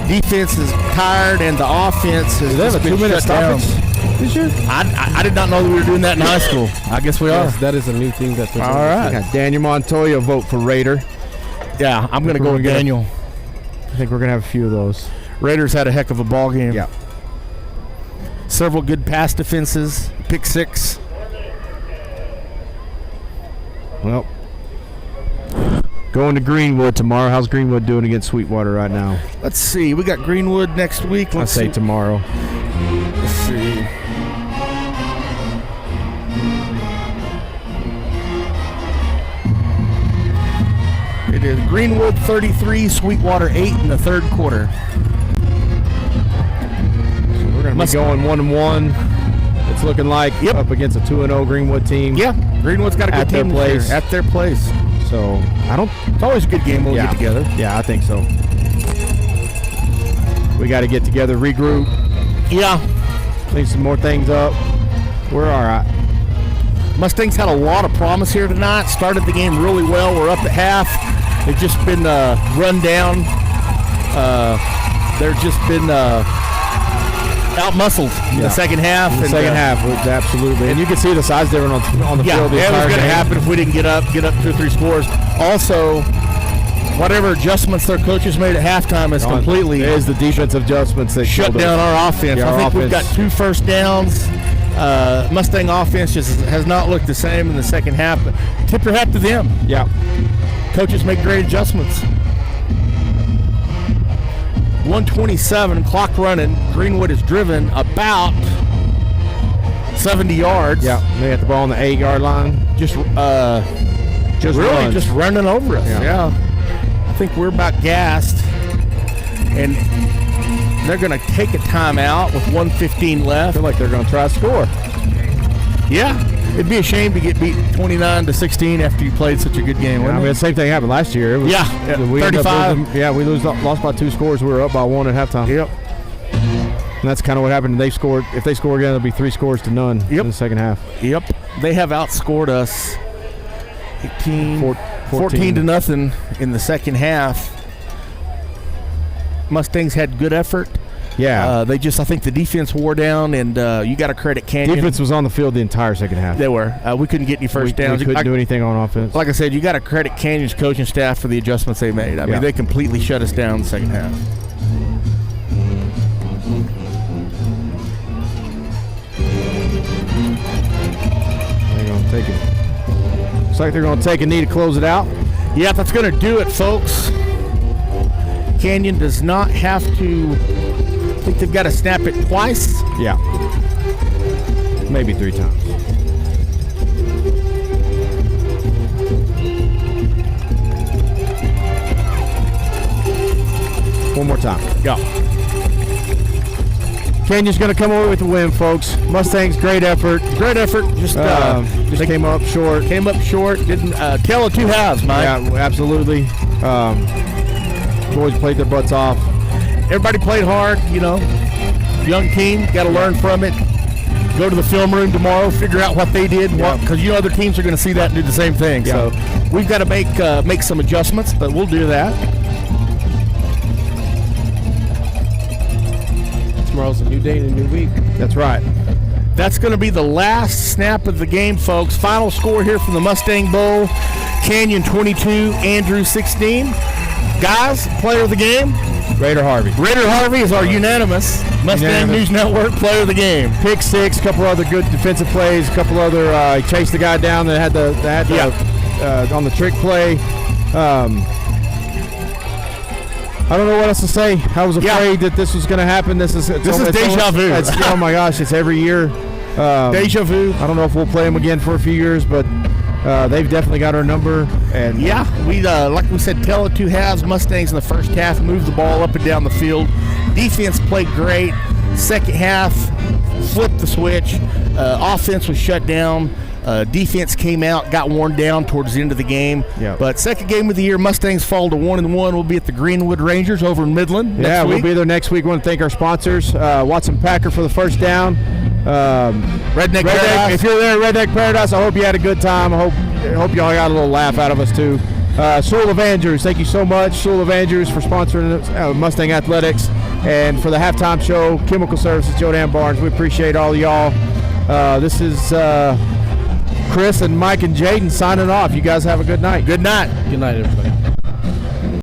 Defense is tired, and the offense has Do they have a just been 2-minute shut down. stoppage this year? I did not know that we were doing that in high school. I guess we are. Yes, that is a new thing that they're All doing. right. Got Daniel Montoya vote for Raider. Yeah, I'm going to go with gonna- Daniel. I think we're gonna have a few of those. Raiders had a heck of a ball game. Yeah. Several good pass defenses. Pick 6. Well, going to Greenwood tomorrow. How's Greenwood doing against Sweetwater right now? Let's see. We got Greenwood next week. I Let's say see. tomorrow. Let's see. It is Greenwood 33, Sweetwater 8 in the third quarter. We're gonna be going 1-1. It's looking like up against a 2-0 Greenwood team. Yeah, Greenwood's got a good At their team this year. place. At their place. So I don't. It's always a good game when we Yeah. get together. Yeah, I think so. We got to get together, regroup, Yeah. clean some more things up. We're all right. Mustangs had a lot of promise here tonight. Started the game really well. We're up at half. They've just been run down. They've just been out-muscled in the second half. In the second half, absolutely. And you can see the size difference on the Yeah, field. that was going to happen if we didn't get up 2 or 3 scores. Also, whatever adjustments their coaches made at halftime is completely is the defensive adjustments that shut killed down us. our offense. Yeah, I our think we've got offense. 2 first downs. Mustang offense just has not looked the same in the second half. But tip your hat to them. Yeah. Coaches make great adjustments. 1:27, clock running. Greenwood is driven about 70 yards. Yeah. They got the ball on the 8-yard line. Just Just really runs. just running over us. Yeah. Yeah. I think we're about gassed. And they're going to take a timeout with 1:15 I left. feel like they're going to try to score. Yeah. It'd be a shame to get beat 29-16 after you played such a good game. I Wouldn't mean, it? the same thing happened last year. It was, Yeah, we ended up 35. losing- we lost by 2 scores. We were up by 1 at halftime. Yep. And that's kind of what happened. They scored. If they score again, it'll be 3 scores to none in the second half. Yep. They have outscored us 14 to nothing in the second half. Mustangs had good effort. Yeah. I think the defense wore down, and you got to credit Canyon. Defense was on the field the entire second half. They were. We couldn't get any first downs. We couldn't do anything on offense. Like I said, you got to credit Canyon's coaching staff for the adjustments they made. I mean, they completely shut us down in the second half. Looks like they're going to take a knee to close it out. Yeah, that's going to do it, folks. Canyon does not have to. I think they've got to snap it twice. Yeah. Maybe 3 times. One more time. Yeah. Canyon's going to come away with the win, folks. Mustangs, great effort. Great effort. Just they came up short. Didn't tell it 2 halves, Mike. Yeah, absolutely. Boys played their butts off. Everybody played hard, Young team, got to learn from it. Go to the film room tomorrow, figure out what they did, because other teams are going to see that and do the same thing. Yeah. So we've got to make some adjustments, but we'll do that. Tomorrow's a new day and a new week. That's right. That's going to be the last snap of the game, folks. Final score here from the Mustang Bowl. Canyon 22, Andrews 16. Guys, player of the game. Raider Harvey. Raider Harvey is our unanimous Mustang News Network player of the game. Pick 6, a couple other good defensive plays, a couple other he chased the guy down that had the on the trick play. I don't know what else to say. I was afraid that this was going to happen. This is deja vu. Oh my gosh, it's every year. Deja vu. I don't know if we'll play them again for a few years, but they've definitely got our number. And we like we said, tell it 2 halves. Mustangs in the first half moved the ball up and down the field. Defense played great. Second half, flipped the switch. Offense was shut down. Defense came out, got worn down towards the end of the game. Yeah. But second game of the year, Mustangs fall to 1-1. We'll be at the Greenwood Rangers over in Midland next week. We'll be there next week. We want to thank our sponsors, Watson Packer for the first down. Redneck Paradise. If you're there at Redneck Paradise, I hope you had a good time. I hope y'all got a little laugh out of us too. Sewell of Andrews, thank you so much, Sewell of Andrews, for sponsoring Mustang Athletics, and for the halftime show, Chemical Services, Jodan Barnes. We appreciate all of y'all. This is Chris and Mike and Jaden signing off. You guys have a good night. Good night. Good night, everybody.